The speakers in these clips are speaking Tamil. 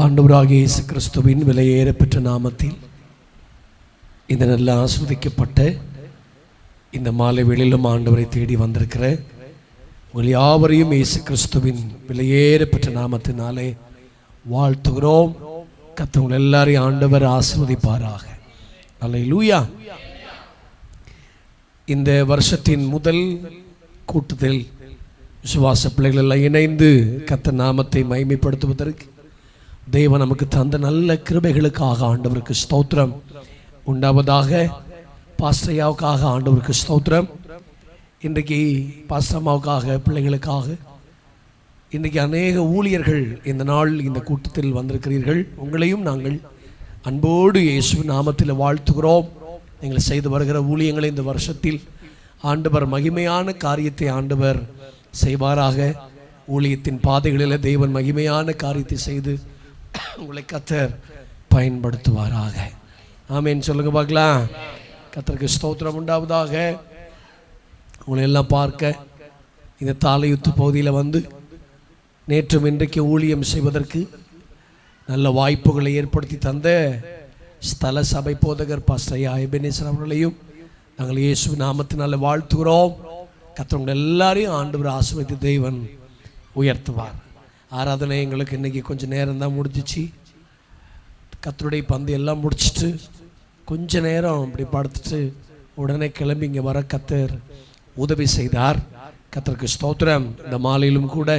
ஆண்டவராகிய இயேசு கிறிஸ்துவின் விலையேறப்பெற்ற நாமத்தில் இந்த நல்ல ஆஸ்வதிக்கப்பட்ட இந்த மாலை வேளையிலும் ஆண்டவரை தேடி வந்திருக்கிற உங்கள் யாவரையும் இயேசு கிறிஸ்துவின் விலையேறப்பெற்ற நாமத்தினாலே வாழ்த்துகிறோம். கர்த்தர் எல்லாரையும் ஆண்டவர் ஆசீர்வதிப்பாராக. அல்லேலூயா. இந்த வருஷத்தின் முதல் கூட்டத்தில் விசுவாச பிள்ளைகள் எல்லாம் இணைந்து கர்த்தர் நாமத்தை மகிமைப்படுத்துவதற்கு தேவன் நமக்கு தந்த நல்ல கிருபைகளுக்காக ஆண்டவருக்கு ஸ்தோத்திரம் உண்டாவதாக. பாஸ்டர்யாவுக்காக ஆண்டவருக்கு ஸ்தோத்திரம். இன்றைக்கு பாஸ்டர்மாவுக்காக, பிள்ளைகளுக்காக, இன்றைக்கி அநேக ஊழியர்கள் இந்த நாள் இந்த கூட்டத்தில் வந்திருக்கிறீர்கள். உங்களையும் நாங்கள் அன்போடு இயேசு நாமத்தில் வாழ்த்துகிறோம். நீங்கள் செய்து வருகிற ஊழியங்களை இந்த வருஷத்தில் ஆண்டவர் மகிமையான காரியத்தை ஆண்டவர் செய்வாராக. ஊழியத்தின் பாதைகளில் தேவன் மகிமையான காரியத்தை செய்து உங்களை கர்த்தர் பயன்படுத்துவாராக. ஆமேன் சொல்லுங்க பார்க்கலாம். கர்த்தருக்கு ஸ்தோத்திரம் உண்டாவதாக. உங்களை எல்லாம் பார்க்க இந்த தாலையுத்து பகுதியில் வந்து நேற்றும் இன்றைக்கு ஊழியம் செய்வதற்கு நல்ல வாய்ப்புகளை ஏற்படுத்தி தந்த ஸ்தல சபை போதகர் பாஸ்டர் எபெனேசர் அவர்களையும் நாங்கள் இயேசு நாமத்தினால வாழ்த்துகிறோம். கர்த்தர் எல்லாரையும் ஆண்டவர் ஆசீர்வதித்து தேவன் உயர்த்துவார். ஆராதனை எங்களுக்கு இன்றைக்கி கொஞ்சம் நேரம் தான் முடிஞ்சிச்சு. கர்த்தருடைய பந்து எல்லாம் முடிச்சுட்டு கொஞ்ச நேரம் அப்படி படுத்துட்டு உடனே கிளம்பி இங்கே வர கர்த்தர் உதவி செய்தார். கர்த்தருக்கு ஸ்தோத்திரம். இந்த மாலையிலும் கூட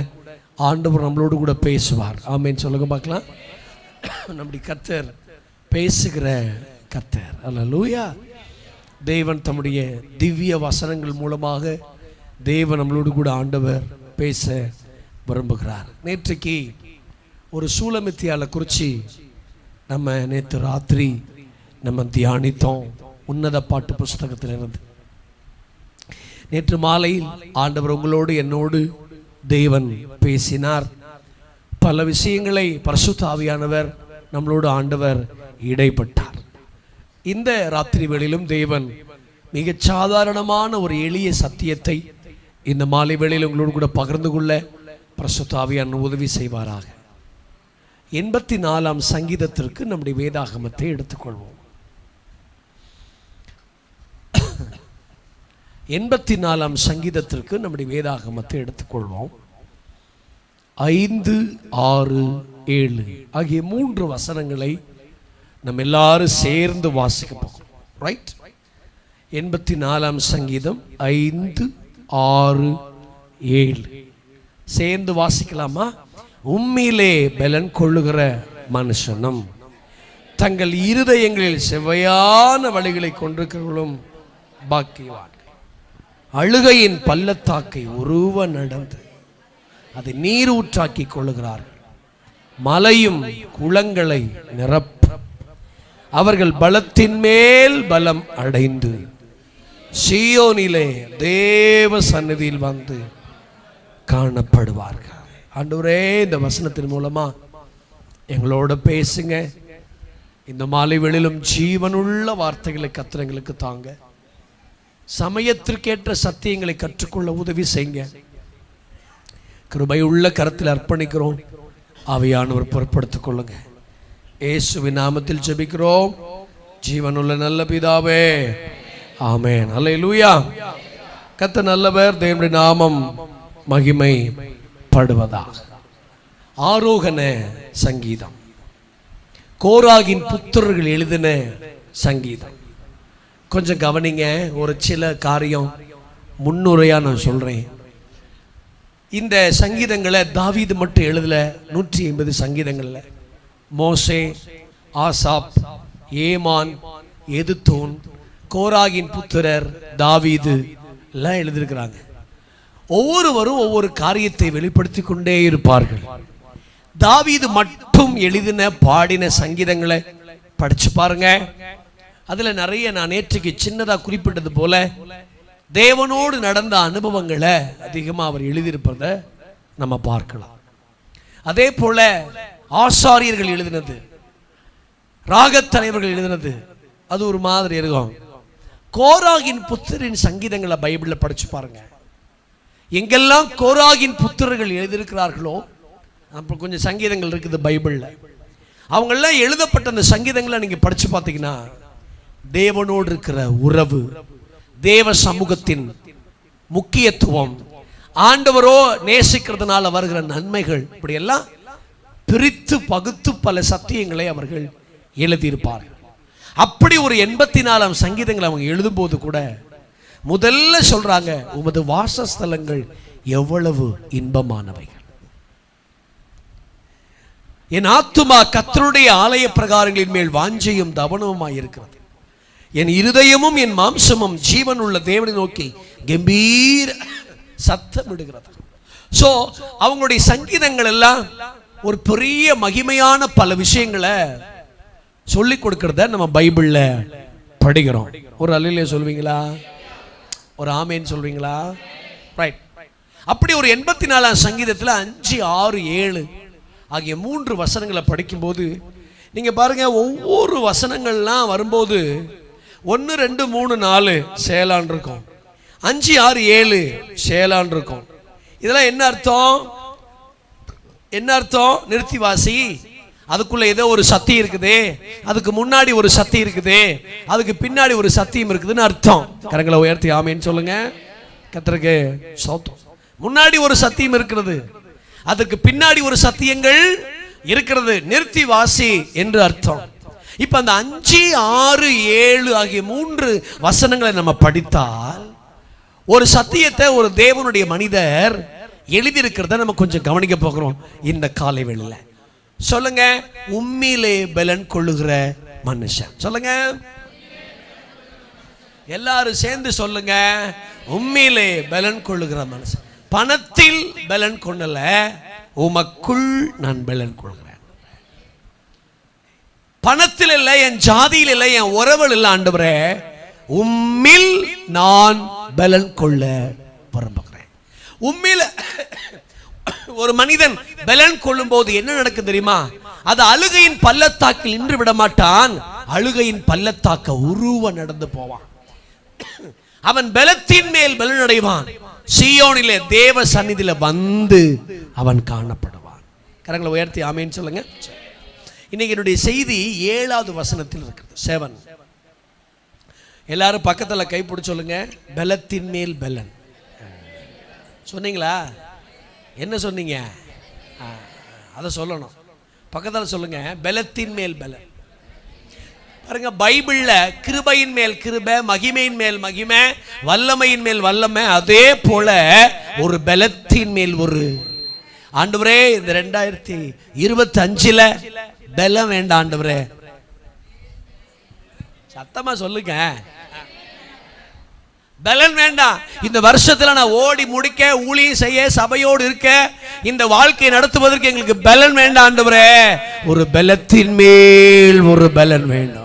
ஆண்டவர் நம்மளோடு கூட பேசுவார். ஆமேன்னு சொல்லுங்க பார்க்கலாம். நம்முடைய கர்த்தர் பேசுகிற கர்த்தர். அல்லேலூயா. தேவன் தம்முடைய திவ்ய வசனங்கள் மூலமாக தேவன் நம்மளோடு கூட ஆண்டவர் பேச விரும்புகிறார். நேற்றைக்கு ஒரு சூலமித்தியால குறித்து நம்ம நேற்று ராத்திரி நம்ம தியானித்தோம். உன்னத பாட்டு புஸ்தகத்திலிருந்து நேற்று மாலையில் ஆண்டவர் உங்களோடு என்னோடு தேவன் பேசினார். பல விஷயங்களை பரிசுத்த ஆவியானவர் நம்மளோடு ஆண்டவர் இடைப்பட்டார். இந்த ராத்திரி வேளையிலும் தேவன் மிகச் சாதாரணமான ஒரு எளிய சத்தியத்தை இந்த மாலை வேளையில் உங்களோடு கூட பகிர்ந்து கொள்ள பரிசுத்த ஆவியானவர் உதவி செய்வாராக. 84ஆம் சங்கீதத்திற்கு நம்முடைய வேதாகமத்தை எடுத்துக்கொள்வோம். 84ஆம் சங்கீதத்திற்கு நம்முடைய வேதாகமத்தை எடுத்துக்கொள்வோம். 5, 6, 7 ஆகிய 3 வசனங்களை நம்ம எல்லாரும் சேர்ந்து வாசிக்க போகிறோம். ரைட்? 84ஆம் சங்கீதம் 5, 6, 7 சேர்ந்து வாசிக்கலாமா? உம்மிலே பலன் கொள்ளுகிற மனுஷனும் தங்கள் இருதயங்களில் செவ்வையான வழிகளை கொண்டிருக்கிறவர்களும் பாக்கியவான்கள். அழுகையின் பள்ளத்தாக்கை உருவ நடந்து அதை நீர் ஊற்றாக்கி கொள்ளுகிறார்கள். மலையும் குளங்களை நிரப்ப அவர்கள் பலத்தின் மேல் பலம் அடைந்து சீயோனிலே தேவ சந்நிதியில் வந்து காணப்படுவார்கள். ஆண்டவரே, இந்த வசனத்தின் மூலமா எங்களோட பேசுங்க. இந்த மாலை வேளையிலும் ஜீவனுள்ள வார்த்தைகளை கர்த்தர் எங்களுக்கு தாங்க. சமயத்திற்கேற்ற சத்தியங்களை கற்றுக்கொள்ள உதவி செய்யுங்க. கிருபையுள்ள கரத்தில் அர்ப்பணிக்கிறோம். ஆவியானவர் பொறுப்படுத்திக் கொள்ளுங்க. இயேசுவின் நாமத்தில் ஜெபிக்கிறோம் ஜீவனுள்ள நல்ல பிதாவே, ஆமென். அல்லேலூயா. கர்த்தர் நல்லவர். தேவனுடைய நாமம் மகிமை படுவதாக. ஆரோகண சங்கீதம் கோராகின் புத்திரர்கள் எழுதின சங்கீதம். கொஞ்சம் கவனிங்க. ஒரு சில காரியம் முன்னுரையா நான் சொல்றேன். இந்த சங்கீதங்களை தாவீது மட்டும் எழுதல. 180 சங்கீதங்கள்ல மோசே, ஆசாப், ஏமான், எதுத்தூன், கோராகின் புத்திரர், தாவீது எல்லாம் எழுதியிருக்கிறாங்க. ஒவ்வொருவரும் ஒவ்வொரு காரியத்தை வெளிப்படுத்தி கொண்டே இருப்பார்கள். தாவீது மட்டும் எழுதின பாடின சங்கீதங்களை படிச்சு பாருங்க. அதுல நிறைய நான் நேற்றுக்கு சின்னதா குறிப்பிட்டது போல தேவனோடு நடந்த அனுபவங்களை அதிகமா அவர் எழுதியிருப்பதை நம்ம பார்க்கலாம். அதே போல ஆசாரியர்கள் எழுதினது, ராகத் தலைவர்கள் எழுதினது அது ஒரு மாதிரி இருக்கும். கோராகின் புத்திரின் சங்கீதங்களை பைபிள்ல படிச்சு பாருங்க. எங்கெல்லாம் கோராகின் புத்திரர்கள் எழுதியிருக்கிறார்களோ, அப்புறம் கொஞ்சம் சங்கீதங்கள் இருக்குது பைபிளில். அவங்கெல்லாம் எழுதப்பட்ட அந்த சங்கீதங்களை நீங்க படிச்சு பார்த்தீங்கன்னா தேவனோடு இருக்கிற உறவு, தேவ சமூகத்தின் முக்கியத்துவம், ஆண்டவரோ நேசிக்கிறதுனால வருகிற நன்மைகள், இப்படி எல்லாம் பிரித்து பகுத்து பல சத்தியங்களை அவர்கள் எழுதியிருப்பார்கள். அப்படி ஒரு 84 சங்கீதங்களை அவங்க எழுதும்போது கூட முதல்ல சொல்றாங்க, உமது வாசஸ்தலங்கள் எவ்வளவு இன்பமானவைகள். என் ஆத்துமா கர்த்தருடைய ஆலய பிரகாரங்களின் மேல் வாஞ்சையும் தவனமுமாய் இருக்கிறது. என் இருதயமும் என் மாம்சமும் ஜீவன் உள்ள தேவனை நோக்கி கம்பீர சத்தம் விடுகிறது. சோ அவங்களுடைய சங்கீதங்கள் எல்லாம் ஒரு பெரிய மகிமையான பல விஷயங்களை சொல்லி கொடுக்கிறத நம்ம பைபிள்ல படிக்கிறோம். ஒரு அல்லேலூயா சொல்வீங்களா? ஒரு ஆமேன் சொல்வீங்களா? ரைட். அப்படி ஒரு 84 சங்கீதத்தில் 5, 6, 7 ஆகிய 3 வசனங்களை படிக்கும்போது நீங்க பாருங்க, ஒவ்வொரு வசனங்கள்லாம் வரும்போது 1, 2, 3, 4 சேலான் இருக்கும், 5, 6, 7 சேலான் இருக்கும். இதெல்லாம் என்ன அர்த்தம்? என்ன அர்த்தம்? நிறுத்தி வாசி, அதுக்குள்ள ஏதோ ஒரு சத்தி இருக்குது, அதுக்கு முன்னாடி ஒரு சத்தி இருக்குது, அதுக்கு பின்னாடி ஒரு சத்தியம் இருக்குதுன்னு அர்த்தம். கரங்களை உயர்த்தி ஆமேன்னு சொல்லுங்க. கர்த்தருக்கு ஸ்தோத்திரம். முன்னாடி ஒரு சத்தியம் இருக்கிறது, அதுக்கு பின்னாடி ஒரு சத்தியங்கள் இருக்கிறது. நிறுத்தி வாசி என்று அர்த்தம். இப்ப அந்த 5, 6, 7 ஆகிய 3 வசனங்களை நம்ம படித்தால் ஒரு சத்தியத்தை ஒரு தேவனுடைய மனிதர் எழுதியிருக்கிறத நம்ம கொஞ்சம் கவனிக்க போகிறோம் இந்த காலை வேளையில. சொல்லுங்க, உம்மிலே பலன் கொள்ளுகிற மனுஷன். சொல்லுங்க, எல்லாரும் சேர்ந்து சொல்லுங்க, உம்மிலே பலன் கொள்ளுகிற மனுஷன். பணத்தில் பலன் கொள்ளல, உமக்குள் நான் பலன் கொள்கிறேன். பணத்தில் இல்லை, என் ஜாதியில் இல்லை, என் உறவில் இல்லை ஆண்டவரே, உம்மில் நான் பலன் கொள்ள விரும்புகிறேன். உம்மில ஒரு மனிதன் பலன் கொள்ளும் போது என்ன நடக்கும் தெரியுமா? அது அழுகையின் பள்ளத்தாக்கில் நின்று விட மாட்டான், அழுகையின் பள்ளத்தாக்க உருவ நடந்து போவான். அவன் பலத்தின் மேல் பலன் அடைவான். சீயோனிலே தேவ சந்நிதியில வந்து அவன் காணப்படுவான். கரங்களை உயர்த்தி ஆமேன்னு சொல்லுங்க. இன்னைக்கு என்னுடைய செய்தி 7வது வசனத்தில் இருக்குது. 7. எல்லாரும் பக்கத்துல கைப்பிடி சொல்லுங்க, பலத்தின் மேல் பலன். சொன்னீங்களா? என்ன சொன்னீங்க? அதை சொல்லணும். பக்கத்தில் சொல்லுங்க, பலத்தின் மேல் பலன். பாருங்க, பைபிள்ல கிருபையின் மேல் கிருபை, மகிமையின் மேல் மகிமை, வல்லமையின் மேல் வல்லமை, அதே போல ஒரு பலத்தின் மேல் ஒரு. ஆண்டவரே, இந்த 2025ல பலம் வேண்டாம் ஆண்டவரே. சத்தமா சொல்லுங்க, பலன் வேண்டாம். இந்த வருஷத்துல நான் ஓடி முடிக்க, ஊழியம் செய்ய, சபையோடு இருக்க, இந்த வாழ்க்கையை நடத்துவதற்கு எங்களுக்கு பலன் வேண்டாம் ஆண்டவரே, ஒரு பலத்தின் மேல் ஒரு பலன் வேண்டும்.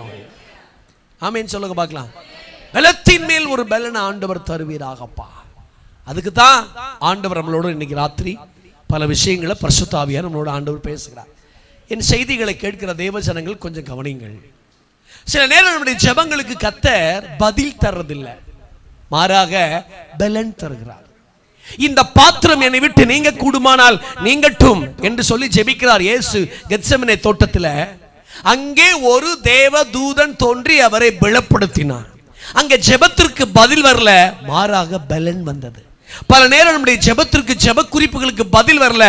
ஆமேன் சொல்லுங்க பார்க்கலாம். பலத்தின் மேல் ஒரு பலன் ஆண்டவர் தருவீராகப்பா. அதுக்கு தான் ஆண்டவர் நம்மளோட இன்னைக்கு ராத்திரி பல விஷயங்களை பரிசுத்த ஆவியார் நம்மளோட ஆண்டவர் பேசுகிறார். என் செய்திகளை கேட்கிற தேவ ஜனங்கள் கொஞ்சம் கவனிங்கள். சில நேரம் நம்முடைய ஜெபங்களுக்கு கர்த்தர் பதில் தர்றதில்லை, மாறாக பலன் தருகிறார். இந்த பாத்திரம் என்னை விட்டு நீங்க கூடுமானால் நீங்கட்டும் என்று சொல்லி ஜெபிக்கிறார் இயேசு கெத்செமனே தோட்டத்தில். அங்கே ஒரு தேவ தூதன் தோன்றி அவரை பலப்படுத்தினார். அங்கே ஜெபத்திற்கு பதில் வரல, மாறாக பலன் வந்தது. பல நேரம் நம்முடைய ஜெபத்திற்கு, ஜெப குறிப்புகளுக்கு பதில் வரல,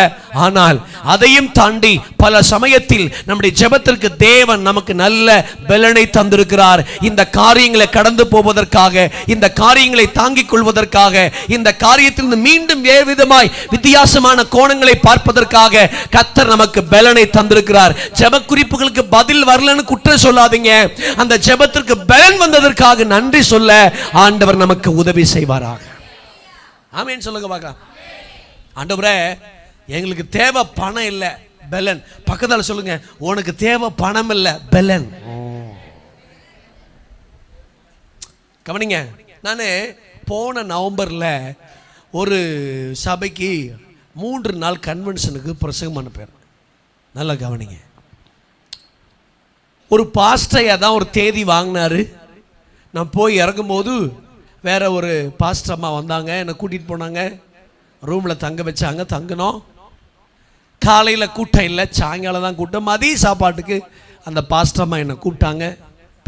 ஆனால் அதையும் தாண்டி பல சமயத்தில் நம்முடைய ஜெபத்திற்கு தேவன் நமக்கு நல்ல பலனை தந்திருக்கிறார். இந்த காரியங்களை கடந்து போவதற்காக, இந்த காரியங்களை தாங்கிக் கொள்வதற்காக, இந்த காரியத்தில் மீண்டும் வேறு விதமாய் வித்தியாசமான கோணங்களை பார்ப்பதற்காக கர்த்தர் நமக்கு பலனை தந்திருக்கிறார். ஜெப குறிப்புகளுக்கு பதில் வரலன்னு குற்றம் சொல்லாதீங்க. அந்த ஜெபத்திற்கு பலன் வந்ததற்காக நன்றி சொல்ல ஆண்டவர் நமக்கு உதவி செய்வாராக. ஆமேன் சொல்லுங்க பார்க்கலாம். ஆண்டவரே, எங்களுக்கு தேவை பணம் இல்லை, பலன். பக்கத்தால் சொல்லுங்க, உனக்கு தேவை பணம் இல்லை, பலன். கவனிங்க, நான் போன நவம்பர்ல ஒரு சபைக்கு 3 நாள் கன்வென்ஷனுக்கு பிரசங்கம் பண்ண போறேன். நல்லா கவனிங்க. ஒரு பாஸ்டரையா தான் ஒரு தேதி வாங்கினாரு. நான் போய் இறங்கும்போது வேற ஒரு பாஸ்டர் அம்மா வந்தாங்க, என்னை கூட்டிகிட்டு போனாங்க, ரூமில் தங்க வச்சாங்க. தங்கினோம். காலையில் கூட்டம் இல்லை, சாயங்காலம் தான் கூட்டம். மதிய சாப்பாட்டுக்கு அந்த பாஸ்டர்மா என்னை கூப்பிட்டாங்க.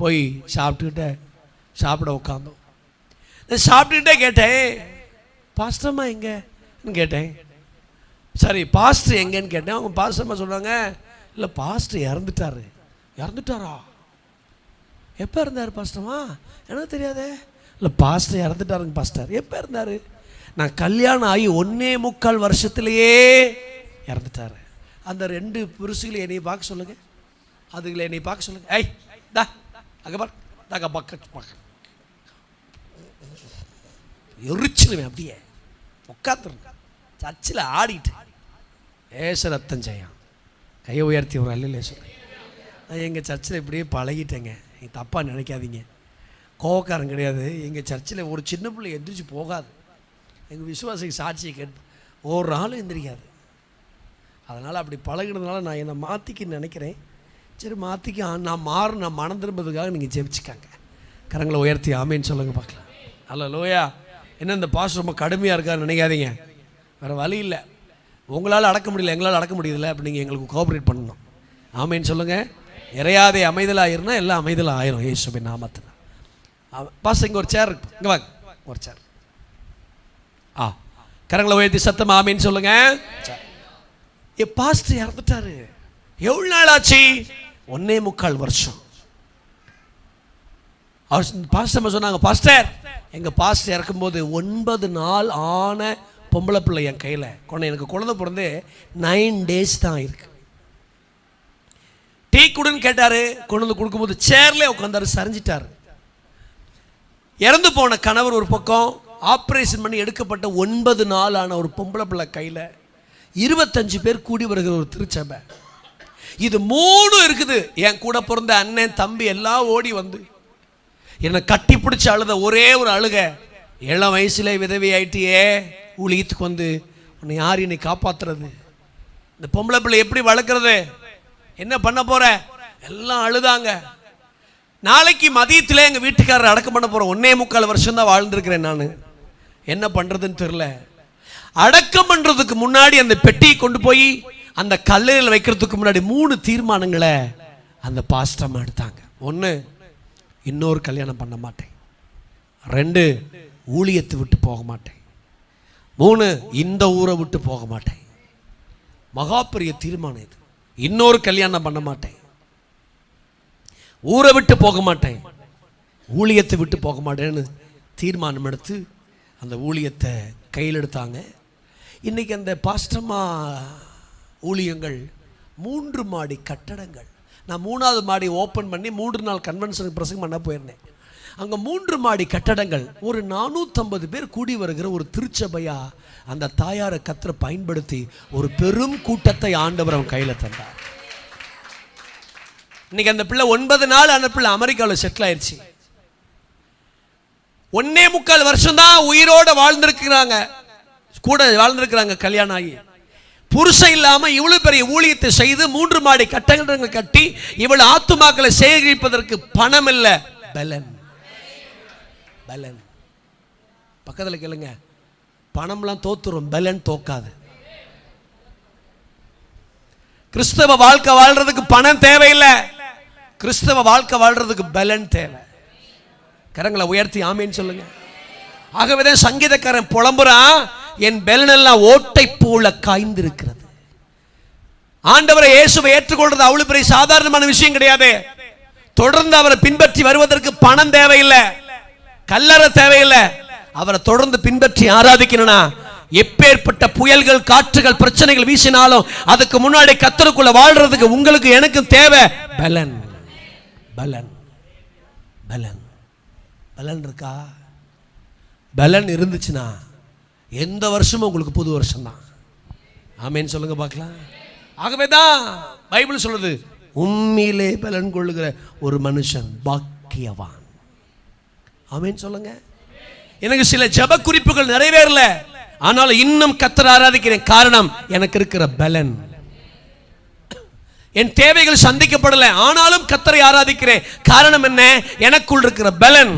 போய் சாப்பிட உட்காந்தோம். சாப்பிட்டுக்கிட்டே கேட்டேன், பாஸ்டர்மா எங்கன்னு கேட்டேன். சரி பாஸ்டர் எங்கன்னு கேட்டேன். அவங்க பாஸ்டர்மா சொல்கிறாங்க, இல்லை பாஸ்டர் இறந்துட்டாரா? எப்போ இருந்தார் பாஸ்டர்மா? எனக்கு தெரியாதே. இல்லை பாஸ்டர் இறந்துட்டாருங்க பாஸ்டர். எப்போ இருந்தார்? நான் கல்யாணம் ஆகி 1.25 வருஷத்துலையே இறந்துட்டார். அந்த 2 புருஷங்களை என்னை பார்க்க சொல்லுங்கள், அதுகளை என்னை பார்க்க சொல்லுங்கள். ஐய் தா அங்கே பார்க்க எரிச்சிடுவேன். அப்படியே உட்காந்துருங்க. சர்ச்சில் ஆடிட்டு ரத்தம் செய்யும். கையை உயர்த்தி ஒரு அல்ல சொல்லுங்க. நான் எங்கள் சர்ச்சில் இப்படியே பழகிட்டேங்க. நீங்கள் தப்பாக நினைக்காதீங்க, கோவக்காரன் கிடையாது. எங்கள் சர்ச்சில் ஒரு சின்ன பிள்ளை எந்திரிச்சு போகாது. எங்கள் விசுவாசிக்கு சாட்சியை கேட்டு ஒரு நாளும் எந்திரிக்காது. அதனால் அப்படி பழகினதுனால நான் என்னை மாற்றிக்கின்னு நினைக்கிறேன். சரி மாற்றிக்க, நான் மனம் திரும்புறதுக்காக நீங்கள் ஜெபிச்சுக்காங்க. கரங்களை உயர்த்தி ஆமேன்னு சொல்லுங்கள் பார்க்கலாம். அல்ல லோயா. என்ன இந்த பாஸ்டர் ரொம்ப கடுமையாக இருக்கான்னு நினைக்காதீங்க. வேறு வழி இல்லை. உங்களால் அடக்க முடியல, எங்களால் அடக்க முடியல. அப்படி நீங்கள் எங்களுக்கு கோஆப்ரேட் பண்ணணும். ஆமேன்னு சொல்லுங்கள். இறையாதே அமைதலாக இருந்தால் எல்லாம் அமைதலாக ஆயிரும் இயேசுவின் நாமத்தில். பாஸ்டர் இங்கே ஒரு சேர் இருக்கு, இங்கே வாங்க ஒரு சேர். கரங்களை உயர்த்தி சத்தம் ஆமேன்னு சொல்லுங்க. பாஸ்டர் இறந்துட்டாரு. எவ்வளவு நாள் ஆச்சு? 1.25 வருஷம். பாஸ்டர் சொன்னாங்க, பாஸ்டர் எங்க பாஸ்டர் இறக்கும்போது 9 நாள் ஆன பொம்பளை பிள்ளை என் கையில் கொண்டு, எனக்கு குழந்தை பிறந்து 9 days தான் இருக்கு. டீ குடுன்னு கேட்டாரு, கொண்டு வந்து கொடுக்கும்போது சேர்ல உட்காந்தாரு, சரிஞ்சிட்டாரு. இறந்து போன கணவர் ஒரு பக்கம், ஆப்ரேஷன் பண்ணி எடுக்கப்பட்ட 9 நாள் ஆன ஒரு பொம்பளை பிள்ளை கையில் 25 பேர் கூடி வருகிற ஒரு திருச்சபை. இது 3 இருக்குது. என் கூட பிறந்த அண்ணன் தம்பி எல்லாம் ஓடி வந்து என்னை கட்டி பிடிச்சி அழுத ஒரே ஒரு அழுக, 7 வயசுல விதவி ஆயிட்டியே, ஊழியத்துக்கு வந்து உன்னை யார் என்னை காப்பாற்றுறது, இந்த பொம்பளை பிள்ளை எப்படி வளர்க்குறது, என்ன பண்ண போற, எல்லாம் அழுதாங்க. நாளைக்கு மதியத்தில் எங்கள் வீட்டுக்காரர் அடக்கம் பண்ண போகிறோம். 1.25 வருஷம் தான் வாழ்ந்துருக்கிறேன் நான். என்ன பண்ணுறதுன்னு தெரில. அடக்கம் பண்ணுறதுக்கு முன்னாடி அந்த பெட்டியை கொண்டு போய் அந்த கல்லறையில் வைக்கிறதுக்கு முன்னாடி 3 தீர்மானங்களை அந்த பாஸ்டர்மா எடுத்தாங்க. 1, இன்னொரு கல்யாணம் பண்ண மாட்டேன். 2, ஊழியத்தை விட்டு போக மாட்டேன். 3, இந்த ஊரை விட்டு போக மாட்டேன். மகா பெரிய தீர்மானம் இது. இன்னொரு கல்யாணம் பண்ண மாட்டேன், ஊரை விட்டு போக மாட்டேன், ஊழியத்தை விட்டு போக மாட்டேன்னு தீர்மானம் எடுத்து அந்த ஊழியத்தை கையில் எடுத்தாங்க. இன்றைக்கி அந்த பாஸ்டர்மா ஊழியங்கள் 3 மாடி கட்டடங்கள். நான் 3வது மாடி ஓப்பன் பண்ணி 3 நாள் கன்வென்ஷனுக்கு பிரசங்கம் பண்ண போயிருந்தேன். அங்கே 3 மாடி கட்டடங்கள், ஒரு 450 பேர் கூடி வருகிற ஒரு திருச்சபையா அந்த தாயாரை கர்த்தர் பயன்படுத்தி ஒரு பெரும் கூட்டத்தை ஆண்டவர் அவன் கையில் தந்தார். இன்னைக்கு அந்த பிள்ளை 9 நாள் அந்த பிள்ளை அமெரிக்காவில் செட்டில் ஆயிடுச்சு. 1.25 வருஷம் தான் உயிரோட வாழ்ந்திருக்கிறாங்க, கூட வாழ்ந்திருக்கிறாங்க கல்யாணம் ஆகி. புருஷன் இல்லாம இவ்வளவு பெரிய ஊழியத்தை செய்து 3 மாடி கட்டடங்கள் கட்டி இவ்வளவு ஆத்துமாக்களை சேகரிப்பதற்கு பணம் இல்ல, பலன். பலன் பக்கத்தில் கேளுங்க, பணம்லாம் தோத்துரும், பலன் தோக்காது. கிறிஸ்தவ வாழ்க்கை வாழ்றதுக்கு பணம் தேவையில்லை, கிறிஸ்தவ வாழ்க்கை வாழ்றதுக்கு பலன் தேவை. கரங்களை உயர்த்தி ஆமேன்னு சொல்லுங்க. ஆகவேதான் சங்கீதக்காரன் புலம்புறான், என் பலன் எல்லாம் ஓட்டை போல காய்ந்திருக்கிறது. ஆண்டவரை இயேசுவை ஏற்றுக்கொள்றது அவ்வளவு பெரிய சாதாரணமான விஷயம் கிடையாது. தொடர்ந்து அவரை பின்பற்றி வருவதற்கு பணம் தேவையில்லை, கல்லறை தேவையில்லை. அவரை தொடர்ந்து பின்பற்றி ஆராதிக்கணும்னா எப்பேற்பட்ட புயல்கள், காற்றுகள், பிரச்சனைகள் வீசினாலும் அதுக்கு முன்னாடி கர்த்தருக்குள்ள வாழ்றதுக்கு உங்களுக்கு எனக்கு தேவை பலன். பலன் பலன் பலன் இருக்கா? பலன் இருந்துச்சுன்னா எந்த வருஷமும் உங்களுக்கு புது வருஷம் தான். ஆமேன்னு சொல்லுங்க பார்க்கலாம். ஆகவேதான் பைபிள் சொல்லுது, உண்மையிலே பலன் கொள்ளுகிற ஒரு மனுஷன் பாக்கியவான். ஆமேன்னு சொல்லுங்க. எனக்கு சில ஜெப குறிப்புகள் நிறைவேறல, ஆனாலும் இன்னும் கர்த்தரை ஆராதிக்கிறேன். காரணம் எனக்கு இருக்கிற பலன். என் தேவைகள் சந்திக்கப்படல, ஆனாலும் கர்த்தரை ஆராதிக்கிறேன். காரணம் என்ன? எனக்குள் இருக்கிற பலன்.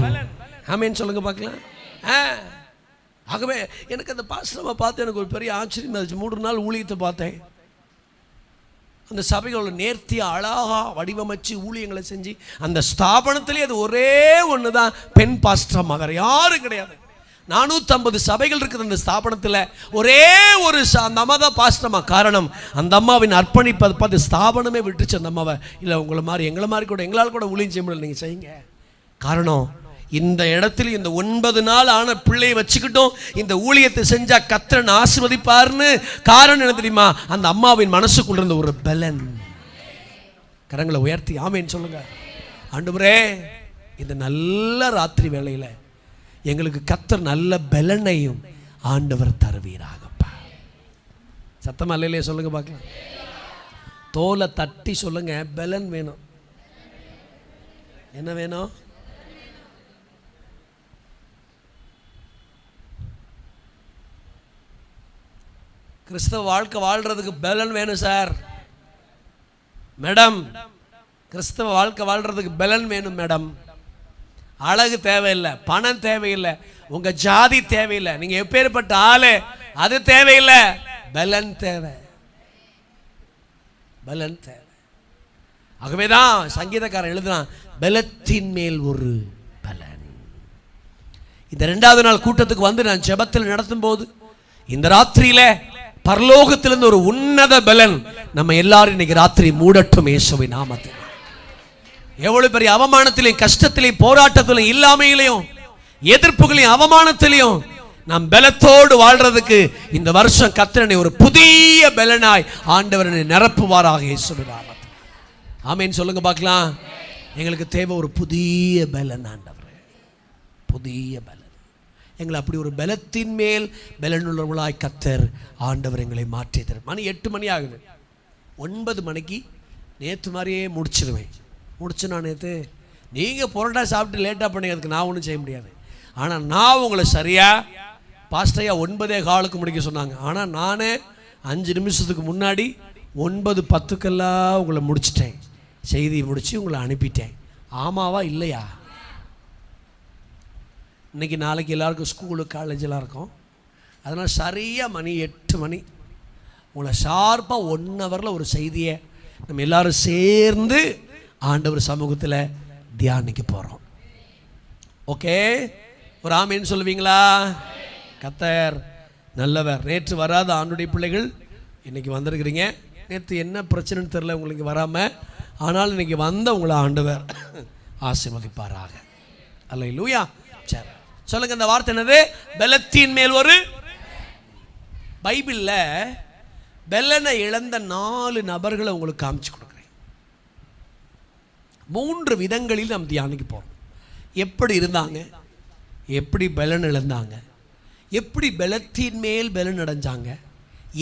ஆமேன்னு சொல்லுங்க பார்க்கலாம். ஆகவே எனக்கு அந்த பாஸ்டரை பார்த்து எனக்கு ஒரு பெரிய ஆச்சரியம் இருந்துச்சு. 3 நாள் ஊழியத்தை பார்த்தேன். அந்த சபைகளோட நேர்த்தியாக அழகாக வடிவமைச்சு ஊழியங்களை செஞ்சு அந்த ஸ்தாபனத்திலே அது ஒரே ஒன்று தான் பெண் பாஸ்டர்மா, வேறு யாரும் கிடையாது. 450 சபைகள் இருக்குது அந்த ஸ்தாபனத்தில், ஒரே ஒரு அந்த அம்மா தான் பாஸ்டர்மா. காரணம், அந்த அம்மாவின் அர்ப்பணிப்பை பார்த்து ஸ்தாபனமே விட்டுச்சு அந்த அம்மாவை. இல்லை உங்களை மாதிரி எங்களை மாதிரி கூட எங்களால் கூட ஊழியம் செய்ய முடியல, நீங்கள் செய்யுங்க. காரணம், இந்த இடத்துல இந்த 9 நாள் ஆன பிள்ளையை வச்சுக்கிட்டோம் இந்த ஊழியத்தை செஞ்சா கர்த்தர் ஆசீர்வதிப்பார்னு. காரணம் என்ன தெரியுமா? அந்த அம்மாவின் மனசுக்குள்ள இருந்த ஒரு பலன். கரங்களை உயர்த்தி ஆமேன்னு சொல்லுங்க. ஆண்டவரே, இந்த நல்ல ராத்திரி வேளையில் எங்களுக்கு கர்த்தர் நல்ல பலனையும் ஆண்டவர் தருவீராகப்பா. சத்தமா இல்லையே சொல்லுங்க பார்க்கலாம். தோலை தட்டி சொல்லுங்க, பலன் வேணும். என்ன வேணும்? கிறிஸ்தவ வாழ்க்கை வாழ்றதுக்கு பலன் வேணும் சார். மேடம், கிறிஸ்தவ வாழ்க்கை வாழ்றதுக்கு பலன் வேணும் மேடம். அழகு தேவையில்லை, பணம் தேவையில்லை, உங்க ஜாதி தேவையில்லை, நீங்க எப்பேற்பட்ட ஆளு அது தேவையில்லை, பலன் தேவை, பலன் தேவை. ஆகவேதான் சங்கீதக்காரன் எழுதுறான், பலத்தின் மேல் ஒரு பலன். இந்த 2வது நாள் கூட்டத்துக்கு வந்து நான் ஜெபத்தில் நடத்தும் போது இந்த ராத்திரியில பரலோகத்திலிருந்து ஒரு உன்னத பலன் நம்ம எல்லாரும் இன்னைக்கு ராத்திரி மூடட்டும் இயேசுவின் நாமத்தில். எவ்வளவு பெரிய அவமானத்திலையும் கஷ்டத்திலையும் போராட்டத்திலையும் இல்லாமையிலையும் எதிர்ப்புகளையும் அவமானத்திலையும் நாம் பலத்தோடு வாழ்றதுக்கு இந்த வருஷம் கர்த்தர் ஒரு புதிய பலனாய் ஆண்டவர் நிரப்புவாராக இயேசுவின் நாமத்தில். ஆமென் சொல்லுங்க பார்க்கலாம். எங்களுக்கு தேவை ஒரு புதிய பலன் ஆண்டவரே, புதிய பலன். எங்களை அப்படி ஒரு பலத்தின் மேல் பலனுள்ளவர்களாய் கர்த்தர் ஆண்டவர் எங்களை மாற்றி தரும். மணி 8 மணி ஆகுது. 9 மணிக்கு நேற்று மாதிரியே முடிச்சிருவேன். முடிச்சு நான் நேற்று நீங்கள் புரோட்டா சாப்பிட்டு லேட்டாக பண்ணிக்கிறதுக்கு நான் ஒன்றும் செய்ய முடியாது. ஆனால் நான் உங்களை சரியாக பாஸ்டையா 9:15 முடிக்க சொன்னாங்க. ஆனால் நானே 5 நிமிஷத்துக்கு முன்னாடி 9:10 உங்களை முடிச்சிட்டேன். செய்தி முடித்து உங்களை அனுப்பிட்டேன். ஆமாவா இல்லையா? இன்றைக்கி நாளைக்கு எல்லாருக்கும் ஸ்கூலு காலேஜெலாம் இருக்கும். அதனால் சரியாக மணி 8 மணி உங்களை ஷார்ப்பாக 1 ஹவரில் ஒரு செய்தியை நம்ம எல்லோரும் சேர்ந்து ஆண்டவர் சமூகத்தில் தியானிக்க போகிறோம். ஓகே, ஒரு ஆமேன்னு சொல்லுவீங்களா? கர்த்தர் நல்லவர். நேற்று வராத ஆண்டுடைய பிள்ளைகள் இன்றைக்கி வந்திருக்கிறீங்க. நேற்று என்ன பிரச்சனைன்னு தெரில உங்களுக்கு வராமல், ஆனால் இன்றைக்கி வந்த உங்களை ஆண்டவர் ஆசீர்வதிப்பாராக. அல்லேலூயா. சரி சொல்லுங்க, இந்த வார்த்தை என்னது? பலத்தின் மேல் ஒரு. பைபிளில் பலனை இழந்த 4 நபர்களை உங்களுக்கு காமிச்சு கொடுக்குறேன். 3 விதங்களில் நம்ம தியானிக்க போகிறோம். எப்படி இருந்தாங்க, எப்படி பலன் இழந்தாங்க, எப்படி பலத்தின் மேல் பலன் அடைஞ்சாங்க,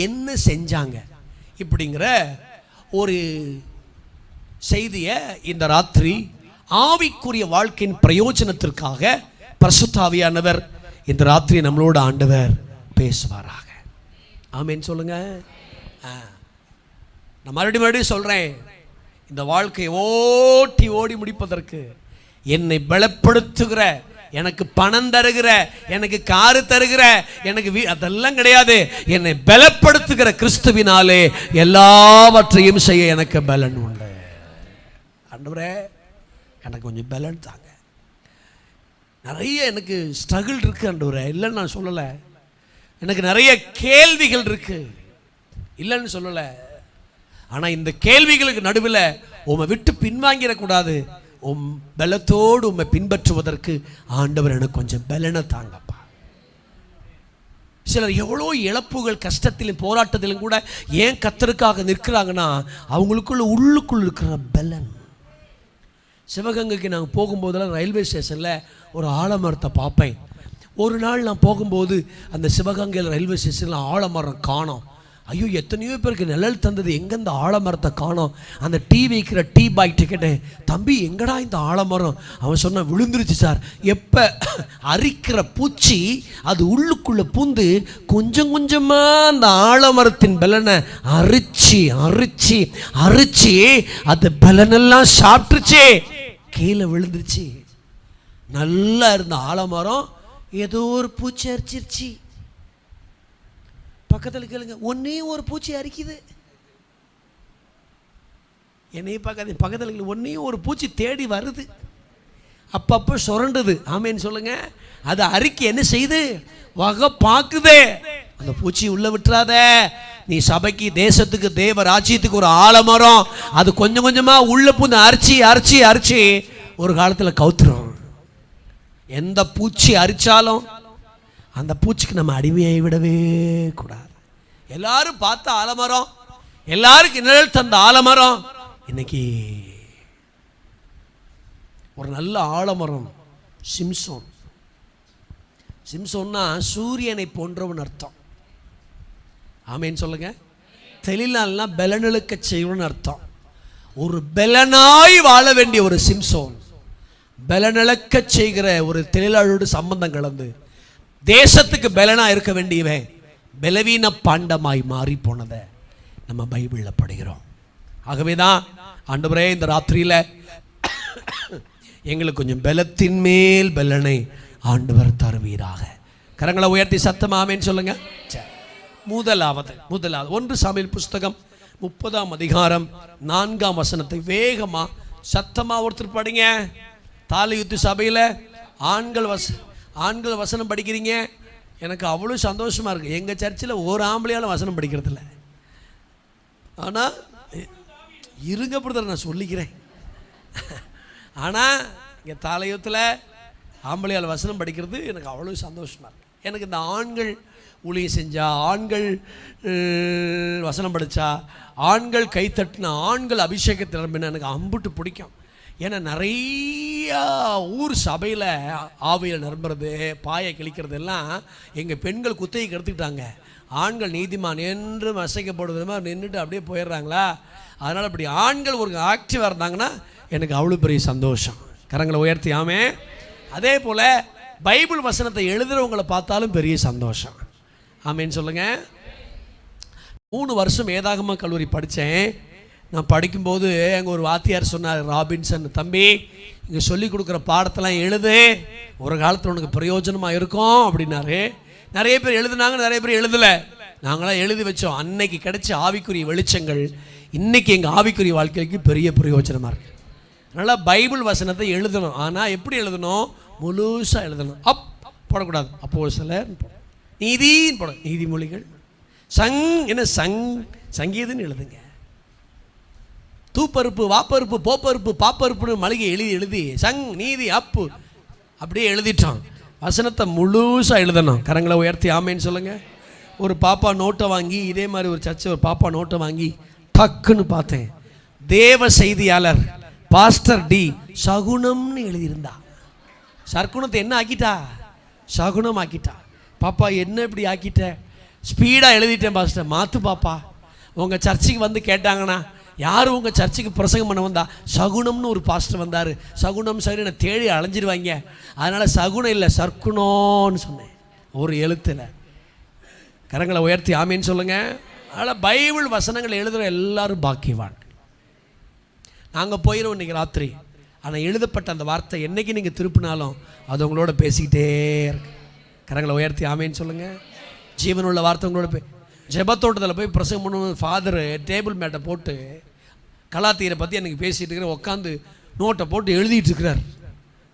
என்ன செஞ்சாங்க, இப்படிங்கிற ஒரு செய்தியை இந்த ராத்திரி ஆவிக்குரிய வாழ்க்கையின் பிரயோஜனத்திற்காக பரிசுத்த ஆவியானவர் இந்த ராத்திரி நம்மளோட ஆண்டவர் பேசுவாராக. ஆமென் சொல்லுங்க. நான் மறுபடியும் சொல்றேன், இந்த வாழ்க்கையை ஓட்டி ஓடி முடிப்பதற்கு என்னை பலப்படுத்துகிற, எனக்கு பணம் தருகிற, எனக்கு காரு தருகிற, எனக்கு அதெல்லாம் கிடையாது. என்னை பலப்படுத்துகிற கிறிஸ்துவினாலே எல்லாவற்றையும் செய்ய எனக்கு பலன் உண்டு. ஆண்டவரே, எனக்கு கொஞ்சம் பலன் தாங்க. நிறைய எனக்கு ஸ்ட்ரகிள் இருக்குது ஆண்டவரே, இல்லைன்னு நான் சொல்லலை. எனக்கு நிறைய கேள்விகள் இருக்குது, இல்லைன்னு சொல்லலை. ஆனால் இந்த கேள்விகளுக்கு நடுவில் உம்மை விட்டு பின்வாங்கிடக்கூடாது. உம் பலத்தோடு உம்மை பின்பற்றுவதற்கு ஆண்டவர் எனக்கு கொஞ்சம் பலனை தாங்கப்பா. சிலர் எவ்வளோ இழப்புகள், கஷ்டத்திலும் போராட்டத்திலும் கூட ஏன் கர்த்தருக்காக நிற்கிறாங்கன்னா அவங்களுக்குள்ள உள்ளுக்குள் இருக்கிற பலன். சிவகங்கைக்கு நாங்கள் போகும்போதெல்லாம் ரயில்வே ஸ்டேஷனில் ஒரு ஆலமரத்தை பார்ப்பேன். ஒரு நாள் நான் போகும்போது அந்த சிவகங்கையில் ரயில்வே ஸ்டேஷனில் ஆலமரம் காணோம். ஐயோ, எத்தனையோ பேருக்கு நிழல் தந்தது, எங்கே இந்த ஆலமரத்தை காணோம். அந்த டீ வைக்கிற டீ பாய் கேட்டேன், தம்பி எங்கடா இந்த ஆலமரம்? அவன் சொன்ன, விழுந்துருச்சு சார். எப்போ அரிக்கிற பூச்சி அது உள்ளுக்குள்ளே பூந்து கொஞ்சம் கொஞ்சமாக அந்த ஆலமரத்தின் பலனை அரிச்சு அரிச்சு அரிச்சு அந்த பலனெல்லாம் சாப்பிட்டுருச்சு, கீழே விழுந்துருச்சு. நல்லா இருந்த ஆலமரம் ஏதோ ஒரு பூச்சி அரிச்சிருச்சு. பக்கத்தில் கேளுங்க, ஒன்னே ஒரு பூச்சி அரிக்குது. என்னைய பார்க்காதீங்க, பக்கத்தில் ஒன்றையும் ஒரு பூச்சி தேடி வருது, அப்பப்போ சுரண்டுது. ஆமேன்னு சொல்லுங்க. அது அறிக்கை என்ன செய்யுது? வகை பார்க்குதே. அந்த பூச்சி உள்ள விட்டுறாத. நீ சபைக்கு, தேசத்துக்கு, தேவ ராஜ்யத்துக்கு ஒரு ஆலமரம். அது கொஞ்சம் கொஞ்சமாக உள்ள பூந்து அரிச்சி அரிச்சி அரிச்சி ஒரு காலத்தில் கவுத்துரும். எந்த பூச்சி அரிச்சாலும் அந்த பூச்சிக்கு நம்ம அடிமையை விடவே கூடாது. எல்லாரும் பார்த்த ஆலமரம், எல்லாருக்கும் நிழல் தந்த ஆலமரம், இன்னைக்கு ஒரு நல்ல ஆலமரம் சிம்சோன். சிம்சோன்னா சூரியனை போன்றவன் அர்த்தம். ஆமேன்னு சொல்லுங்க. தெளிலால்னா பலனிழுக்க செய்வன் அர்த்தம். ஒரு பலனாய் வாழ வேண்டிய ஒரு சிம்சோன் பலனிழக்க செய்கிற ஒரு தெளிலாளோடு சம்பந்தம் கலந்து தேசத்துக்கு பலனா இருக்க வேண்டியவன் பலவீன பாண்டமாய் மாறி போனதை நம்ம பைபிளில் படிக்கிறோம். ஆகவேதான் ஆண்டவரே, இந்த ராத்திரியில் எங்களுக்கு கொஞ்சம் பலத்தின் மேல் பலனை ஆண்டவர் தருவீராக. கரங்களை உயர்த்தி சத்தமா ஆமென் சொல்லுங்க. முதலாவது 1 சாமுவேல் புஸ்தகம் 30ஆம் அதிகாரம் 4ஆம் வசனத்தை வேகமா சத்தமா ஒருத்தர் படிங்க. தாலியுத்து சபையில் ஆண்கள் வசனம் படிக்கிறீங்க. எனக்கு அவ்வளோ சந்தோஷமா இருக்கு. எங்கள் சர்ச்சில் ஒரு ஆம்பளையால வசனம் படிக்கிறதில்ல. ஆனால் இருங்க பிரதர், நான் சொல்லிக்கிறேன். ஆனால் இங்கே தாலியுத்தில் ஆம்பளையால் வசனம் படிக்கிறது எனக்கு அவ்வளோ சந்தோஷமாக இருக்கு. எனக்கு இந்த ஆண்கள் ஊழியம் செஞ்சா, ஆண்கள் வசனம் படித்தா, ஆண்கள் கைத்தட்டின, ஆண்கள் அபிஷேகத்தில் நிரம்பினா எனக்கு அம்புட்டு பிடிக்கும். ஏன்னா நிறையா ஊர் சபையில் ஆவியில் நிரம்புறது, பாயை கிழிக்கிறது எல்லாம் எங்கள் பெண்கள் குத்தையை எடுத்துக்கிட்டாங்க. ஆண்கள் நீதிமான் என்று அசைக்கப்படுவது மாதிரி நின்றுட்டு அப்படியே போயிடுறாங்களா. அதனால் அப்படி ஆண்கள் ஒரு ஆக்டிவாக இருந்தாங்கன்னா எனக்கு அவ்வளோ பெரிய சந்தோஷம். கரங்களை உயர்த்தியாமே. அதே போல் பைபிள் வசனத்தை எழுதுகிறவங்களை பார்த்தாலும் பெரிய சந்தோஷம். ஆமேன்னு சொல்லுங்கள். 3 வருஷம் வேதாகம கல்லூரி படித்தேன். நான் படிக்கும்போது அங்கே ஒரு வாத்தியார் சொன்னார், ராபின்சன் தம்பி, இங்கே சொல்லி கொடுக்குற பாடத்தெல்லாம் எழுது, ஒரு காலத்தில் உனக்கு பிரயோஜனமாக இருக்கும் அப்படின்னாரு. நிறைய பேர் எழுதுனாங்க, நிறைய பேர் எழுதலை. நாங்களாம் எழுதி வச்சோம். அன்னைக்கு கிடைச்ச ஆவிக்குரிய வெளிச்சங்கள் இன்றைக்கி எங்கள் ஆவிக்குரிய வாழ்க்கைக்கு பெரிய பிரயோஜனமாக இருக்குது. அதனால் பைபிள் வசனத்தை எழுதணும். ஆனால் எப்படி எழுதணும்? முழுசாக எழுதணும். போடக்கூடாது. அப்போ சிலர் நீதின்னு போட, நீதிமொழிகள், சங்கீதன்னு எழுதுங்க. தூப்பருப்பு, வாப்பருப்பு, போப்பருப்பு, பாப்பருப்புன்னு மளிகை எழுதி நீதி அப்பு அப்படியே எழுதிட்டான். வசனத்தை முழுசாக எழுதணும். கரங்களை உயர்த்தி ஆமேன்னு சொல்லுங்கள். ஒரு பாப்பா நோட்டை வாங்கி, இதே மாதிரி ஒரு சர்ச்சை ஒரு பாப்பா நோட்டை வாங்கி டக்குன்னு பார்த்தேன். தேவ செய்தியாளர் பாஸ்டர் டி சகுனம்னு எழுதியிருந்தா. சர்க்குணத்தை என்ன ஆக்கிட்டா? சகுனம் ஆக்கிட்டா. பாப்பா என்ன இப்படி ஆக்கிட்ட? ஸ்பீடாக எழுதிட்டேன் பாஸ்டர், மாற்று பாப்பா. உங்கள் சர்ச்சுக்கு வந்து கேட்டாங்கன்னா, யாரும் உங்கள் சர்ச்சுக்கு பிரசங்கம் பண்ண வந்தா சகுனம்னு ஒரு பாஸ்டர் வந்தார், சகுனம் சரி நான் தேடி அலைஞ்சிருவாங்க, அதனால் சகுனம் இல்லை சர்க்குணோன்னு சொன்னேன் ஒரு எழுத்தில். கரங்களை உயர்த்தி ஆமேன்னு சொல்லுங்கள். அதனால் பைபிள் வசனங்கள் எழுதுகிற எல்லாரும் பாக்கியவான். நாங்கள் போயிடுவோம் இன்றைக்கி ராத்திரி. ஆனால் எழுதப்பட்ட அந்த வார்த்தை என்றைக்கு நீங்கள் திருப்பினாலும் அது உங்களோட பேசிக்கிட்டே இருக்கு. கரங்களை உயர்த்தி ஆமேன்னு சொல்லுங்கள். ஜீவனுள்ள வார்த்தை உங்களோட ஜெபத்தோட்டத்தில் போய் பிரசங்கம் பண்ணுவோம். ஃபாதரு டேபிள் மேட்டை போட்டு கலாத்தீரை பற்றி எனக்கு பேசிகிட்டு இருக்கிற, உட்காந்து நோட்டை போட்டு எழுதிட்டு இருக்கிறார்.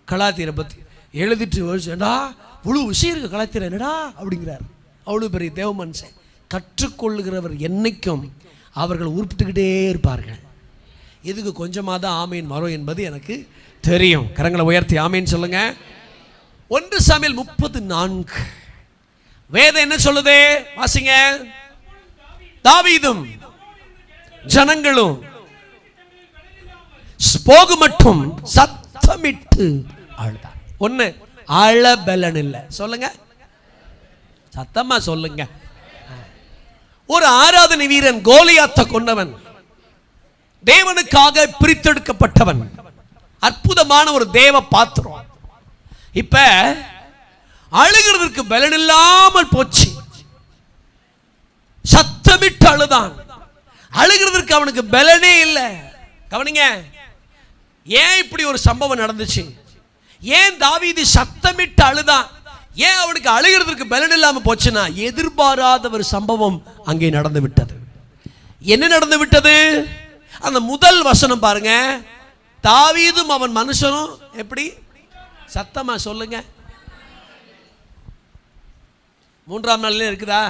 கலாத்தீரை பற்றி எழுதிட்டு ஏண்டா இவ்வளோ விஷயம் இருக்குது கலாத்தீரை என்னடா அப்படிங்கிறார். அவ்வளோ பெரிய தேவ மனுஷன். கற்றுக்கொள்ளுகிறவர் என்னைக்கும் அவர்கள் உருப்பிட்டுக்கிட்டே இருப்பார்கள். இதுக்கு கொஞ்சமாக தான் ஆமீன் வரும் என்பது எனக்கு தெரியும். கரங்களை உயர்த்தி ஆமீன் சொல்லுங்க. 1 சாமுவேல் 34 வேதம் என்ன சொல்லுது? வாசிங்க. தாவீதும் ஜனங்களும் போகு மட்டும் சத்தமிட்டு அழுதார். ஒண்ணு அழபலன் இல்லை. சொல்லுங்க, சத்தமா சொல்லுங்க. ஒரு ஆராதனை வீரன், கோலியாத்தை கொண்டவன், தேவனுக்காக பிரித்தெடுக்கப்பட்டவன், அற்புதமான ஒரு தேவ பாத்திரம். இப்ப அழுகிறதுக்கு பலன் இல்லாமல் போச்சு. சத்தமிட்டு அழுதான். அழுகிறதுக்கு அவனுக்கு பலனே இல்லை. கவனிங்க, ஏன் இப்படி ஒரு சம்பவம் நடந்துச்சு? ஏன் தாவீது சத்தமிட்டு அழுதான்? ஏன் அவனுக்கு அழுகிறதுக்கு பலன் இல்லாமல் போச்சுன்னா, எதிர்பாராத ஒரு சம்பவம் அங்கே நடந்து விட்டது. என்ன நடந்து விட்டது? அந்த முதல் வசனம் பாருங்க, தாவீதும் அவன் மனுஷனும் எப்படி, சத்தமா சொல்லுங்க, 3ஆம் நாள்ல இருக்குதா?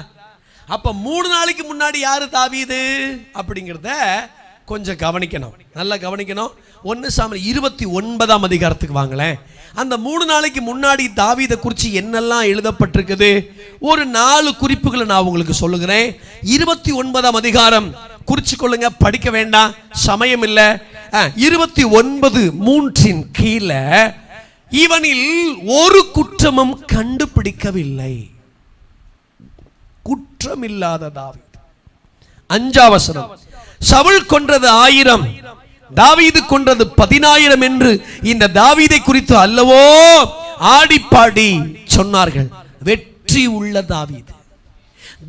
அப்ப 3 நாளைக்கு முன்னாடி யாரு தாவீது அப்படிங்கிறத கொஞ்சம் கவனிக்கணும், நல்லா கவனிக்கணும். 1 சாமுவேல் 29ஆம் அதிகாரத்துக்கு வாங்களேன். அந்த 3 நாளைக்கு முன்னாடி தாவீதை குறித்து என்னெல்லாம் எழுதப்பட்டிருக்குது, ஒரு 4 குறிப்புகளை நான் உங்களுக்கு சொல்லுகிறேன். 29ஆம் அதிகாரம் குறிச்சு கொள்ளுங்க, படிக்க வேண்டாம், சமயம் இல்லை. 29:3 கீழே, இவனில் ஒரு குற்றமும் கண்டுபிடிக்கவில்லை, குற்றமில்லாத தாவீது. 5ஆம் வசனம், சவுல் கொன்றது 1000, தாவீது கொன்றது 10000 என்று இந்த தாவீதை குறித்து அல்லவோ ஆடிப்பாடி சொன்னார்கள். வெற்றி உள்ள தாவீது.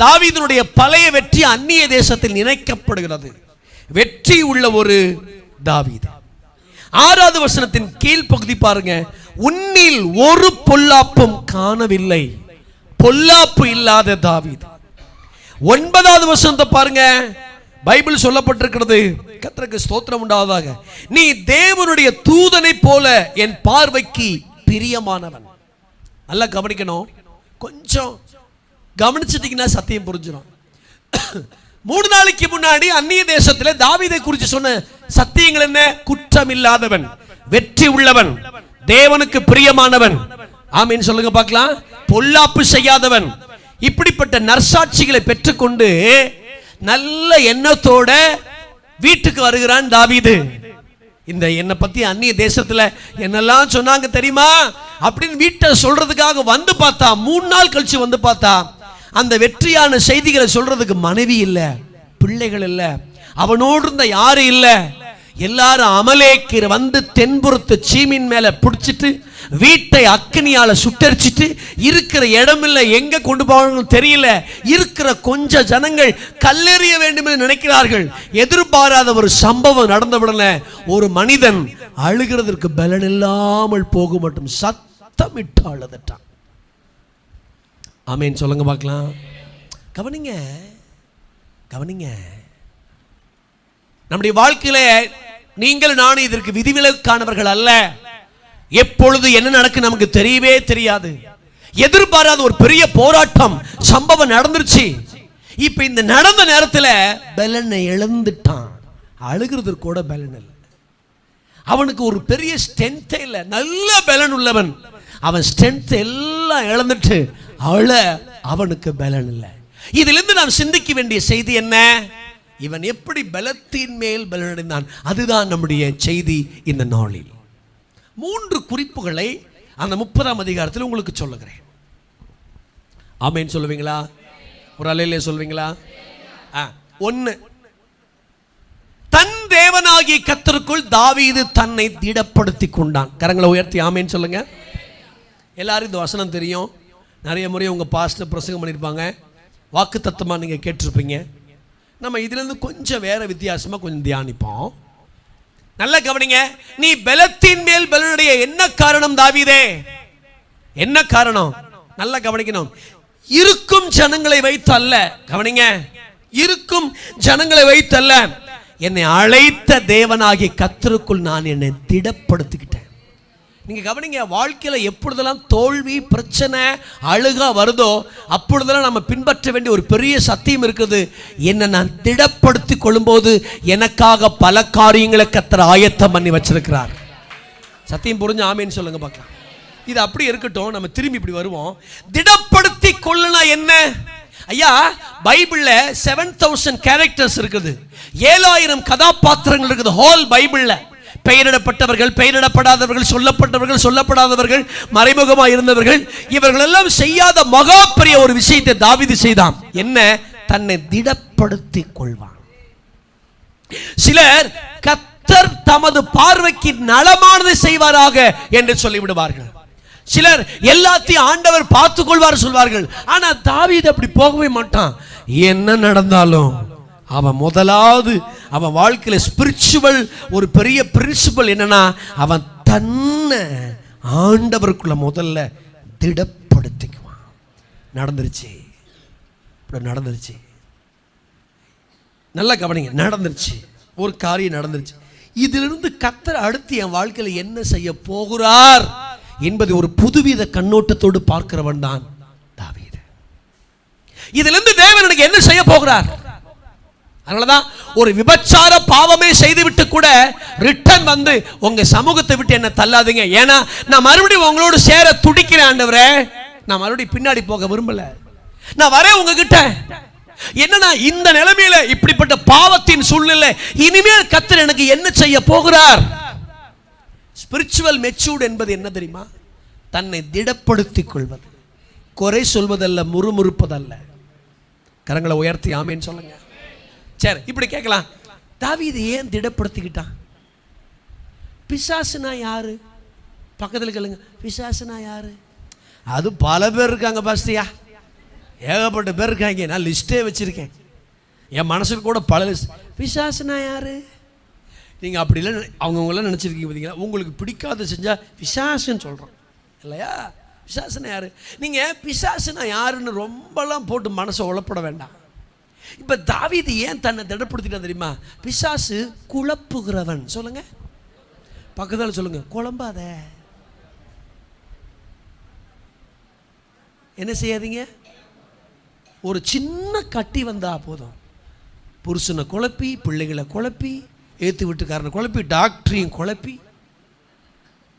தாவீதினுடைய பழைய வெற்றி அந்நிய தேசத்தில் நினைக்கப்படுகிறது. வெற்றி உள்ள ஒரு தாவீது. 6வது வசனத்தின் கீழ் பகுதி பாருங்க, உன்னில் ஒரு பொல்லாப்பும் காணவில்லை, பொல்லாப்பு இல்லாத தாவீது. 9வது வசனத்தை பாருங்க, பைபிள் சொல்லப்பட்டிருக்கிறது, கர்த்தருக்கு ஸ்தோத்திரம் உண்டாவதாக, நீ தேவனுடைய தூதனை போல என் பார்வைக்கு பிரியமானவன். நல்லா கவனிக்கணும், கொஞ்சம் கவனிச்சிட்டீங்கன்னா சத்தியம் புரிஞ்சிடும். 3 நாளைக்கு முன்னாடி அந்நிய தேசத்தில் தாவீதை குறித்து சொன்ன சத்தியங்கள் என்ன? குற்றம் இல்லாதவன், வெற்றி உள்ளவன், தேவனுக்கு பிரியமானவன். ஆமீன் சொல்லுங்க பார்க்கலாம். பொல்லாப்பு செய்யாதவன். இப்படிப்பட்ட நற்சாட்சிகளை பெற்றுக்கொண்டு நல்ல எண்ணத்தோட வீட்டுக்கு வருகிறான் தாவீது. இந்த என்னை பத்தி அந்நிய தேசத்துல என்னெல்லாம் சொன்னாங்க தெரியுமா அப்படின்னு வீட்டை சொல்றதுக்காக வந்து பார்த்தா, 3 நாள் கழிச்சு வந்து பார்த்தா, அந்த வெற்றியான செய்திகளை சொல்றதுக்கு மனைவி இல்ல, பிள்ளைகள் இல்ல, அவனோடு இருந்த யாரும் இல்ல. எல்லாரும் அமலேக்கர் வந்து தென்புறத்து சீமின் மேல பிடிச்சிட்டு வீட்டை அக்னியால சுட்டரிச்சிட்டு, இருக்கிற இடம் இல்லை, எங்க கொண்டு போவாங்கன்னு தெரியல, இருக்கிற கொஞ்ச ஜனங்கள் கல்லெறிய வேண்டும் என்று நினைக்கிறார்கள். எதிர்பாராத ஒரு சம்பவம் நடந்தவுடனே ஒரு மனிதன் அழுகிறதற்கு பலன் இல்லாமல் போக மட்டும் சத்தமிட்டு அழுதுட்டான். ஆமேன் சொல்லுங்க பார்க்கலாம். கவனிங்க கவனிங்க, நம்முடைய வாழ்க்கையில நீங்கள் நானும் இதற்கு விதிவிலக்கானவர்கள் அல்ல. எப்பொழுது என்ன நடக்கும் நமக்கு தெரியவே தெரியாது. எதிர்பாராத ஒரு பெரிய போராட்டம் சம்பவம் நடந்துருச்சு. இப்ப இந்த நடந்த நேரத்தில் பலனை இழந்துட்டான். அழுகிறதுக்கு கூட பலன் இல்லை. அவனுக்கு ஒரு பெரிய ஸ்ட்ரென்த் இல்லை. நல்ல பலன் உள்ளவன், அவன் ஸ்ட்ரென்த் எல்லாம் இழந்துட்டு அழ அவனுக்கு பலன் இல்லை. இதிலிருந்து நாம் சிந்திக்க வேண்டிய செய்தி என்ன? இவன் எப்படி பலத்தின் மேல் பலனடைந்தான். அதுதான் நம்முடைய செய்தி இந்த நாளில். 3 குறிப்புகளை அந்த 30ஆம் அதிகாரத்தில் உங்களுக்கு சொல்லுகிறேன். ஆமேன் சொல்லுவீங்களா? ஒரு அலையிலே சொல்வீங்களா? 1, தன் தேவனாகிய கர்த்தருக்குள் தாவீது தன்னை திடப்படுத்தி கொண்டான். கரங்களை உயர்த்தி ஆமேன் சொல்லுங்க. எல்லாரும் இந்த வசனம் தெரியும். நிறைய முறை உங்க பாஸ்டர் பிரசங்கம் பண்ணியிருப்பாங்க, வாக்குத்தத்தமா நீங்க கேட்டிருப்பீங்க. நம்ம இதிலிருந்து கொஞ்சம் வேற வித்தியாசமா கொஞ்சம் தியானிப்போம். நல்ல கவனிங்க. நீ பலத்தின் மேல் பலனுடைய என்ன காரணம் தாவீதே? என்ன காரணம்? நல்ல கவனிக்கணும். இருக்கும் ஜனங்களை வைத்து அல்ல. கவனிங்க, இருக்கும் ஜனங்களை வைத்து அல்ல, என்னை அழைத்த தேவனாகிய கர்த்தருக்குள் நான் என்னை திடப்படுத்திக்கிட்டேன். நீங்க கவனிங்க, வாழ்க்கையில எப்பொழுதெல்லாம் தோல்வி பிரச்சனை அழுகா வருதோ அப்பொழுதெல்லாம் நம்ம பின்பற்ற வேண்டிய ஒரு பெரிய சத்தியம் இருக்குது. என்னை நான் திடப்படுத்தி கொள்ளும்போது எனக்காக பல காரியங்களை கர்த்தர் ஆயத்தம் பண்ணி வச்சிருக்கிறார். சத்தியம் புரிஞ்சு ஆமேன்னு சொல்லுங்க பார்க்கலாம். இது அப்படி இருக்கட்டும், நம்ம திரும்பி இப்படி வருவோம். திடப்படுத்தி கொள்ளுனா என்ன ஐயா? பைபிள்ல 7000 கேரக்டர்ஸ் இருக்குது, 7000 கதாபாத்திரங்கள் இருக்குது ஹோல் பைபிள்ல. பெயரிடப்பட்டவர்கள், பெயரிடப்படாதவர்கள், சொல்லப்பட்டவர்கள், சொல்லப்படாதவர்கள், மறைமுகமாக இருந்தவர்கள், இவர்கள் எல்லாம் செய்யாத மகா பெரிய ஒரு விஷயத்தை தாவீது செய்தான். என்ன? தன்னை திடப்படுத்தி கொள்வான். சிலர் கர்த்தர் தமது பார்வைக்கு நலமானதை செய்வாராக என்று சொல்லிவிடுவார்கள். சிலர் எல்லாத்தையும் ஆண்டவர் பார்த்துக் கொள்வார் சொல்வார்கள். ஆனா தாவீது அப்படி போகவே மாட்டான். என்ன நடந்தாலும் அவன் முதலாவது அவன் வாழ்க்கையில ஸ்பிரிச்சுவல் ஒரு பெரிய பிரின்சிபல் என்னன்னா, அவன் தன்னை ஆண்டவருக்குள்ள முதல்ல திடப்படுத்திக்குவான். நடந்துருச்சு, நடந்துருச்சு. நல்லா கவனிங்க, நடந்துருச்சு. ஒரு காரியம் நடந்துருச்சு. இதிலிருந்து கர்த்தர் அடுத்து என் வாழ்க்கையில் என்ன செய்ய போகிறார் என்பது ஒரு புதுவித கண்ணோட்டத்தோடு பார்க்கிறவன் தான் தாவீது. இதிலிருந்து தேவன் எனக்கு என்ன செய்ய போகிறார்? அதனாலதான் ஒரு விபச்சார பாவமே செய்துவிட்டு கூட ரிட்டர்ன் வந்து உங்க சமூகத்தை விட்டு என்ன தள்ளாதீங்க, ஏன்னா நான் மறுபடியும் உங்களோடு சேர துடிக்கிறேன் ஆண்டவரே, நான் மறுபடியும் பின்னாடி போக விரும்பல, நான் வரேன் உங்ககிட்ட. என்னன்னா இந்த நிலைமையில இப்படிப்பட்ட பாவத்தின் சூழ்நிலை இனிமேல் கர்த்தர் எனக்கு என்ன செய்ய போகிறார்? ஸ்பிரிச்சுவல் மெச்சூர்ட் என்பது என்ன தெரியுமா? தன்னை திடப்படுத்திக் கொள்வது, குறை சொல்வதல்ல, முறுமுறுப்பதல்ல. கரங்களை உயர்த்தி ஆமேன்னு சொல்லுங்க. சரி, இப்படி கேட்கலாம், தாவீது ஏன் திடப்படுத்திக்கிட்டான்? பிசாசுனா யாரு? பக்கத்தில் கேளுங்க, பிசாசுனா யாரு? அது பல பேர் இருக்காங்க பாஸ்தியா, ஏகப்பட்ட பேர் இருக்காங்க. நான் லிஸ்டே வச்சிருக்கேன், என் மனசுக்கு கூட பல லிஸ்ட். பிசாசுனா யாரு? நீங்கள் அப்படி இல்லை அவங்கவுங்களாம் நினச்சிருக்கீங்க பார்த்தீங்களா? உங்களுக்கு பிடிக்காத செஞ்சால் பிசாசுன்னு சொல்கிறோம் இல்லையா? பிசாசுனா யாரு? நீங்கள் பிசாசுனா யாருன்னு ரொம்பலாம் போட்டு மனசை உழப்பட வேண்டாம். இப்போ தாவீது ஏன் தன்னை திடப்படுத்திட்டா தெரியுமா? பிசாசு குழப்புகிறவன். சொல்லுங்க, பக்கத்தால் சொல்லுங்க, குழம்பாத. என்ன செய்யாதீங்க, ஒரு சின்ன கட்டி வந்தா போதும், புருஷனை குழப்பி, பிள்ளைகளை குழப்பி, ஏற்று வீட்டுக்காரனை குழப்பி, டாக்டரையும் குழப்பி,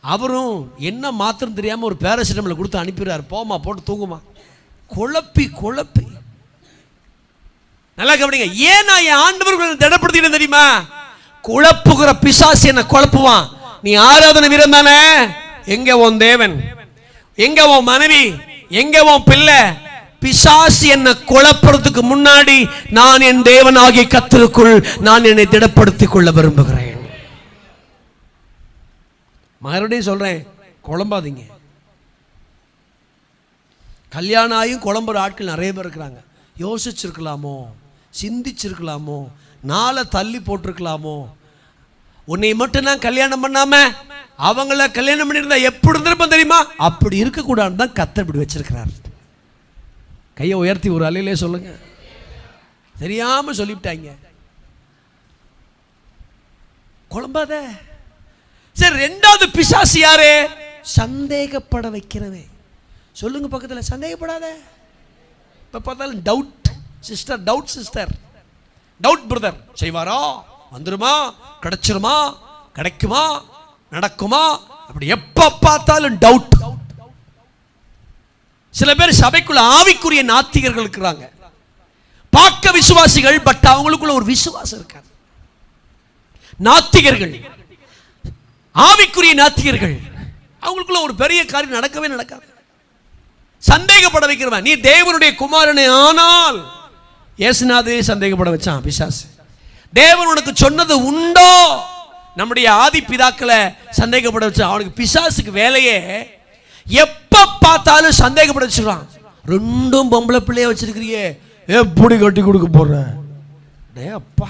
அவரும் என்ன மாத்திரம் தெரியாமல் ஒரு பேராசிட்டமலை கொடுத்து அனுப்பிடுறாரு, போமா போட்டு தூங்குமா. குழப்பி குழப்பி. நல்லா கவனிங்க, ஏன் நான் என் ஆண்டவர்களை திடப்படுத்திட்டேன் தெரியுமா? குழப்புகிற பிசாசு என்ன குழப்புவான். நீ ஆராதனை வீரன் தானே, எங்க உன் தேவன், எங்க உன் மனைவி, எங்க உன் பிள்ளை? பிசாசு என்ன குழப்பறதுக்கு முன்னாடி நான் என் தேவனாகிய கர்த்தருக்குள் நான் என்னை திடப்படுத்திக் கொள்ள விரும்புகிறேன். மறுபடியும் சொல்றேன், குழம்பாதீங்க. கல்யாணம் ஆகியும் குழம்புற ஆட்கள் நிறைய பேர் இருக்கிறாங்க. யோசிச்சிருக்கலாமோ, சிந்திச்சிருக்கலாமோ, நாளை தள்ளி போட்டிருக்கலாமோ. உன்னை மட்டும் நான் கல்யாணம் பண்ணாம அவங்கள கல்யாணம் பண்ணியிருந்தா எப்படி இருந்திருப்பேன் தெரியுமா? அப்படி இருக்கக்கூடாதுன்னு தான் கர்த்தர் இப்படி வச்சிருக்கிறார். கையை உயர்த்தி ஒரு அலையிலே சொல்லுங்க. தெரியாம சொல்லிவிட்டாங்க, குழம்பாத. சரி, ரெண்டாவது பிசாசு யாரு? சந்தேகப்பட வைக்கிறவே. சொல்லுங்க பக்கத்தில், சந்தேகப்படாத. இப்போ பார்த்தாலும் doubt sister, doubt sister, doubt brother. செய்வாரா, வந்துருமா, கிடைச்சிருமா, கிடைக்குமா, நடக்குமா, அப்படி எப்ப பார்த்தாலும் டவுட். சில பேர் சபைக்குள்ள ஆவிக்குரிய நாத்திகர்கள் இருக்கிறாங்க. பார்க்க விசுவாசிகள், பட் அவங்களுக்குள்ள ஒரு விசுவாசம் இருக்காது. நாத்திகர்கள், ஆவிக்குரிய நாத்திகர்கள், அவங்களுக்குள்ள ஒரு பெரிய காரியம் நடக்கவே நடக்காது. சந்தேகப்பட வைக்கிறவன். நீ தேவனுடைய குமாரனே ஆனால், இயேசுநாதரே சந்தேகப்பட வச்சான் பிசாசு. தேவன் உனக்கு சொன்னது உண்டோ? நம்முடைய ஆதி பிதாக்களை சந்தேகப்பட வச்சான். அவனுக்கு பிசாசுக்கு வேலையே எப்ப பார்த்தாலும் சந்தேகப்பட வச்சிருக்கான். ரெண்டும் பொம்பளை பிள்ளைய வச்சிருக்கிறியே, எப்படி கட்டி கொடுக்க போற? டே அப்பா,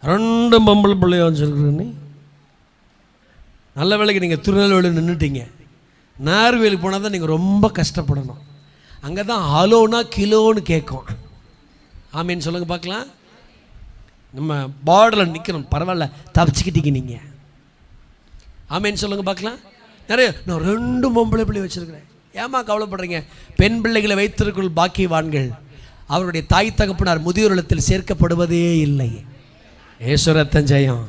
ரெண்டும் பொம்பளை பிள்ளைய வச்சிருக்கிற நீ. நல்ல வேலைக்கு நீங்கள் திருநெல்வேலி நின்றுட்டீங்க. நார்வேலி போனால் தான் நீங்கள் ரொம்ப கஷ்டப்படணும். அங்கே தான் ஹலோனா கிலோன்னு கேட்கும். ஆமீன்னு சொல்லுங்க பார்க்கலாம். நம்ம பார்டரில் நிற்கணும், பரவாயில்ல, தப்பிச்சுக்கிட்டீங்க நீங்கள். ஆமீன்னு சொல்லுங்க பார்க்கலாம். நிறைய, நான் ரெண்டு பொம்பளை பிள்ளை வச்சிருக்கிறேன். ஏமா கவலைப்படுறீங்க? பெண் பிள்ளைகளை வைத்திருக்கிற பாக்கியவான்கள் அவருடைய தாய் தகப்பனார் முதியோர் இல்லத்தில் சேர்க்கப்படுவதே இல்லை. ஏசுரத்தன் ஜெயம்.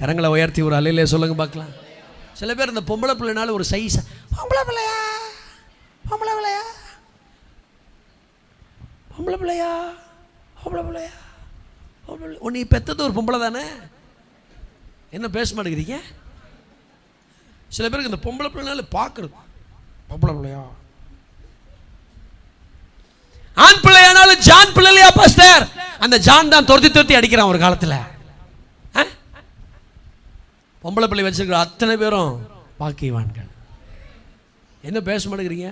கரங்களை உயர்த்தி ஒரு அலையிலே சொல்லுங்க பார்க்கலாம். சில பேர் இந்த பொம்பளை பிள்ளைனால ஒரு சைஸா, பொம்பளை பிள்ளையா, பொம்பளை பிள்ளையா, பொம்பளை பிள்ளையா, பொம்பளை பிள்ளையா, உன்னை பெற்றது ஒரு பொம்பளை தானே, என்ன பேச மாட்டேங்கிறீங்க? சில பேருக்கு இந்த பொம்பளை பிள்ளைனால பார்க்கறது, பொம்பளை பிள்ளையா. ஆண் பிள்ளையானாலும் ஜான் பிள்ளையா பாஸ்டர், அந்த ஜான் தான் துரத்தி துரத்தி அடிக்கிறான் ஒரு காலத்தில். பொம்பளை பிள்ளை வச்சிருக்கிற அத்தனை பேரும் பாக்கியவான்கள். என்ன பேச மாட்டேங்கிறீங்க?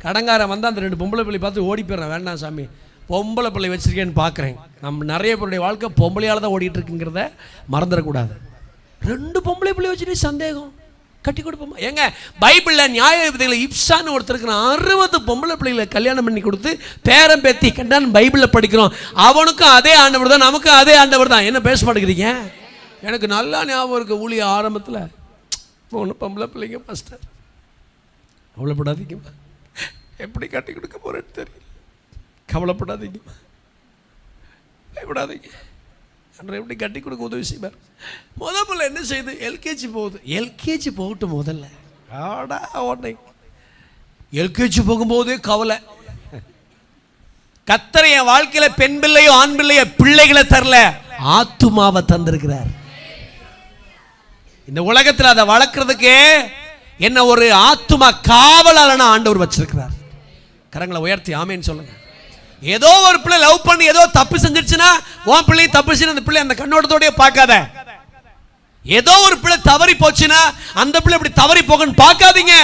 கடங்காரன் வந்தால் அந்த ரெண்டு பொம்பளை பிள்ளை பார்த்து ஓடி போயிடுறேன். வேண்டாம் சாமி, பொம்பளை பிள்ளை வச்சிருக்கேன்னு பார்க்குறேன். நம்ம நிறைய பேருடைய வாழ்க்கை பொம்பளையால் தான் ஓடிட்டு இருக்குங்கிறத மறந்துடக்கூடாது. ரெண்டு பொம்பளை பிள்ளை வச்சுட்டு சந்தேகம், கட்டி கொடுப்போமா? ஏங்க பைபிளில் நியாயாதிபதிகளை இப்சான்னு ஒருத்தருக்கு 60 பொம்பளை பிள்ளைகளை கல்யாணம் பண்ணி கொடுத்து பேரம் பேத்தி கண்டான்னு பைபிளில் படிக்கிறோம். அவனுக்கும் அதே ஆண்டவர் தான், நமக்கும் அதே ஆண்டவர் தான். என்ன பேச மாட்டேங்கிறீங்க? எனக்கு நல்லா ஞாபகம் இருக்குது, ஊழிய ஆரம்பத்தில் 3 பொம்பளை பிள்ளைங்க பாஸ்டர். கவலைப்படாதீங்கம்மா, எப்படி கட்டி கொடுக்க போகிறேன்னு தெரியல. கவலைப்படாதீங்கம்மா, பயப்படாதீங்க. அன்று எப்படி கட்டி கொடுக்க உதவி செய்வார். முதல்ல என்ன செய்யுது? எல்கேஜி போகுது. எல்கேஜி போகட்டும் முதல்ல. ஆடா உடனே எல்கேஜி போகும்போதே கவலை. கர்த்தர் என் வாழ்க்கையில பெண் பிள்ளையோ ஆண் பிள்ளையோ பிள்ளைகளை தரல, ஆத்துமாவை தந்திருக்கிறார். இந்த உலகத்தில் அதை வளர்க்கறதுக்கே என்ன ஒரு ஆத்துமா காவலாளனா ஆண்டவர் வச்சிருக்கிறார். கரங்களை உயர்த்தி ஆமேன்னு சொல்லுங்க. ஏதோ ஒரு பிள்ளை லவ் பண்ணி ஏதோ தப்பு செஞ்சிருச்சுன்னா உன் பிள்ளை தப்பு செஞ்சு அந்த பிள்ளை அந்த கண்ணோட்டத்தோடய பார்க்காத. ஏதோ ஒரு பிள்ளை தவறி போச்சுன்னா அந்த பிள்ளை இப்படி தவறி போகன்னு பார்க்காதீங்க.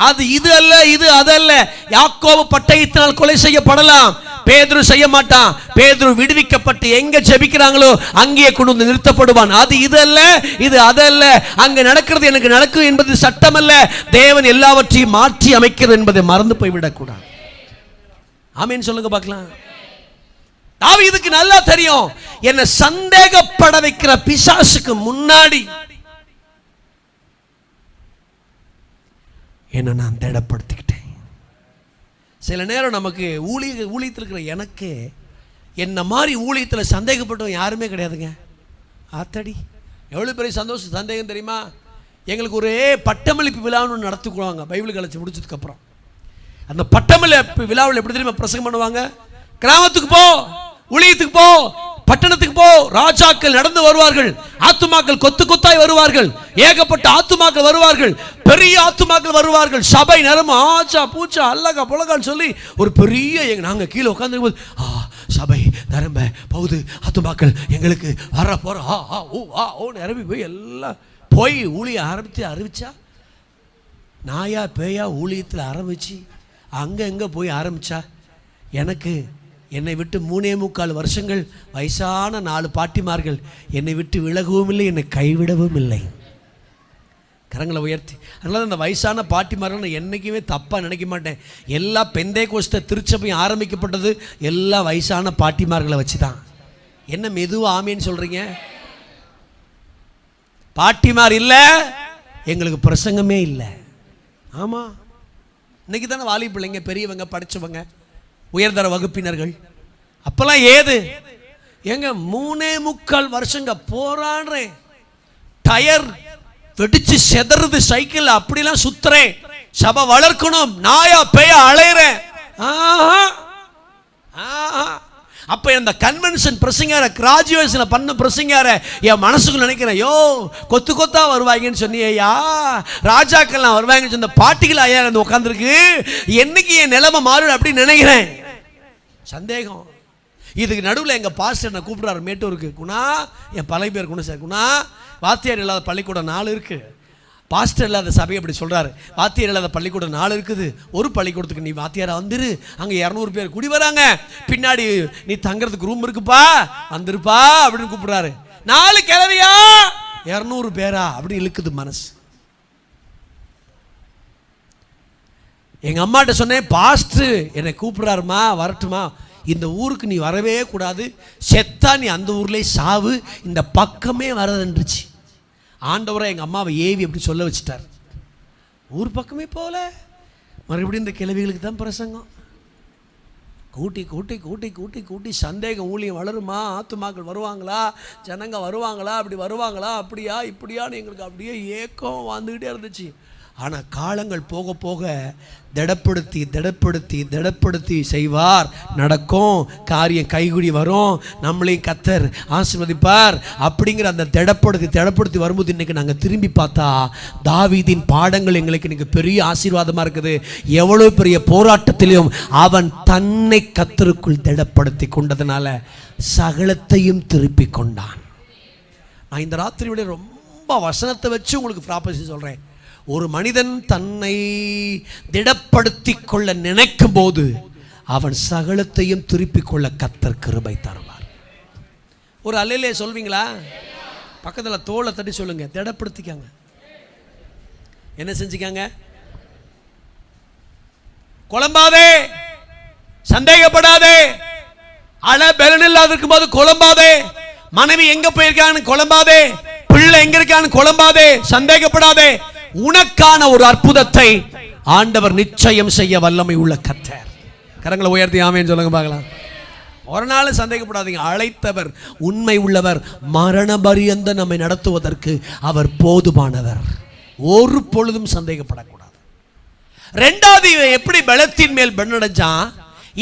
அது இது அல்ல, இது அதல்ல. யாக்கோபு பட்டயத்தினால் கொலை செய்யப்படலாம், பேதுரு செய்ய மாட்டான். பேதுரு விடுவிக்கப்பட்டு எங்க ஜெபிக்கிறாங்களோ அங்கேயே கொண்டு வந்து நிறுத்தப்படுவான். அது இது அல்ல, இது அதல்ல. அங்க நடக்கிறது எனக்கு நடக்கும் என்பது சட்டம் அல்ல. தேவன் எல்லாவற்றையும் மாற்றி அமைக்கிறது என்பதை மறந்து போய்விடக் கூடாது. ஆமேன்னு சொல்லுங்க பார்க்கலாம். தாவீதுக்கு நல்லா தெரியும், என்ன சந்தேகப்பட வைக்கிற பிசாசுக்கு முன்னாடி என்ன நான் திடப்படுத்திக்கிட்டேன். சில நேரம் நமக்கு ஊழியத்தில் இருக்கிற எனக்கு என்ன மாதிரி ஊழியத்தில் சந்தேகப்பட்டவங்க யாருமே கிடையாதுங்க. ஆத்தடி எவ்வளோ பெரிய சந்தோஷம் சந்தேகம் தெரியுமா? எங்களுக்கு ஒரு பட்டமளிப்பு விழான்னு நடத்திக்குவாங்க பைபிள் காலேஜ் முடிச்சதுக்கப்புறம். அந்த பட்டமளிப்பு விழாவில் எப்படி தெரியுமா பிரசங்கம் பண்ணுவாங்க? கிராமத்துக்கு போ, ஊழியத்துக்கு போ, பட்டணத்துக்கு போ. ராஜாக்கள் நடந்து வருவார்கள், ஆத்துமாக்கள் கொத்து கொத்தாய் வருவார்கள், ஏகப்பட்ட ஆத்துமாக்கள் வருவார்கள், பெரிய ஆத்துமாக்கள் வருவார்கள். சபை நிரம்ப ஆச்சா பூச்சா அல்லகா புலகான்னு சொல்லி ஒரு பெரிய நாங்கள் கீழே உட்காந்துருக்கும் போது சபை நிரம்ப போகுது, ஆத்துமாக்கள் எங்களுக்கு வர போற ஓ நிரம்பி போய் எல்லாம் போய் ஊழிய அறிவிச்சா நாயா பேயா ஊழியத்தில் ஆரம்பிச்சு அங்கே போய் ஆரம்பிச்சா எனக்கு என்னை விட்டு 3.25 வருஷங்கள் வயசான 4 பாட்டிமார்கள் என்னை விட்டு விலகவும் இல்லை, என்னை கைவிடவும் இல்லை. கரங்களை உயர்த்தி. அதனால அந்த வயசான பாட்டிமார்கள் நான் என்றைக்குமே தப்பாக நினைக்க மாட்டேன். எல்லா பெந்தேகோஸ்தே திருச்சபையும் ஆரம்பிக்கப்பட்டது எல்லா வயசான பாட்டிமார்களை வச்சு தான். என்ன மெதுவாக ஆமேன்னு சொல்கிறீங்க? பாட்டிமார் இல்லை எங்களுக்கு பிரசங்கமே இல்லை. ஆமாம், இன்னைக்கு தானே வாலி பிள்ளைங்க பெரியவங்க படித்தவங்க உயர்தர வகுப்பினர்கள். அப்பெல்லாம் ஏது எங்க 3.25 வருஷங்க போராடுறேன், டயர் வெடிச்சு செதறது, சைக்கிள் அப்படிலாம் சுத்துறேன், சபை வளர்க்கணும், நாயா பேயா அலையிறேன். அப்ப இந்த கன்வென்ஷன் பிரசங்கார கிராஜுவேஷன் பண்ண பிரசங்கார என் மனசுக்குள்ள நினைக்கிறேன், யோ கொத்து கொத்தா வருவாங்கன்னு சொன்னியா, ராஜாக்கள்லாம் வருவாங்கன்னு சொன்ன பாட்டிகள் ஐயா வந்து உட்காந்துருக்கு, என்னைக்கு என் நிலைமை மாறும் அப்படின்னு நினைக்கிறேன். சந்தேகம். இதுக்கு நடுவில் எங்கள் பாஸ்டர் என்ன கூப்பிட்றாரு மேட்டூருக்கு. குணா, என் பழைய பேர் குணா சார், குணா வாத்தியார் இல்லாத பள்ளிக்கூடம் 4 இருக்குது. பாஸ்டர் இல்லாத சபை அப்படி சொல்கிறாரு. வாத்தியார் இல்லாத பள்ளிக்கூடம் 4 இருக்குது. ஒரு பள்ளிக்கூடத்துக்கு நீ வாத்தியாராக வந்துரு, அங்கே 200 பேர் குடி வராங்க, பின்னாடி நீ தங்குறதுக்கு ரூம் இருக்குப்பா, வந்துருப்பா அப்படின்னு கூப்பிட்றாரு. 4 கிழவியா 200 பேரா அப்படி இழுக்குது மனசு. எங்கள் அம்மாட்ட சொன்னேன், பாஸ்டர் என்னை கூப்பிட்றாருமா, வரட்டுமா? இந்த ஊருக்கு நீ வரவே கூடாது, செத்தா நீ அந்த ஊர்லேயே சாவு, இந்த பக்கமே வரதுன்றுச்சு. ஆண்டவரை எங்கள் அம்மாவை ஏவி அப்படி சொல்ல வச்சுட்டார். ஊர் பக்கமே போகல, மறுபடியும் இந்த கிழவிகளுக்கு தான் பிரசங்கம். கூட்டி கூட்டி கூட்டி கூட்டி கூட்டி சந்தேகம். ஊழியம் வளருமா? ஆத்துமாக்கள் வருவாங்களா? ஜனங்க வருவாங்களா? அப்படி வருவாங்களா? அப்படியா இப்படியான்னு எங்களுக்கு அப்படியே ஏக்கம் வந்துக்கிட்டே இருந்துச்சு. ஆனால் காலங்கள் போக போக திடப்படுத்தி திடப்படுத்தி திடப்படுத்தி செய்வார், நடக்கும், காரியம் கைகுடி வரும், நம்மளையும் கர்த்தர் ஆசீர்வதிப்பார் அப்படிங்கிற அந்த திடப்படுத்தி வரும்போது இன்றைக்கி நாங்கள் திரும்பி பார்த்தா தாவீதின் பாடங்கள் எங்களுக்கு இன்றைக்கி பெரிய ஆசீர்வாதமாக இருக்குது. எவ்வளோ பெரிய போராட்டத்திலையும் அவன் தன்னை கர்த்தருக்குள் திடப்படுத்தி கொண்டதுனால சகலத்தையும் திருப்பி கொண்டான். நான் இந்த ராத்திரியோட ரொம்ப வசனத்தை வச்சு உங்களுக்கு ப்ராப்பர்சி சொல்கிறேன். ஒரு மனிதன் தன்னை திடப்படுத்தி கொள்ள நினைக்கும் போது அவன் சகலத்தையும் திருப்பிக் கொள்ள கர்த்தர் கிருபை தருவார். ஒரு அல்லேலூயா சொல்வீங்களா? பக்கத்தில் தோளை தட்டி சொல்லுங்க, திடப்படுத்திக்காங்க. என்ன செஞ்சுக்காங்க? குழம்பாதே, சந்தேகப்படாதே, பலன் இல்லாத இருக்கும் போது குழம்பாதே, மனைவி எங்க போயிருக்கான்னு குழம்பாதே, பிள்ளை எங்க இருக்கான்னு குழம்பாதே, சந்தேகப்படாதே. உனக்கான ஒரு அற்புதத்தை ஆண்டவர் நிச்சயம் செய்ய வல்லமை உள்ள கர்த்தர். கரங்களை உயர்த்தி ஆமென் சொல்லுங்க பார்க்கலாம். ஒரு நாள் சந்தேகப்படாதீங்க. அழைத்தவர் உண்மை உள்ளவர், மரண பரியந்த நம்மை நடத்துவதற்கு அவர் போதுமானவர். ஒரு பொழுதும் சந்தேகப்படக்கூடாது. ரெண்டாவது எப்படி பலத்தின் மேல் பலனடைஞ்சான்?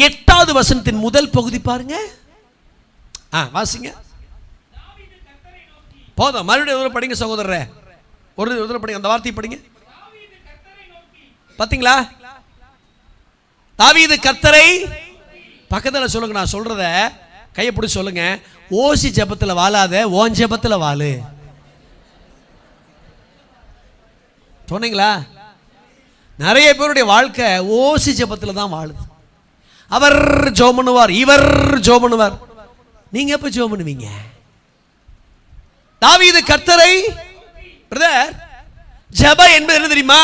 8வது வசனத்தின் முதல் பகுதி பாருங்க. வாசிங்க. போதும், மறுபடியும் ஒரு படிங்க சகோதரரே, ஒரு படிங்க, அந்த வார்த்தையை படிங்க. பாத்தீங்களா? தாவீது கர்த்தரை பக்கத்தில் சொல்லுங்க. நான் சொல்றத கையை பிடிச்சி சொல்லுங்க. ஓசி ஜெபத்தில் வாழாத, ஓன் ஜெபத்தில் வாழு. சொன்னீங்களா? நிறைய பேருடைய வாழ்க்கை ஓசி ஜெபத்தில் தான் வாழுது. அவர் ஜெபம் பண்ணுவார், இவர் ஜெபம் பண்ணுவார். நீங்க எப்ப ஜெபம் பண்ணுவீங்க? தாவீது கர்த்தரை பிரதர், ஜெபம் என்பது என்ன தெரியுமா?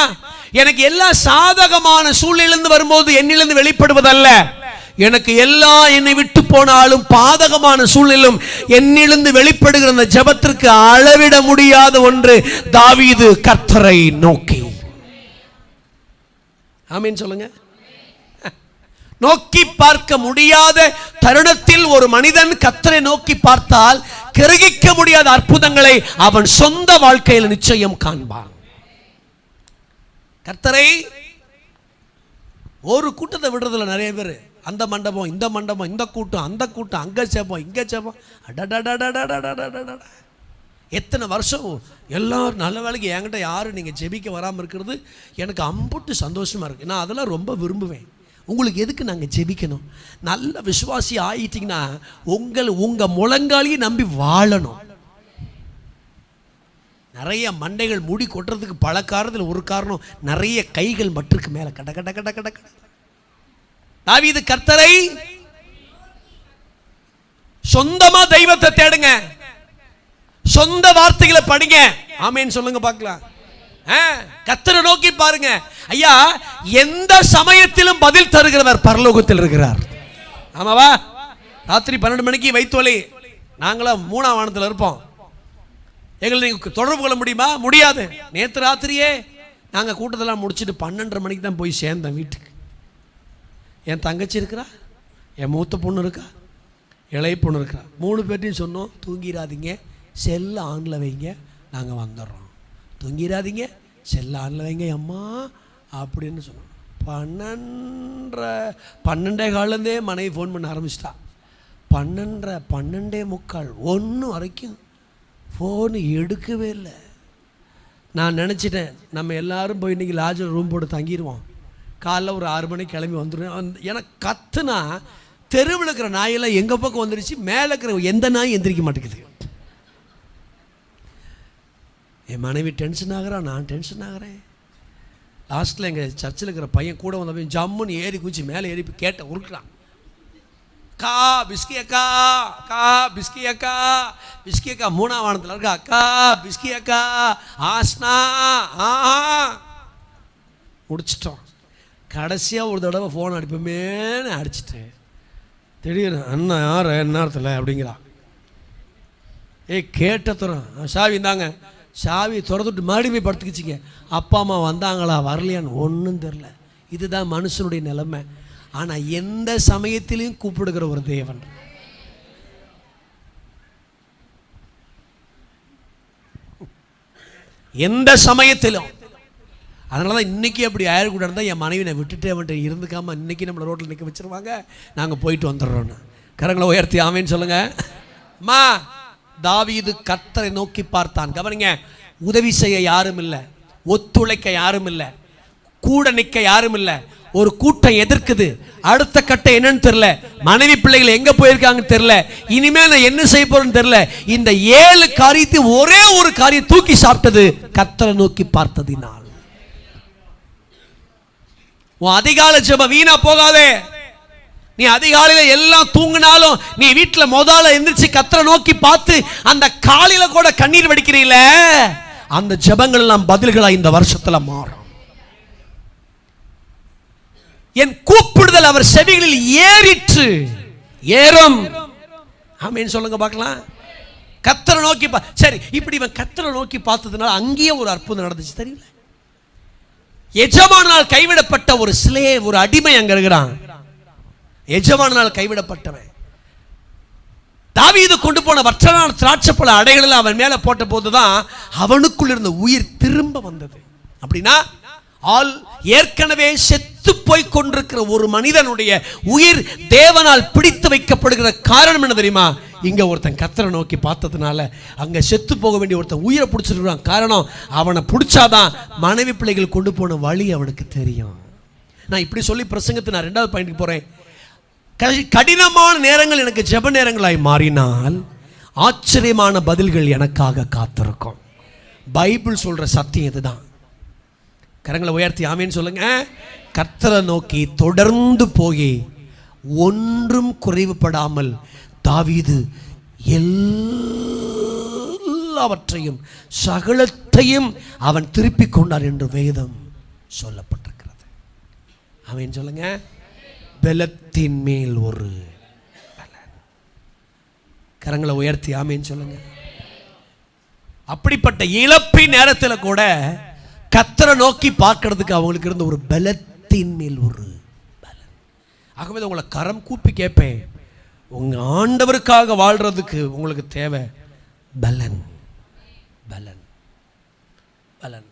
எனக்கு எல்லா சாதகமான சூழ்நிலையிலிருந்து வரும்போது என்னிலிருந்து வெளிப்படுவதல்ல, எனக்கு எல்லாம் என்னை விட்டு போனாலும் பாதகமான சூழ்நிலும் என்னிலிருந்து வெளிப்படுகிற அந்த ஜெபத்திற்கு அளவிட முடியாத ஒன்று தாவீது கர்த்தரை நோக்கி. ஆமென் சொல்லுங்க. நோக்கி பார்க்க முடியாத தருணத்தில் ஒரு மனிதன் கர்த்தரை நோக்கி பார்த்தால் கிரகிக்க முடியாத அற்புதங்களை அவன் சொந்த வாழ்க்கையில் நிச்சயம் காண்பான். கர்த்தரை ஒரு கூட்டத்தை விடுறதுல நிறைய பேர் அந்த மண்டபம் இந்த மண்டபம், இந்த கூட்டம் அந்த கூட்டம், அங்க சேப்போம் இங்க சேப்போம். எத்தனை வருஷம் எல்லாரும் நல்ல வேலைக்கு என்கிட்ட யாரும் நீங்கள் ஜெபிக்க வராமல் இருக்கிறது எனக்கு அம்புட்டு சந்தோஷமாக இருக்குது. நான் அதெல்லாம் ரொம்ப விரும்புவேன். உங்களுக்கு எதுக்கு நாங்கள் ஜெபிக்கணும்? நல்ல விசுவாசி ஆயிட்டீங்கன்னா உங்கள் முழங்காலியை நம்பி வாழணும். நிறைய மண்டைகள் முடி கொட்டுறதுக்கு பல காரணத்தில் ஒரு காரணம், நிறைய கைகள் மற்றுக்கு மேலே கட கட கட கட கட. தாவீது கர்த்தரை சொந்தமா தெய்வத்தை தேடுங்க, சொந்த வார்த்தைகளை படிங்க. ஆமென் சொல்லுங்க பார்க்கலாம். கர்த்தரை நோக்கி பாருங்க. ஐயா, எந்த சமயத்திலும் பதில் தருகிறவர் பரலோகத்தில் இருக்கிறார். ஆமாவா? ராத்திரி 12 மணிக்கு வைத்தோலி நாங்களாம் 3ஆம் வானத்தில் இருப்போம். எங்களை நீங்கள் தொடர்பு கொள்ள முடியுமா? முடியாது. நேற்று ராத்திரியே நாங்கள் கூட்டத்தெல்லாம் முடிச்சுட்டு 12:30 மணிக்கு தான் போய் சேர்ந்தேன் வீட்டுக்கு. என் தங்கச்சி இருக்கிறா, என் மூத்த பொண்ணு இருக்கா, இளைய பொண்ணு இருக்கா. 3 பேர்ட்டையும் சொன்னோம், தூங்கிடாதீங்க, செல்ல ஆனில் வைங்க, நாங்கள் வந்துடுறோம். தூங்கிடாதீங்க, செல்ல ஆனில் வைங்க அம்மா அப்படின்னு சொன்னோம். 12:15 மனைவி ஃபோன் பண்ண ஆரம்பிச்சிட்டா. 12:30, 12:45, 1 வரைக்கும் ஃபோனு எடுக்கவே இல்லை. நான் நினச்சிட்டேன் நம்ம எல்லாரும் போய் இன்றைக்கி லாட்ஜில் ரூம் போட்டு தங்கிடுவோம், காலைல ஒரு 6 மணிக்கு கிளம்பி வந்துடுவேன். எனக்கு கத்துனா தெருவில் இருக்கிற நாயெல்லாம் எங்கள் பக்கம் வந்துடுச்சு, மேலே இருக்கிற எந்த நாயும் எந்திரிக்க மாட்டேங்குது. என் மனைவி டென்ஷன் ஆகிறா, நான் டென்ஷன் ஆகிறேன். லாஸ்ட்டில் எங்கள் சர்ச்சில் இருக்கிற பையன் கூட வந்த பையன் ஜம்முன்னு ஏறி குச்சி மேலே ஏறி கேட்ட உருட்டுறான். அக்கா பிஸ்கி அக்கா, அக்கா பிஸ்கி அக்கா, பிஸ்கி அக்கா 3ஆம் வானத்தில் இருக்கா. அக்கா பிஸ்கி அக்கா, ஆஸ்னா முடிச்சிட்டோம். கடைசியாக ஒரு தடவை ஃபோன் அடிப்போமேன்னு அடிச்சிட்டேன். திடீர்னு அண்ணா யார் நேரத்தில் அப்படிங்கிறா. கேட்ட தரோம், சாவி இந்தாங்க, சாவி திறந்துட்டு மறுபடியும் போய் படுத்துக்கிச்சிங்க. அப்பா அம்மா வந்தாங்களா வரலையான்னு ஒன்றும் தெரில. இதுதான் மனுஷனுடைய நிலைமை. ஆனால் எந்த சமயத்திலையும் கூப்பிடுகிற ஒரு தேவன். எந்த சமயத்திலும். அதனால தான் இன்றைக்கி அப்படி ஆயிரக்கூட இருந்தால் என் மனைவி நான் விட்டுட்டே வந்துட்டு இருந்துக்காமல் இன்றைக்கி நம்மளை ரோட்டில் நிற்க வச்சுருவாங்க, நாங்கள் போயிட்டு வந்துடுறோன்னு. கரங்களை உயர்த்தி ஆமேன்னு சொல்லுங்கள். அம்மா, தாவீது கர்த்தரை நோக்கி பார்த்தான். கவனிங்க, உதவி செய்ய யாரும் இல்லை, ஒத்துழைக்க யாரும் இல்லை, கூட நிற்க யாரும் இல்லை. ஒரு கூட்டம் எதிர்க்குது. அடுத்த கட்டம் என்னன்னு தெரியல, மனைவி பிள்ளைகள் எங்க போயிருக்காங்கன்னு தெரியல, இனிமே நான் என்ன செய்ய போறேன்னு தெரியல. இந்த 7 காரியத்தை ஒரே ஒரு காரியம் தூக்கி சாப்பிட்டது, கர்த்தரை நோக்கி பார்த்ததினால். உன் அதிகாலை ஜெபம் வீணா போகாதே. நீ அதிகாலையில எல்லாம் தூங்கினாலும் நீ வீட்டில் முதல்ல எந்திரிச்சு கர்த்தரை நோக்கி பார்த்து அந்த காலையில கூட கண்ணீர் வடிக்கிறீல, அந்த ஜெபங்கள் எல்லாம் பதில்களா இந்த வருஷத்துல மாறும். என் கூப்பிடுதல் அவர் செவிகளில் ஏறிற்று, ஏறும். ஆமென் சொல்லுங்க பார்க்கலாம். கர்த்தரை நோக்கி சரி, இப்படி இவன் கர்த்தரை நோக்கி பார்த்ததுனால அங்கேயே ஒரு அற்புதம் நடந்துச்சு தெரியல. எஜமானால் கைவிடப்பட்ட ஒரு ஸ்லேவ், ஒரு அடிமை அங்க இருக்கிறான். எஜமானால் கைவிடப்பட்டவன் தாவீது கொண்டு போன வற்றலான திராட்சைப்பழ அடைகளை அவன் மேல போட்ட போதுதான் அவனுக்குள் இருந்த உயிர் திரும்ப வந்தது. அப்படின்னா ஏற்கனவே செத்து போய் கொண்டிருக்கிற ஒரு மனிதனுடைய உயிர் தேவனால் பிடித்து வைக்கப்படுகிற காரணம் என்ன தெரியுமா? இங்க ஒருத்தன் கர்த்தரை நோக்கி பார்த்ததுனால அங்க செத்து போக வேண்டிய ஒருத்தன் உயிரை பிடிச்சிருக்கான். காரணம், அவனை பிடிச்சாதான் மனைவி பிள்ளைகள் கொண்டு போன வழி அவனுக்கு தெரியும். நான் இப்படி சொல்லி பிரசங்கத்தை நான் 2வது பாயிண்ட்க்கு போறேன். கடினமான நேரங்கள் எனக்கு ஜெப நேரங்களாய் மாறினால் ஆச்சரியமான பதில்கள் எனக்காக காத்திருக்கும். பைபிள் சொல்ற சத்தியம் இதுதான். கரங்களை உயர்த்தி ஆமென் சொல்லுங்க. கர்த்தரை நோக்கி தொடர்ந்து போய் ஒன்றும் குறைவுபடாமல் தாவீது எல்லாவற்றையும் சகலத்தையும் அவன் திருப்பிக் கொண்டான் என்று வேதம் சொல்லப்பட்டிருக்கிறது. ஆமென் சொல்லுங்க. பலத்தின் மேல் ஒரு பலன். கரங்களை உயர்த்தி ஆமென் சொல்லுங்க. அப்படிப்பட்ட இழப்பின் நேரத்தில் கூட கர்த்தரை நோக்கி பார்க்கிறதுக்கு அவங்களுக்கு இருந்த ஒரு பலத்தின் மேல் ஒரு பலன். ஆகவே உங்களை கரம் கூப்பி கேட்பேன், உங்க ஆண்டவருக்காக வாழ்றதுக்கு உங்களுக்கு தேவை பலன். பலன் பலன்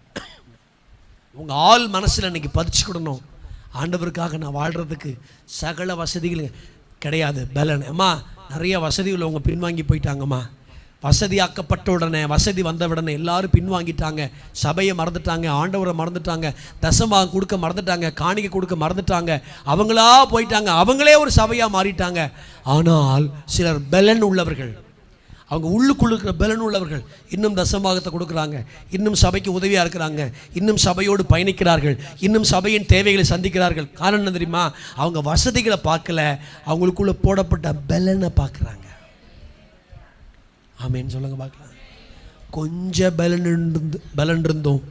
உங்க ஆள் மனசுல இன்னைக்கு பதிச்சுக்கிடணும். ஆண்டவருக்காக நான் வாழ்றதுக்கு சகல வசதிகள் கிடையாது, பலன். அம்மா நிறைய வசதிகள் அவங்க பின்வாங்கி போயிட்டாங்கம்மா. வசதியாக்கப்பட்ட உடனே, வசதி வந்த உடனே எல்லாரும் பின்வாங்கிட்டாங்க. சபையை மறந்துட்டாங்க, ஆண்டவரை மறந்துட்டாங்க, தசமாக கொடுக்க மறந்துட்டாங்க, காணிக்கை கொடுக்க மறந்துட்டாங்க. அவங்களா போயிட்டாங்க, அவங்களே ஒரு சபையாக மாறிட்டாங்க. ஆனால் சிலர் பலன் உள்ளவர்கள், அவங்க உள்ளுக்குள்ள இருக்கிற பலன் உள்ளவர்கள் இன்னும் தசமாகத்தை கொடுக்குறாங்க, இன்னும் சபைக்கு உதவியாக இருக்கிறாங்க, இன்னும் சபையோடு பயணிக்கிறார்கள், இன்னும் சபையின் தேவைகளை சந்திக்கிறார்கள். காரணம் என்ன தெரியுமா? அவங்க வசதிகளை பார்க்கல, அவங்களுக்குள்ள போடப்பட்ட பலனை பார்க்குறாங்க. ஆமென் சொல்லுங்க பார்க்கலாம். கொஞ்சம் பலன் இருந்தோம்,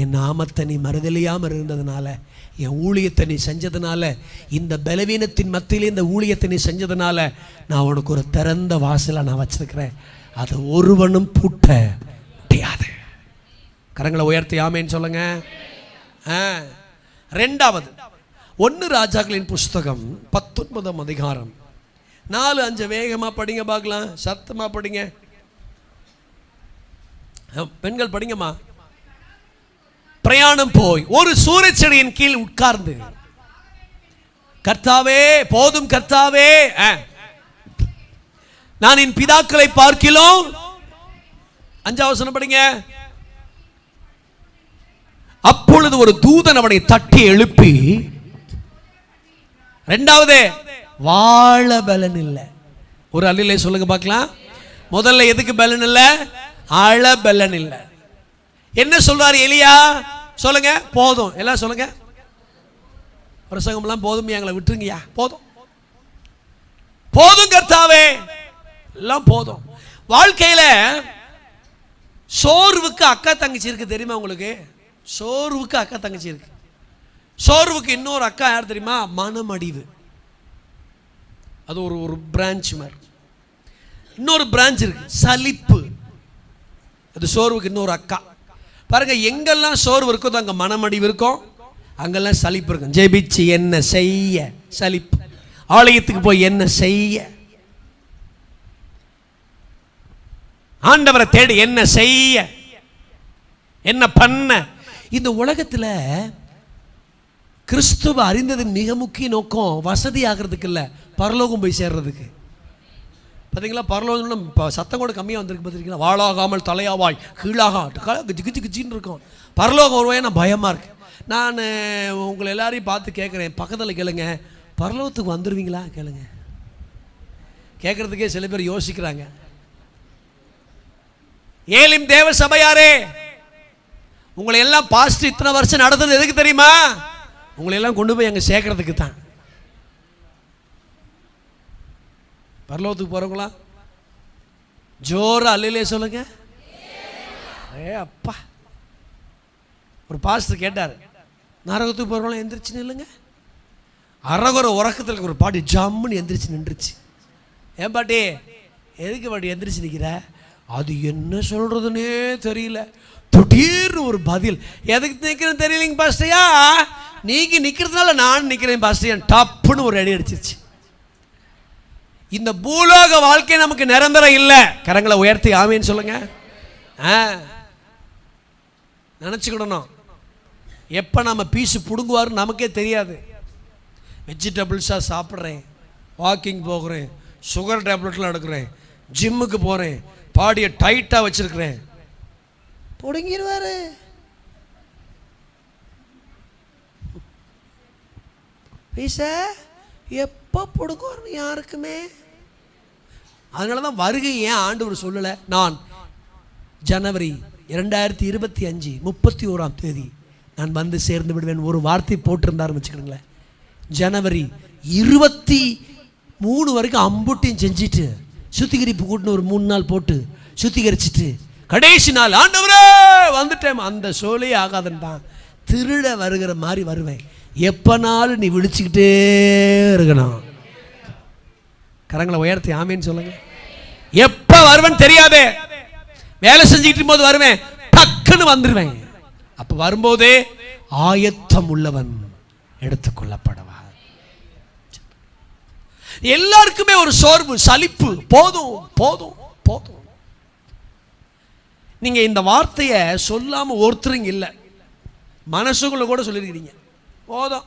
என் நாமத்தை நீ மறுதலியாமல் இருந்ததுனால, என் ஊழியத்தை நீ செஞ்சதுனால, இந்த பலவீனத்தின் மத்தியிலே இந்த ஊழியத்தை நீ செஞ்சதுனால நான் உனக்கு ஒரு திறந்த வாசலை நான் வச்சிருக்கிறேன், அதை ஒருவனும் பூட்ட முடியாது. கரங்களை உயர்த்தி ஆமென் சொல்லுங்க. 2வது 1 ராஜாக்களின் புஸ்தகம் 19ஆம் அதிகாரம் 4-5 வேகமா படிங்க பார்க்கலாம், சத்தமா படிங்க. பெண்கள் படிங்கம்மா. பிரயாணம் போய் ஒரு சூரியச்செடியின் கீழ் உட்கார்ந்து, கர்த்தாவே போதும் கர்த்தாவே, நான் என் பிதாக்களை பார்க்கிலும், 5ஆம் வசனம் படிங்க. அப்பொழுது ஒரு தூதன் அவனை தட்டி எழுப்பி, 2வது வாழ பலன் இல்லை. ஒரு அல்லிலே சொல்லுங்க பார்க்கலாம். முதல்ல எதுக்கு பலன் இல்லை? ஆழ பலன் இல்லை. என்ன சொல்றாரு எலியா? சொல்லுங்க. போதும், எல்லாம் சொல்லுங்க. பிரசங்கம்லாம் போதும், எங்களை விட்டுருங்கய்யா, போதும் போதும் கர்த்தாவே, எல்லாம் போதும். வாழ்க்கையில சோர்வுக்கு அக்கா தங்கச்சி இருக்கு தெரியுமா உங்களுக்கு? சோர்வுக்கு அக்கா தங்கச்சி இருக்கு. சோர்வுக்கு இன்னொரு அக்கா யார் தெரியுமா? மனமடிவு. அது ஒரு பிரான்ச் மாதிரி. இன்னொரு பிரான்ச் இருக்கு சலிப்பு. அது சோர்வுக்கு இன்னொரு அக்கா. பாருங்க, எங்கெல்லாம் சோர்வு இருக்கோ அங்க மனமடிவு இருக்கும், அங்கெல்லாம் சலிப்பு இருக்கும். ஜெபிச்சு என்ன செய்ய சலிப்பு, ஆலயத்துக்கு போய் என்ன செய்ய, ஆண்டவரை தேடி என்ன செய்ய, என்ன பண்ண. இந்த உலகத்துல கிறிஸ்துவ அறிந்ததின் மிக முக்கிய நோக்கம் வசதி ஆகிறதுக்கு இல்லை, பரலோகம் போய் சேர்றதுக்கு. பார்த்தீங்களா? பரலோகம் சத்தம் கூட கம்மியாக வந்திருக்கு பார்த்துருக்கீங்களா? வாழாகாமல் தலையாவாய் கீழாக கிச்சு கிச்சின்னு இருக்கும். பரலோகம் வருவாய், நான் பயமாக இருக்கு. நான் உங்களை எல்லாரையும் பார்த்து கேட்குறேன், பக்கத்தில் கேளுங்க, பரலோகத்துக்கு வந்துடுவீங்களா கேளுங்க. கேட்குறதுக்கே சில பேர் யோசிக்கிறாங்க. ஏலிம் தேவ சபையாரே, உங்களை எல்லாம் பாஸ்ட் இத்தனை வருஷம் நடந்தது எதுக்கு தெரியுமா? உங்களை எல்லாம் கொண்டு போய் அங்கே சேர்க்கறதுக்கு தான். பரலோகத்துக்கு போறவங்களா ஜோர அல்லையிலே சொல்லுங்க. அப்பா, ஒரு பாஸ்டர் கேட்டார், நரகத்துக்கு போகிறவங்களாம் எந்திரிச்சு நில்லுங்க. அரகுற உறக்கத்தில் ஒரு பாட்டி ஜம்முன்னு எந்திரிச்சு நின்றுச்சு. ஏன் பாட்டி, எதுக்கு பாட்டி எந்திரிச்சு நிற்கிற? அது என்ன சொல்கிறதுனே தெரியல. திடீர்னு ஒரு பதில், எதுக்கு நிற்கிறேன்னு தெரியலைங்க பாஸ்டையா, நீங்கள் நிற்கிறதுனால நான் நிற்கிறேன் பாஸ்டையா. டப்புன்னு ஒரு அடி அடிச்சிருச்சு. இந்த பூலோக வாழ்க்கை நமக்கு நிரந்தரம் இல்லை. கரங்களை உயர்த்தி ஆமேன்னு சொல்லுங்க. நினச்சிக்கிடணும், எப்போ நம்ம பீஸு பிடுங்குவாருன்னு நமக்கே தெரியாது. வெஜிடபிள்ஸாக சாப்பிட்றேன், வாக்கிங் போகிறேன், சுகர் டேப்லெட்லாம் எடுக்கிறேன், ஜிம்முக்கு போகிறேன், பாடியை டைட்டாக வச்சுருக்கிறேன், பிடுங்கிடுவார். பீஸை எப்போ பிடுங்குவார்னு யாருக்குமே. அதனால தான் வருகை ஏன் ஆண்டவர் சொல்லலை. நான் ஜனவரி 2025 31 நான் வந்து சேர்ந்து விடுவேன் ஒரு வார்த்தை போட்டிருந்தாரு வச்சுக்கணுங்களேன். ஜனவரி 23 வரைக்கும் அம்புட்டையும் செஞ்சுட்டு சுத்திகரிப்பு கூட்டின்னு ஒரு 3 நாள் போட்டு சுத்திகரிச்சுட்டு கடைசி நாள் ஆண்டவரே வந்துட்டேன், அந்த சோலையே ஆகாதுன்னு தான் திருட வருகிற மாதிரி வருவேன். எப்பனாலும் நீ விழிச்சுக்கிட்டே இருக்கணும். கரங்களை உயர்த்தி ஆமேன்னு சொல்லுங்க. எப்ப வருவேன் தெரியாதே, வேலை செஞ்சுக்கிட்டு போது வருவேன், டக்குன்னு வந்துடுவேன். அப்ப வரும்போதே ஆயத்தம் உள்ளவன் எடுத்துக்கொள்ளப்படுவான். எல்லாருக்குமே ஒரு சோர்வு, சலிப்பு, போதும் போதும் போதும். நீங்க இந்த வார்த்தையை சொல்லாம ஒருத்தருங்க இல்லை, மனசுக்குள்ள கூட சொல்லியிருக்கிறீங்க, போதும்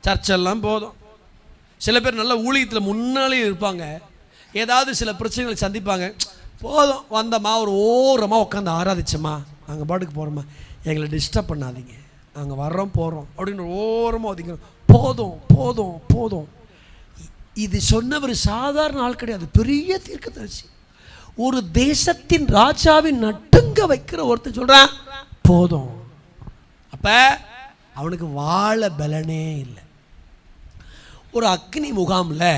சர்ச்செல்லாம் போதும். சில பேர் நல்ல ஊழியத்தில் முன்னாலே இருப்பாங்க, ஏதாவது சில பிரச்சனைகளை சந்திப்பாங்க, போதும் வந்தம்மா ஒரு ஓரமாக உட்காந்து ஆராதிச்சம்மா, நாங்கள் பாட்டுக்கு போகிறோம்மா, எங்களை டிஸ்டர்ப் பண்ணாதீங்க, நாங்கள் வர்றோம் போகிறோம் அப்படின்னு ஓரமாக ஒதுக்கிறோம், போதும் போதும் போதும். இது சொன்னவர் சாதாரண ஆள் கிடையாது, பெரிய தீர்க்கதரிசி. ஒரு தேசத்தின் ராஜாவின் நட்டுங்க வைக்கிற ஒருத்தர் சொல்கிறான் போதும். அப்போ அவனுக்கு வாழ பலனே இல்லை. ஒரு அக்னி முகாமில்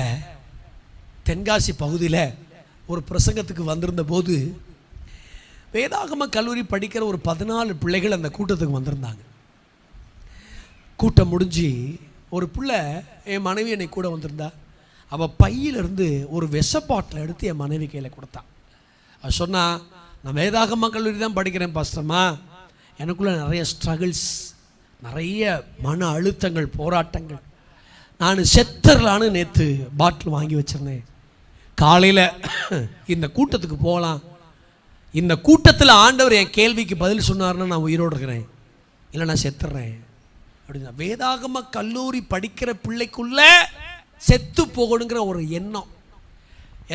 தென்காசி பகுதியில் ஒரு பிரசங்கத்துக்கு வந்திருந்த போது வேதாகம கல்லூரி படிக்கிற ஒரு 14 பிள்ளைகள் அந்த கூட்டத்துக்கு வந்திருந்தாங்க. கூட்டம் முடிஞ்சு ஒரு பிள்ளை, என் மனைவி என்னை கூட வந்திருந்தா, அவள் பையிலிருந்து ஒரு விஷ பாட்டில் எடுத்து என் மனைவி கையில் கொடுத்தான். அவள் சொன்னா, நான் வேதாகம கல்லூரி தான் படிக்கிறேன் பாஸ்டர்மா, எனக்குள்ள நிறைய ஸ்ட்ரகிள்ஸ், நிறைய மன அழுத்தங்கள், போராட்டங்கள், நான் செத்தரலான்னு நேற்று பாட்டில் வாங்கி வச்சிருந்தேன், காலையில் இந்த கூட்டத்துக்கு போகலாம், இந்த கூட்டத்தில் ஆண்டவர் என் கேள்விக்கு பதில் சொன்னார்னா நான் உயிரோடு இருக்கிறேன், இல்லை நான் செத்துறேன் அப்படின்னா. வேதாகம கல்லூரி படிக்கிற பிள்ளைக்குள்ள செத்து போகணுங்கிற ஒரு எண்ணம்.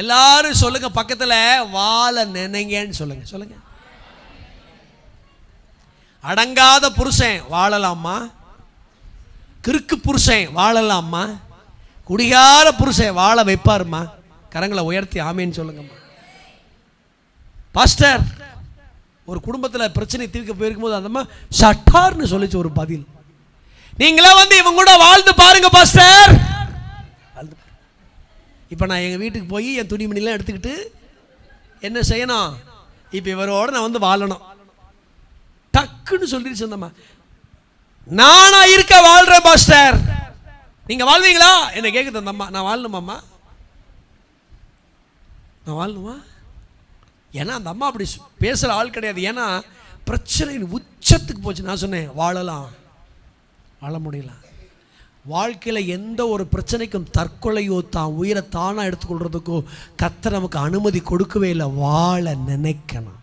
எல்லாரும் சொல்லுங்க, பக்கத்தில் வாழ நினைங்கன்னு சொல்லுங்க. சொல்லுங்க, அடங்காத புருஷன் வாழலாமா, கிறுக்கு புருஷன் வாழலாமா, குடிகார புருஷன் வாழ வைப்பாருமா? கரங்களை உயர்த்தி ஆமேன்னு சொல்லுங்கம்மா. பாஸ்டர், ஒரு குடும்பத்தில் பிரச்சனை தீர்க்க போயிருக்கும்போது அந்த அம்மா சட்டார்னு சொல்லிச்சு ஒரு பதில், நீங்களா வந்து இவங்க கூட வாழ்ந்து பாருங்க பாஸ்டர். இப்போ நான் எங்கள் வீட்டுக்கு போய் என் துணிமணிலாம் எடுத்துக்கிட்டு என்ன செய்யணும், இப்போ இவரோட நான் வந்து வாழணும். டக்குன்னு சொல்லிடுச்சு அந்த அம்மா, நானா இருக்க வாழ்றேன் பாஸ்டர், நீங்க வாழ்வீங்களா என்ன கேக்குது அந்த அம்மா. நான் வாழணுமாம்மா, நான் வாழணுமா? ஏன்னா அந்த அம்மா அப்படி பேசுகிற ஆள் கிடையாது. ஏன்னா பிரச்சனையின் உச்சத்துக்கு போச்சு. நான் சொன்னேன் வாழலாம், வாழ முடியலாம். வாழ்க்கையில் எந்த ஒரு பிரச்சனைக்கும் தற்கொலையோ தான் உயிரை தானாக எடுத்துக்கொள்றதுக்கோ கர்த்தர் நமக்கு அனுமதி கொடுக்கவே இல்லை. வாழ நினைக்கணும்.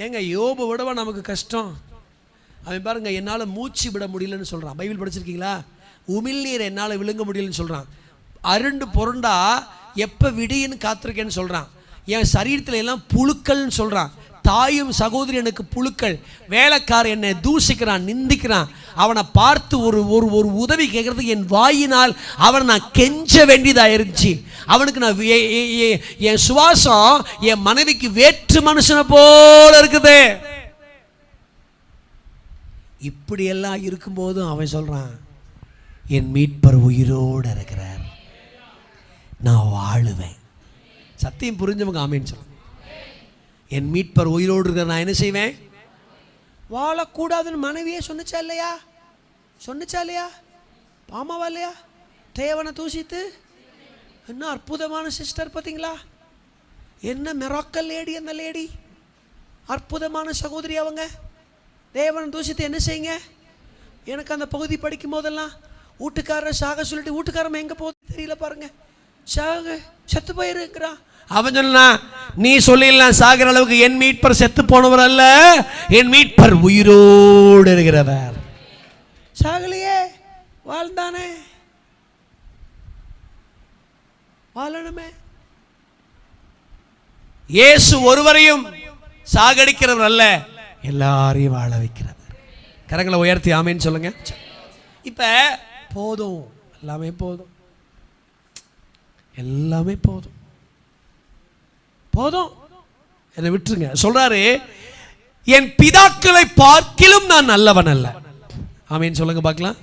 ஏங்க யோபு விடவா நமக்கு கஷ்டம்? அவன் பாருங்க, என்னால் மூச்சு விட முடியலன்னு சொல்கிறான். பைபிள் படிச்சிருக்கீங்களா? உமிழ்நீர் என்னால் விழுங்க முடியலன்னு சொல்கிறான். அருண்டு பொருண்டா எப்போ விடின்னு காத்திருக்கேன்னு சொல்கிறான். என் சரீரத்தில் எல்லாம் புழுக்கள்னு சொல்கிறான். தாயும் சகோதரி எனக்கு புழுக்கள், வேலைக்காரன் என்னை தூசிக்கிறான், நிந்திக்கிறான். அவனை பார்த்து ஒரு ஒரு ஒரு உதவி கேட்கறதுக்கு என் வாயினால் அவனை நான் கெஞ்ச வேண்டியதாக இருந்துச்சு. அவனுக்கு நான் என் சுவாசம் என் மனைவிக்கு வேற்று மனுஷனை போல இருக்குது. இப்படியெல்லாம் இருக்கும்போதும் அவன் சொல்றான், என் மீட்பர் உயிரோடு இருக்கிறார், நான் வாழுவேன். சத்தியம் புரிஞ்சவங்க ஆமேன்னு சொல்லுங்க. என் மீட்பர் உயிரோடு இருக்கிற நான் என்ன செய்வேன்? வாழக்கூடாதுன்னு மனைவியே சொன்னிச்சா இல்லையா? சொன்னிச்சா இல்லையா? பாமாவா இல்லையா? தேவனை தூசித்து என்ன அற்புதமான சிஸ்டர் பார்த்தீங்களா? என்ன மிராக்கல் லேடி அந்த லேடி, அற்புதமான சகோதரி அவங்க. தேவனை தூசித்து என்ன செய்யுங்க? எனக்கு அந்த பகுதி படிக்கும் போதெல்லாம் வீட்டுக்காரர் சாக சொல்லிட்டு வீட்டுக்காரன் எங்கே போகுது தெரியல பாருங்க, சாக செத்து போயிருக்கிறான். அவன் சொன்னா, நீ சொல்லிடலாம் சாகிற அளவுக்கு என் மீட்பர் செத்து போனவர் அல்ல, என் மீட்பர் உயிரோடு இருக்கிறவர். சாகலையே, வாழ்ந்தானே, வாழணுமே. இயேசு ஒருவரையும் சாகடிக்கிறவர் அல்ல, எல்லாரையும் வாழ வைக்கிறவர். கரங்களை உயர்த்தி ஆமேன்னு சொல்லுங்க. இப்ப போதும், எல்லாமே போதும், எல்லாமே போதும், போதும், என்னை விட்டுருங்க. சொல்றாரு, என் பிதாக்களை பார்க்கிலும் நான் நல்லவன் அல்ல. ஆமேன்னு சொல்லுங்க பார்க்கலாம்.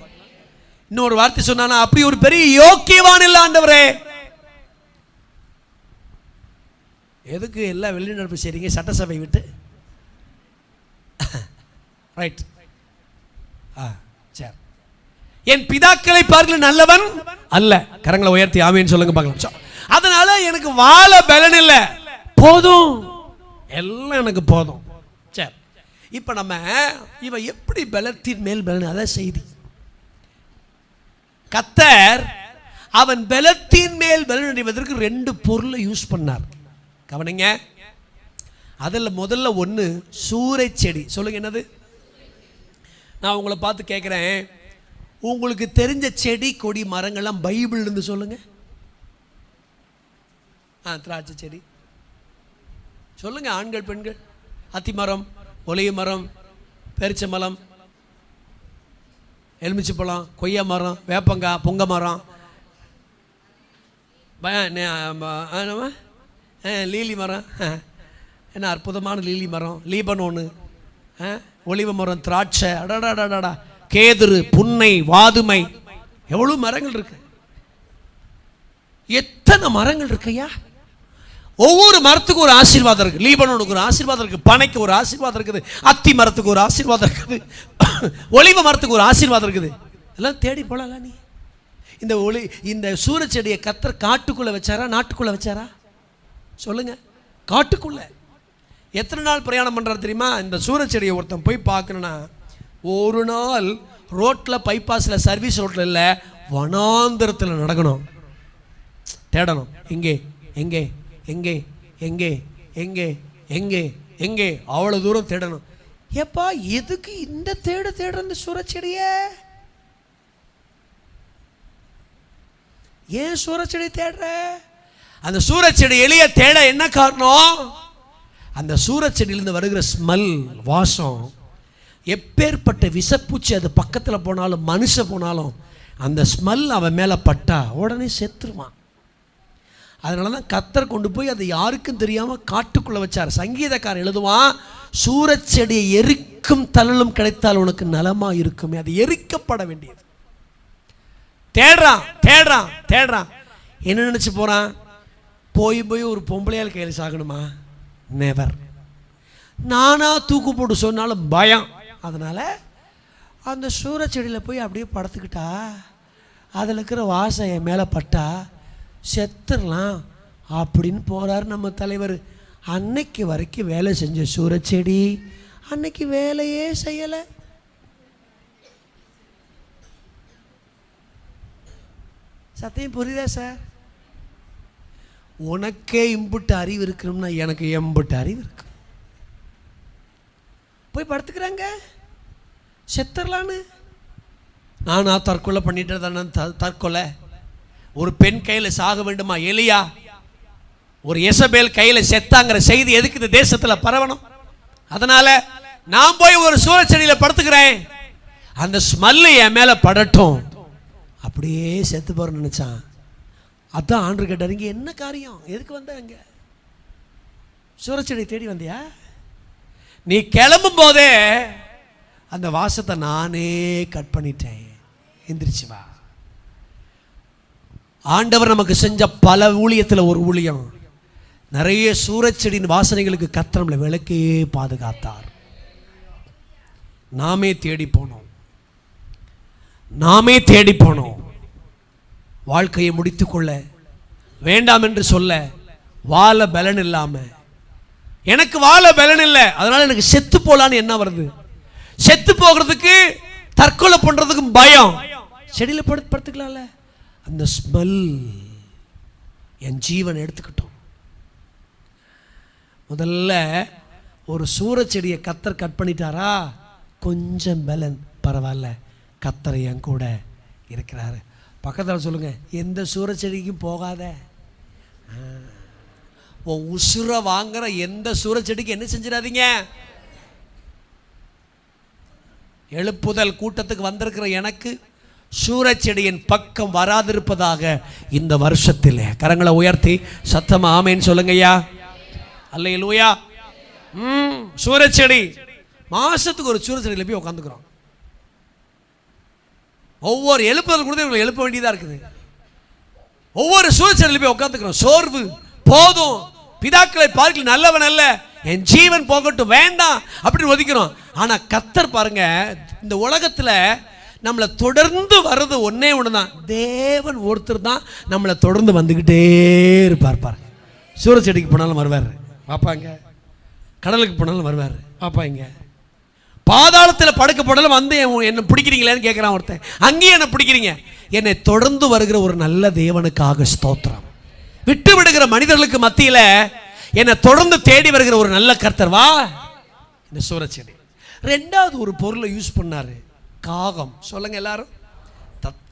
இன்னொரு வார்த்தை சொன்னா, அப்படி ஒரு பெரிய யோக்கியவான் இல்ல ஆண்டவரே. எதுக்கு எல்லாம் வெளிநடப்பு செய்றீங்க சட்டசபை விட்டு? ரைட், சரி. என் பிதாக்களை பார்க்கல நல்லவன் அல்ல. கரங்களை உயர்த்தி ஆமேன்னு சொல்லுங்க பார்க்கலாம். அதனால எனக்கு வாழ பலன் இல்லை, போதும், எல்லாம் எனக்கு போதும். சரி, இப்ப நம்ம இவன் எப்படி பலத்தின் மேல் பலன், அதான் செய்தி. கர்த்தர் அவன் பலத்தின் மேல் பலன் அடைவதற்கு 2 பொருளை யூஸ் பண்ணார். கவனிங்க, அதில் முதல்ல ஒன்று சூரை செடி. சொல்லுங்க என்னது? நான் உங்களை பார்த்து கேட்குறேன், உங்களுக்கு தெரிஞ்ச செடி கொடி மரங்கள்லாம் பைபிள் இருந்து சொல்லுங்க. திராட்சை செடி சொல்லுங்க, ஆண்கள் பெண்கள். அத்தி மரம், ஒலிய மரம், பேரிச்சை மரம், எலுமிச்சை பழம், கொய்யா மரம், வேப்பங்காய், பொங்க மரம், லீலி மரம், என்ன அற்புதமான லீலி மரம், லீபனோனு, ஒலிவ மரம், திராட்சை, அடடாடாடா, கேதுரு, புன்னை, வாதுமை, எவ்வளவு மரங்கள் இருக்கு. எத்தனை மரங்கள் இருக்கையா? ஒவ்வொரு மரத்துக்கு ஒரு ஆசீர்வாதம் இருக்கு. லீபனோனுக்கு ஒரு ஆசீர்வாதம் இருக்கு, பனைக்கு ஒரு ஆசீர்வாதம் இருக்குது, அத்தி மரத்துக்கு ஒரு ஆசீர்வாதம் இருக்குது, ஒலிவ மரத்துக்கு ஒரு ஆசீர்வாதம் இருக்குது. எல்லாம் தேடி போடலாம். நீ இந்த சூரச்செடியை கர்த்தர் காட்டுக்குள்ள வச்சாரா நாட்டுக்குள்ள வச்சாரா? சொல்லுங்க. காட்டுக்குள்ள. எத்தனை நாள் பிரயாணம் பண்றாரு தெரியுமா? இந்த சூரச்செடியை ஒருத்தன் போய் பார்க்கணும்னா ஒரு நாள் ரோட்டில், பைபாஸில், சர்வீஸ் ரோட்டில் இல்லை, வனாந்திரத்தில் நடக்கணும், தேடணும். எங்கே எங்கே எங்கே எங்கே எங்கே எங்கே எங்கே, அவ்வளோ தூரம் தேடணும். ஏப்பா எதுக்கு இந்த தேடுற இந்த சூரச்செடிய? ஏன் சூரச்செடி தேடுற? அந்த சூரச்செடி எளிய தேட என்ன காரணம்? அந்த சூரச்செடியிலிருந்து வருகிற ஸ்மெல், வாசம். எப்பேற்பட்ட விஷப்பூச்சி அது பக்கத்தில் போனாலும், மனுஷன் போனாலும் அந்த ஸ்மெல் அவன் மேலே பட்டா உடனே செத்துருவான். அதனால தான் கர்த்தர் கொண்டு போய் அதை யாருக்கும் தெரியாமல் காட்டுக்குள்ளே வச்சார். சங்கீதக்காரன் எழுதுவான், சூரச்செடியை எரிக்கும் தணலும் கிடைத்தால் உனக்கு நலமா இருக்குமே. அது எரிக்கப்பட வேண்டியது. தேடுறான் தேடுறான் தேடுறான். என்ன நினச்சி போகிறான்? போய் ஒரு பொம்பளையால் கையில் சாகணுமா? நெவர். நானா தூக்கு போட்டு சொன்னாலும் பயம். அதனால் அந்த சூரச்செடியில் போய் அப்படியே படுத்துக்கிட்டா, அதில் இருக்கிற வாசம் என் மேலே பட்டா செத்துடலாம் அப்படின்னு போகிறார் நம்ம தலைவர். அன்னைக்கு வரைக்கும் வேலை செஞ்ச சூரச்செடி அன்னைக்கு வேலையே செய்யலை. சத்தியம் புரியுதா சார்? உனக்கே இம்புட்டு அறிவு இருக்கணும்னா எனக்கு எம்புட்டு அறிவு இருக்கு. போய் படுத்துக்கிறாங்க, செத்துடலான்னு. நானா தற்கொலை பண்ணிட்டு தானே தற்கொலை? ஒரு பெண் கையில் சாக வேண்டுமா? எலியா ஒரு எசபேல் கையில் செத்தாங்கிற செய்தி எதுக்கு இந்த தேசத்தில் பரவணும்? அதனால நான் போய் ஒரு சூரச்செடியில் படுத்துக்கிறேன், அந்த ஸ்மெல்லு என் மேலே படட்டும், அப்படியே செத்து போறேன்னு நினைச்சான். அதான் ஆண்டு கேட்டார், இங்கே என்ன காரியம், எதுக்கு வந்த? இங்கே சூரச்செடி தேடி வந்தியா? நீ கிளம்பும் போதே அந்த வாசத்தை நானே கட் பண்ணிட்டேன், எந்திரிச்சு வா. ஆண்டவர் நமக்கு செஞ்ச பல ஊழியத்தில் ஒரு ஊழியம், நிறைய சூரச்செடியின் வாசனைகளுக்கு கர்த்தர் நம்மளை விலக்கே பாதுகாத்தார். நாமே தேடி போனோம். வாழ்க்கையை முடித்துக்கொள்ள வேண்டாம் என்று சொல்ல வாழ பலன் இல்லாம, எனக்கு வாழ பலன் இல்லை அதனால எனக்கு செத்து போலான்னு என்ன வருது? செத்து போகிறதுக்கு, தற்கொலை பண்றதுக்கு பயம். செடியில படுத்துக்கலாம்ல. அந்த ஸ்மெல் என் ஜீவன் எடுத்துக்கிட்டோம். முதல்ல ஒரு சூரச்செடியை கர்த்தர் கட் பண்ணிட்டாரா, கொஞ்சம் பலன் பரவாயில்ல, கர்த்தர் என் கூட இருக்கிறாரு. பக்கத்தில் சொல்லுங்க, எந்த சூரச்செடிக்கும் போகாத. உசுர வாங்குற எந்த சூரச்செடிக்கு என்ன செஞ்சிடாதீங்க. எழுப்புதல் கூட்டத்துக்கு வந்திருக்கிற எனக்கு சூரச்செடியின் பக்கம் வராதிருப்பதாக இந்த வருஷத்தில். கரங்களை உயர்த்தி சத்தமா ஆமேன்னு சொல்லுங்கய்யா. அல்லேலூயா. சூரச்செடி மாசத்துக்கு ஒரு சூரச்செடியில் போய் உட்காந்துக்கிறோம். ஒவ்வொரு எழுப்புதல் கூட எழுப்ப வேண்டியதா இருக்குது. ஒவ்வொரு சூரச்செடியில் போய் உட்காந்துக்கிறோம். சோர்வு போதும், பிதாக்களை பார்க்கல நல்லவன் அல்ல, என் ஜீவன் போகட்டும், வேண்டாம் அப்படின்னு ஒதுக்கிறோம். ஆனா கர்த்தர் பாருங்க, இந்த உலகத்துல நம்மளை தொடர்ந்து வர்றது ஒன்னே ஒண்ணுதான். தேவன் ஒருத்தர் தான் நம்மளை தொடர்ந்து வந்துகிட்டே இருப்பார். பாருங்க, சூரச்செடிக்கு போனாலும் வருவார் பாப்பாங்க, கடலுக்கு போனாலும் வருவார் பாப்பாங்க, பாதாளத்தில் படுக்க போனாலும் வந்து என்ன பிடிக்கிறீங்களேன்னு கேட்கிறான் ஒருத்தன். அங்கேயும் என்ன பிடிக்கிறீங்க? என்னை தொடர்ந்து வருகிற ஒரு நல்ல தேவனுக்காக ஸ்தோத்திரம். விட்டு விடுகிற மனிதர்களுக்கு மத்தியில் என்னை தொடர்ந்து தேடி வருகிற ஒரு நல்ல கர்த்தர் வா. இந்த சூரச்செடி. ரெண்டாவது ஒரு பொருளை யூஸ் பண்ணாரு, காகம். சொல்லுங்க எல்லாரும்,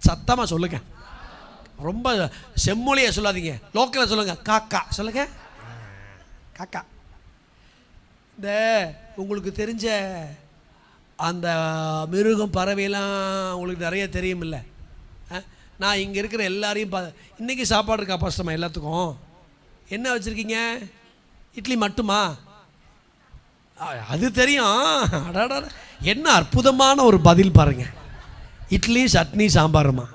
சத்தமா சொல்லுங்க. ரொம்ப செம்மொழியா சொல்லாதீங்க, லோக்கல்ல சொல்லுங்க. காக்கா சொல்லுங்க, காக்கா. இந்த உங்களுக்கு தெரிஞ்ச அந்த மிருகம் பறவையெல்லாம் உங்களுக்கு நிறைய தெரியும் இல்லை? நான் இங்கே இருக்கிற எல்லாரையும் இன்றைக்கி சாப்பாடு இருக்கா கஷ்டமா எல்லாத்துக்கும்? என்ன வச்சுருக்கீங்க? இட்லி மட்டுமா? அது தெரியும். அடாடா, என்ன அற்புதமான ஒரு பதில் பாருங்கள். இட்லி சட்னி சாம்பாருமா,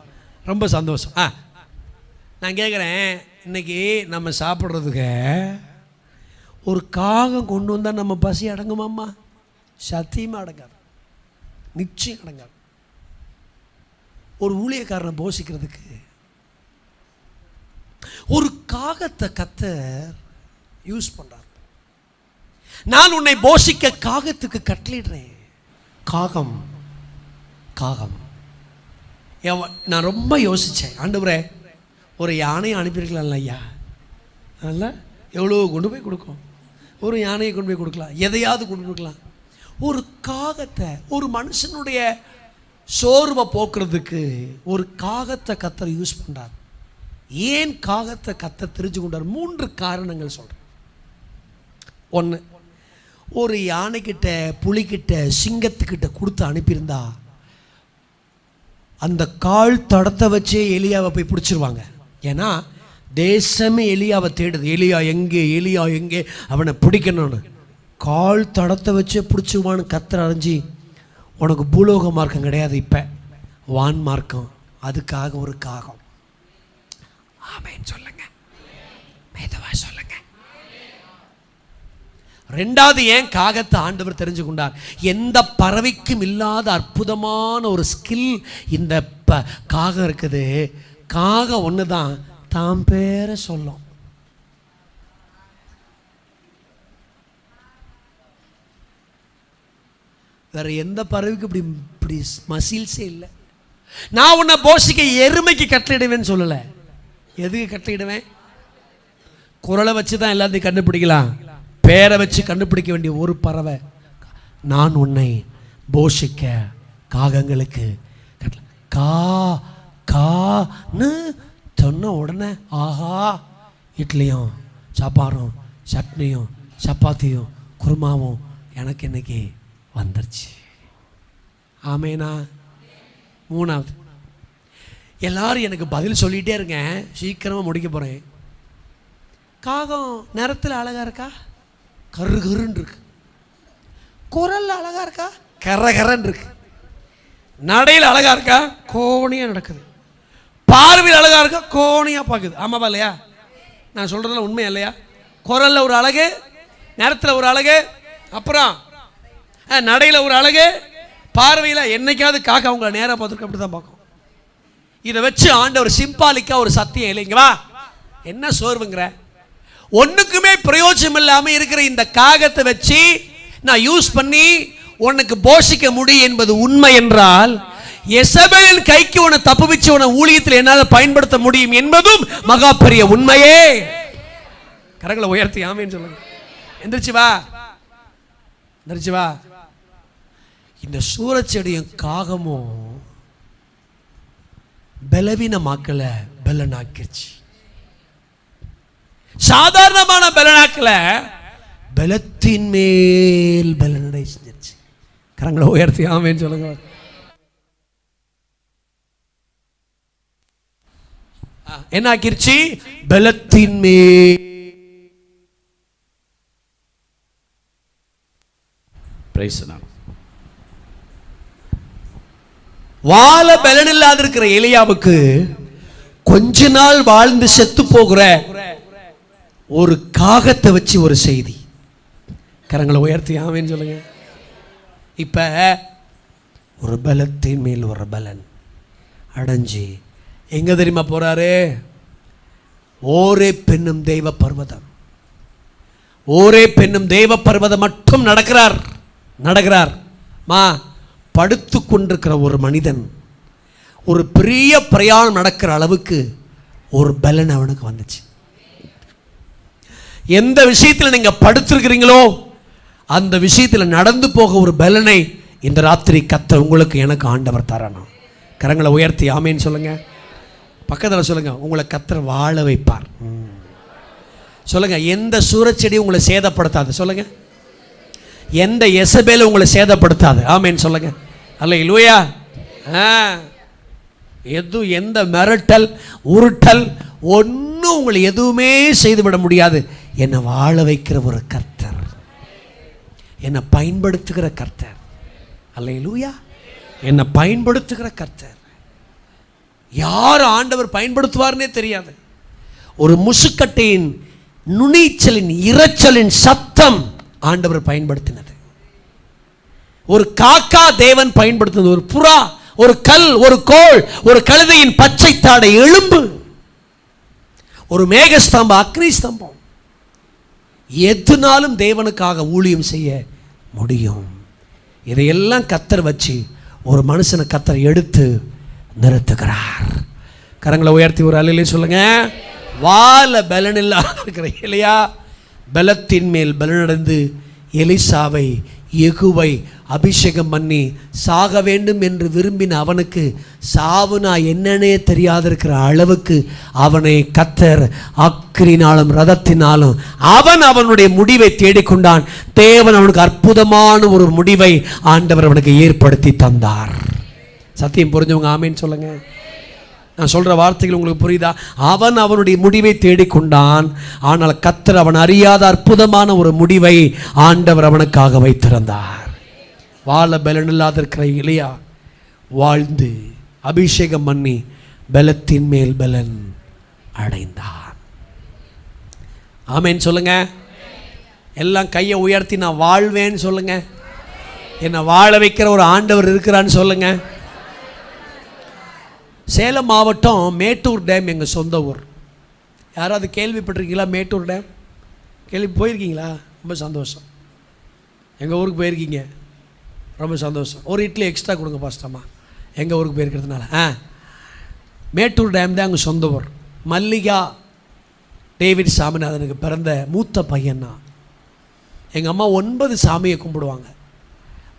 ரொம்ப சந்தோஷம். நான் கேட்குறேன், இன்றைக்கி நம்ம சாப்பிட்றதுக்கு ஒரு காகம் கொண்டு வந்தால் நம்ம பசி அடங்குமாம்மா? சத்தியமாக அடங்காது, நிச்சயம் அடங்காது. ஒரு ஊழியக்காரனை போஷிக்கிறதுக்கு ஒரு காகத்தை கர்த்தர் யூஸ் பண்றார். நான் உன்னை போஷிக்க காகத்துக்கு கட்டளையிடுறேன். காகம் காகம். நான் ரொம்ப யோசித்தேன், ஆண்டவரே ஒரு யானையை அனுப்பியிருக்கலாம்ல ஐயா, அதனால் எவ்வளோ கொண்டு போய் கொடுக்கும். ஒரு யானையை கொண்டு போய் கொடுக்கலாம், எதையாவது கொண்டு போய் கொடுக்கலாம். ஒரு காகத்தை, ஒரு மனுஷனுடைய சோர்வை போக்குறதுக்கு ஒரு காகத்தை கர்த்தர் யூஸ் பண்ணுறார். ஏன் காகத்தை கர்த்தர் தெரிஞ்சு கொண்டார்? 3 காரணங்கள் சொல்கிறேன். 1, ஒரு யானைக்கிட்ட, புலிக்கிட்ட, சிங்கத்துக்கிட்ட கொடுத்து அனுப்பியிருந்தா அந்த கால் தடத்தை வச்சே எலியாவை போய் பிடிச்சிருவாங்க. ஏன்னா தேசமே எலியாவை தேடுது. எலியா எங்கே, எலியா எங்கே, அவனை பிடிக்கணும்னு. கால் தடத்தை வச்சே பிடிச்சிருவான்னு கர்த்தர் அறிஞ்சு, உனக்கு பூலோக மார்க்கம் கிடையாது, இப்போ வான் மார்க்கம். அதுக்காக ஒரு காகம். ஆமென் சொல்லுங்க, மெதுவா சொல்லுங்க. ரெண்டாவது, ஏன் காகத்தை ஆண்டவர் தெரிஞ்சு கொண்டார்? எந்த பறவைக்கும் இல்லாத அற்புதமான ஒரு ஸ்கில் இந்த காகம் இருக்குது. காகம் ஒன்று தான் தாம் பேரை சொல்லும். வேற எந்த பறவைக்கு இப்படி மசில்ஸே இல்லை. நான் உன்னை போஷிக்க எருமைக்கு கட்டளையிடுவேன்னு சொல்லலை. எதுக்கு கட்டளையிடுவேன்? குரலை வச்சு தான் எல்லாத்தையும் கண்டுபிடிக்கலாம், பேரை வச்சு கண்டுபிடிக்க வேண்டிய ஒரு பறவை. நான் உன்னை போஷிக்க காகங்களுக்கு கா கான்னு சொன்ன உடனே ஆஹா, இட்லியும் சாப்பாடும் சட்னியும் சப்பாத்தியும் குருமாவும் எனக்கு இன்னைக்கு வந்துருச்சு. ஆமேனா? 3வது, எல்லாரும் எனக்கு பதில் சொல்லிகிட்டே இருங்க, சீக்கிரமாக முடிக்க போகிறேன். காகம் நிறத்தில் அழகாக இருக்கா? கரு கருன்னு இருக்கு. குரல் அழகாக இருக்கா? கரகரன்னு இருக்கு. நடையில் அழகாக இருக்கா? கோணியாக நடக்குது. பார்வையில் அழகாக இருக்கா? கோணியாக பார்க்குது. ஆமாப்பா இல்லையா? நான் சொல்கிறதுல உண்மை இல்லையா? குரல்ல ஒரு அழகு, நேரத்தில் ஒரு அழகு, அப்புறம் நடையில் ஒரு அழகு, பார்வையில் என்னைக்காவது காக்கா உங்களை நேராக பார்த்துருக்க அப்படி தான் பார்க்கும். இதை வச்சு ஆண்டவர் சிம்பாலிக்கா ஒரு சத்தியம் இல்லைங்களா, என்ன சோர்வுங்கிற ஒன்றுக்குமே பிரயோஜனம் இல்லாமல் இருக்கிற இந்த காகத்தை வச்சு நான் யூஸ் பண்ணி உனக்கு போஷிக்க முடியும் என்பது உண்மை என்றால், எசபேலின் கைக்கு உன்னை தப்பு வச்சு உன்னை ஊழியத்தில் என்னால் பயன்படுத்த முடியும் என்பதும் மகா பெரிய உண்மையே. கரங்களை உயர்த்தி ஆமேன்னு சொல்லுங்க. எந்திரிச்சு வா, எந்திரிச்சு வா. இந்த சூரச்செடியும் காகமும் பலவீன மக்களை பலனாக்கிருச்சு. சாதாரணமான பலனாக்கல பலத்தின் மேல் பலனடை செஞ்சிருச்சு. கரங்களை உயர்த்தி ஆமேன்னு சொல்லுங்க. என்ன ஆக்கிருச்சு? பலத்தின் மேல். வாழ பலன் இல்லாத இருக்கிற எலியாவுக்கு கொஞ்ச நாள் வாழ்ந்து செத்து போகிற ஒரு காகத்தை வச்சு ஒரு செய்தி. கரங்களை உயர்த்தி ஆமேன்னு சொல்லுங்க. இப்ப ஒரு பலத்தின் மேல் ஒரு பலன் அடைஞ்சு எங்க தெரியுமா போறாரு? ஓரே பெண்ணும் தெய்வ பர்வதம். ஓரே பெண்ணும் தெய்வ பர்வதம் மட்டும் நடக்கிறார். படுத்து கொண்டிருக்கிற ஒரு மனிதன் ஒரு பெரிய பிரயாணம் நடக்கிற அளவுக்கு ஒரு பலன் அவனுக்கு வந்துச்சு. எந்த விஷயத்தில் நீங்க படுத்திருக்கிறீங்களோ அந்த விஷயத்தில் நடந்து போக ஒரு பலனை இந்த ராத்திரி கர்த்தர் உங்களுக்கு எனக்கு ஆண்டவர் தரணும். கரங்களை உயர்த்தி ஆமேன்னு சொல்லுங்க. பக்கத்தில் சொல்லுங்க, உங்களை கர்த்தர் வாழ வைப்பார். சொல்லுங்க, எந்த சூரச்செடி உங்களை சேதப்படுத்தாது. சொல்லுங்க, எந்த எசபேலும் உங்களை சேதப்படுத்தாது. ஆமேன்னு சொல்லுங்க. அல்லேலூயா. எந்த மிரட்டல் உருட்டல் ஒன்றும் உங்களை எதுவுமே செய்துவிட முடியாது. என்னை வாழ வைக்கிற ஒரு கர்த்தர், என்னை பயன்படுத்துகிற கர்த்தர். அல்லேலூயா. என்னை பயன்படுத்துகிற கர்த்தர். யார் ஆண்டவர் பயன்படுத்துவார்னே தெரியாது. ஒரு முசுக்கட்டையின் நுனிச்சலின் இரைச்சலின் சத்தம் ஆண்டவர் பயன்படுத்தினது. ஒரு காக்கா தேவன் பயன்படுத்தினது. ஒரு புறா, ஒரு கல், ஒரு கோள், ஒரு கழுதையின் பச்சை தாடை எலும்பு, ஒரு மேகஸ்தம்பம், அக்னி ஸ்தம்பம், எதுனாலும் தேவனுக்காக ஊழியம் செய்ய முடியும். இதையெல்லாம் கர்த்தர் வச்சு ஒரு மனுஷனை கர்த்தர் எடுத்து நிறுத்துகிறார். கரங்களை உயர்த்தி ஒரு அல்லேலூயா சொல்லுங்க. வாழ பலன் இல்லாத இருக்கிற எலியா பலத்தின் மேல் பலனடைந்து எலிசாவை யெகூவை அபிஷேகம் பண்ணி சாக வேண்டும் என்று விரும்பின அவனுக்கு சாவுனா என்னன்னே தெரியாத இருக்கிற அளவுக்கு அவனை கர்த்தர் அக்கினினாலும் ரதத்தினாலும் அவனுடைய முடிவை தேடிக்கொண்டான். தேவன் அவனுக்கு அற்புதமான ஒரு முடிவை ஆண்டவர் அவனுக்கு ஏற்படுத்தி தந்தார். சத்தியம் புரிஞ்சவங்க ஆமேன்னு சொல்லுங்க. நான் சொல்ற வார்த்தைகள் உங்களுக்கு புரியுதா? அவனுடைய முடிவை தேடிக்கொண்டான். ஆனால் கர்த்தர் அவன் அறியாத அற்புதமான ஒரு முடிவை ஆண்டவர் அவனுக்காக வைத்திருந்தார். வாழ பலன் இல்லாத இருக்கிற எலியா வாழ்ந்து அபிஷேகம் பண்ணி பலத்தின் மேல் பலன் அடைந்தான். ஆமேன்னு சொல்லுங்க. எல்லாம் கையை உயர்த்தி நான் வாழ்வேன்னு சொல்லுங்க. என்னை வாழ வைக்கிற ஒரு ஆண்டவர் இருக்கிறான்னு சொல்லுங்க. சேலம் மாவட்டம் மேட்டூர் டேம் எங்கள் சொந்த ஊர். யாராவது கேள்விப்பட்டிருக்கீங்களா? மேட்டூர் டேம் போயிருக்கீங்களா? ரொம்ப சந்தோஷம். எங்கள் ஊருக்கு போயிருக்கீங்க, ரொம்ப சந்தோஷம். ஒரு இட்லி எக்ஸ்ட்ரா கொடுங்க பாஸ்டம்மா, எங்கள் ஊருக்கு போயிருக்கிறதுனால. மேட்டூர் டேம் தான் எங்கள் சொந்த ஊர். மல்லிகா டேவிட் சாமிநாதனுக்கு பிறந்த மூத்த பையன்னா. எங்கள் அம்மா 9 சாமியை கும்பிடுவாங்க.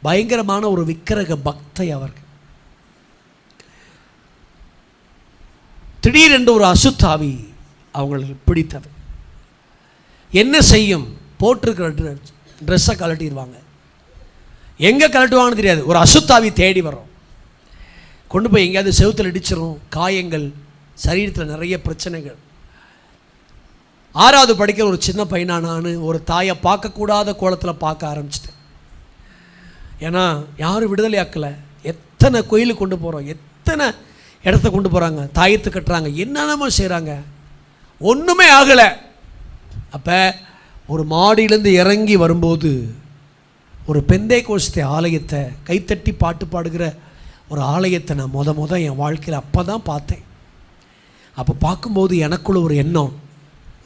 பயங்கரமான ஒரு விக்கிரக பக்தை அவருக்கு. திடீரென்று ஒரு அசுத்தாவி அவங்களுக்கு பிடித்தது. என்ன செய்யும்? போட்டிருக்கிற ட்ரெஸ்ஸை கழட்டிடுவாங்க. எங்கே கழட்டுவாங்கன்னு தெரியாது. ஒரு அசுத்தாவி தேடி வரும், கொண்டு போய் எங்கேயாவது செவுத்தில் இடிச்சிடும். காயங்கள், சரீரத்தில் நிறைய பிரச்சனைகள். 6வது படிக்கிற ஒரு சின்ன பையனா நான் ஒரு தாயை பார்க்கக்கூடாத கோலத்தில் பார்க்க ஆரம்பிச்சிட்டேன். ஏன்னா யாரும் விடுதலை ஆக்கலை. எத்தனை கோயிலுக்கு கொண்டு போகிறோம், எத்தனை இடத்த கொண்டு போகிறாங்க, தாயத்து கட்டுறாங்க, என்னென்னமோ செய்கிறாங்க, ஒன்றுமே ஆகலை. அப்போ ஒரு மாடியிலேருந்து இறங்கி வரும்போது ஒரு பெந்தைக்கோஸ்தே ஆலயத்தை, கைத்தட்டி பாட்டு பாடுகிற ஒரு ஆலயத்தை நான் முத என் வாழ்க்கையில் அப்போ தான் பார்த்தேன். அப்போ பார்க்கும்போது எனக்குள்ள ஒரு எண்ணம்,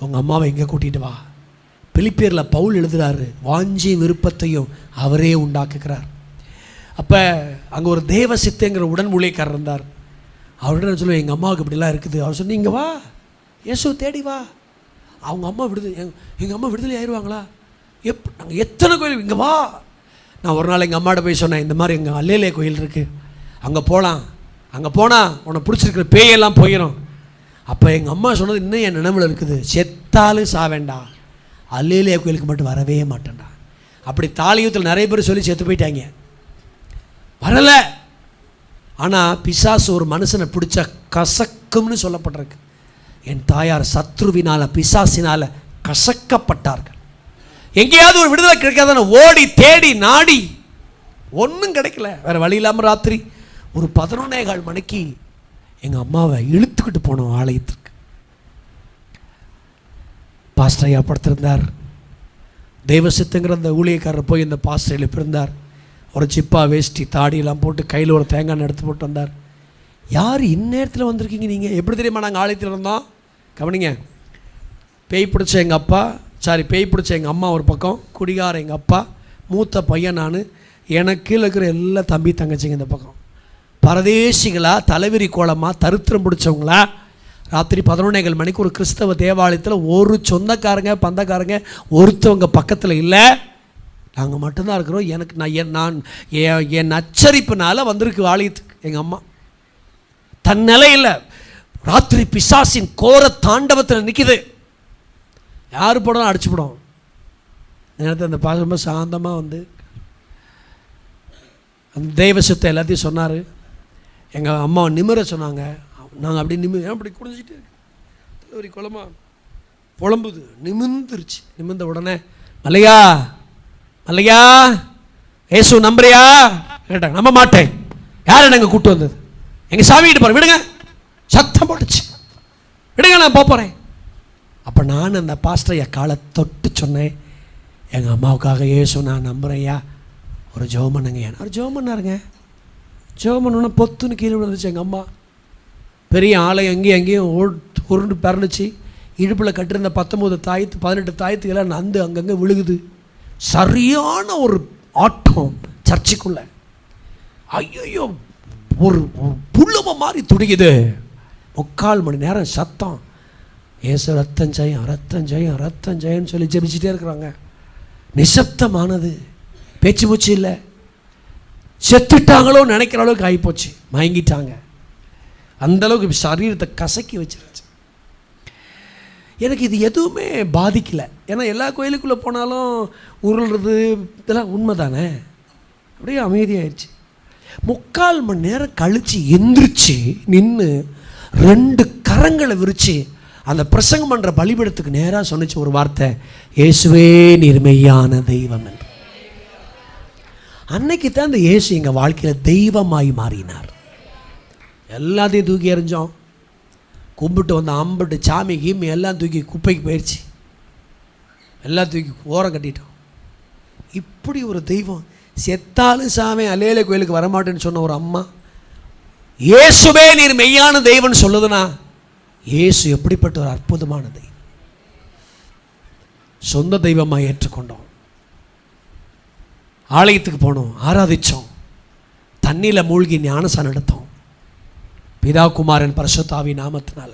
உங்கள் அம்மாவை எங்கே கூட்டிகிட்டு வா. பிலிப்பியரில் பவுல் எழுதுகிறாரு, வாஞ்சியும் விருப்பத்தையும் அவரே உண்டாக்குகிறார். அப்போ அங்கே ஒரு தேவ சித்தங்கிற உடன் ஊழியக்காரர் இருந்தார். அவர்கிட்ட சொல்லுவேன், எங்கள் அம்மாவுக்கு இப்படிலாம் இருக்குது. அவர் சொன்னீங்க, இங்கே வா, இயேசு தேடி வா, அவங்க அம்மா எங்கள் அம்மா விடுதலை ஆயிடுவாங்களா? நாங்கள் எத்தனை கோயில், இங்கே வா. நான் ஒரு நாள் எங்கள் அம்மாட்ட போய் சொன்னேன், இந்த மாதிரி எங்கள் அல்லேலே கோயில் இருக்குது, அங்கே போகலாம், அங்கே போனால் உன்னை பிடிச்சிருக்கிற பேயெல்லாம் போயிடும். அப்போ எங்கள் அம்மா சொன்னது இன்னும் என் நினைவில் இருக்குது, செத்தாலும் சாவேண்டா, அல்லேலே கோயிலுக்கு மட்டும் வரவே மாட்டேன்டா. அப்படி தாலியூத்தில் நிறைய பேர் சொல்லி செத்து போயிட்டாங்க, வரலை. ஆனால் பிசாசு ஒரு மனுஷனை பிடிச்சா கசக்கும்னு சொல்லப்பட்டிருக்கு. என் தாயார் சத்ருவினால் பிசாசினால் கசக்கப்பட்டார்கள். எங்கேயாவது ஒரு விடுதலை கிடைக்காதான ஓடி தேடி நாடி ஒன்றும் கிடைக்கல. வேறு வழி இல்லாமல் ராத்திரி ஒரு 11:15 மணிக்கு எங்கள் அம்மாவை இழுத்துக்கிட்டு போனோம் ஆலயத்துக்கு. பாஸ்டர் ஐயா படுத்திருந்தார். தெய்வசித்தங்கிற அந்த ஊழியக்காரர் போய் இந்த பாஸ்டர் எழுப்பியிருந்தார். ஒரு சிப்பா வேஷ்டி தாடியெல்லாம் போட்டு கையில் ஒரு தேங்காய் எடுத்து போட்டு வந்தார். யார் இந்நேரத்தில் வந்திருக்கீங்க நீங்கள்? எப்படி தெரியுமா நாங்கள் ஆலயத்தில் இருந்தோம்? கவனிங்க. பேய் பிடிச்ச எங்கள் அப்பா, பேய் பிடிச்ச எங்கள் அம்மா ஒரு பக்கம், குடிகார எங்கள் அப்பா, மூத்த பையன் நான், எனக்கு கீழே இருக்கிற எல்லா தம்பி தங்கச்சிங்க இந்த பக்கம். பரதேசிகளா, தலைவிரி கோலமாக, தரித்திரம் பிடிச்சவங்களா. ராத்திரி 11:15 மணிக்கு ஒரு கிறிஸ்தவ தேவாலயத்தில் ஒரு சொந்தக்காரங்க பந்தக்காரங்க ஒருத்தவங்க பக்கத்தில் இல்லை, நாங்கள் மட்டும்தான் இருக்கிறோம். எனக்கு நான் என் நச்சரிப்புனால வந்திருக்கு ஆலயத்துக்கு எங்கள் அம்மா. தன் நிலையில் ராத்திரி பிசாசின் கோர தாண்டவத்தில் நிற்கிது. யார் போடணும் அடிச்சு போடும். நேரத்தில் அந்த பாசமாக சாந்தமாக வந்து அந்த தெய்வ சித்தை எல்லாத்தையும் சொன்னார். எங்கள் அம்மா நிமிர சொன்னாங்க. நாங்கள் அப்படி அப்படி குடிஞ்சிட்டு இருக்கு, ஒரு குளமாக புலம்புது. நிமிந்துருச்சு. நிமிர்ந்த உடனே, மல்லையா மல்லையா ஏசு நம்புறியா கேட்டாங்க. நம்ப மாட்டேன். யார் எனக்கு கூப்பிட்டு வந்தது? எங்கள் சாமி கிட்ட போகிறேன், விடுங்க. சத்தம் போட்டுச்சு, விடுங்க, நான் போகிறேன். அப்போ நான் அந்த பாஸ்டரையா காலை தொட்டு சொன்னேன், எங்கள் அம்மாவுக்காக ஏசு நான் நம்புகிறேன்யா, ஒரு ஜெபம் பண்ணுங்கய்யா. ஒரு ஜெபம் பண்ணாருங்க. ஜெபம் பண்ணோன்னா பொத்துன்னு கீழே விழுந்துச்சு. எங்கள் அம்மா பெரிய ஆலயம் எங்கேயும் உருண்டு பறந்துச்சு. இடுப்பில் கட்டிருந்த 19 தாயத்து 18 தாயத்துக்கெல்லாம் நந்து அங்கங்கே விழுகுது. சரியான ஒரு ஆட்டம் சர்ச்சுக்குள்ள. ஐயோ, ஒரு புல்லும மாதிரி துடிக்குது. 3/4 மணி நேரம் சத்தம். ஏசு ரத்தம் ஜெயம் ரத்தம் ஜெயம் ரத்தம் ஜெயம்னு சொல்லி ஜெபிச்சுட்டே இருக்கிறாங்க. நிசப்தமானது, பேச்சு மூச்சு இல்லை. செத்துட்டாங்களோ நினைக்கிற அளவுக்கு ஆகிப்போச்சு. மயங்கிட்டாங்க. அந்தளவுக்கு சரீரத்தை கசக்கி வச்சிருச்சு. எனக்கு இது எதுவுமே பாதிக்கலை. ஏன்னா எல்லா கோயிலுக்குள்ளே போனாலும் உருள்றது இதெல்லாம் உண்மை தானே. அப்படியே அமைதியாகிடுச்சு. 3/4 மணி நேரம் கழித்து எந்திரிச்சு நின்று 2 கரங்களை விரித்து அந்த பிரசங்கம் பண்ணுற பலிபீடத்துக்கு நேராக சொன்னிச்சு ஒரு வார்த்தை, இயேசுவே நீர் மெய்யான தெய்வம் என்று. அன்னைக்கு தான் அந்த இயேசு எங்கள் வாழ்க்கையில் தெய்வமாய் மாறினார். எல்லாத்தையும் தூக்கி எறிஞ்சோம். கும்பிட்டு வந்த அம்பிட்டு சாமி கீமி எல்லாம் தூக்கி குப்பைக்கு போயிடுச்சு. எல்லாம் தூக்கி ஓரம் கட்டிட்டோம். இப்படி ஒரு தெய்வம், செத்தாலும் சாமி அல்லேலே கோயிலுக்கு வரமாட்டேன்னு சொன்ன ஒரு அம்மா, இயேசுவே நீர் மெய்யான தெய்வம்னு சொல்லுதுன்னா, இயேசு எப்படிப்பட்ட ஒரு அற்புதமான தெய்வம். சொந்த தெய்வமாக ஏற்றுக்கொண்டோம். ஆலயத்துக்கு போனோம், ஆராதித்தோம், தண்ணியில் மூழ்கி ஞானசானம் எடுத்தோம். பிதா குமாரன் பரிசுத்தாவி நாமத்தினால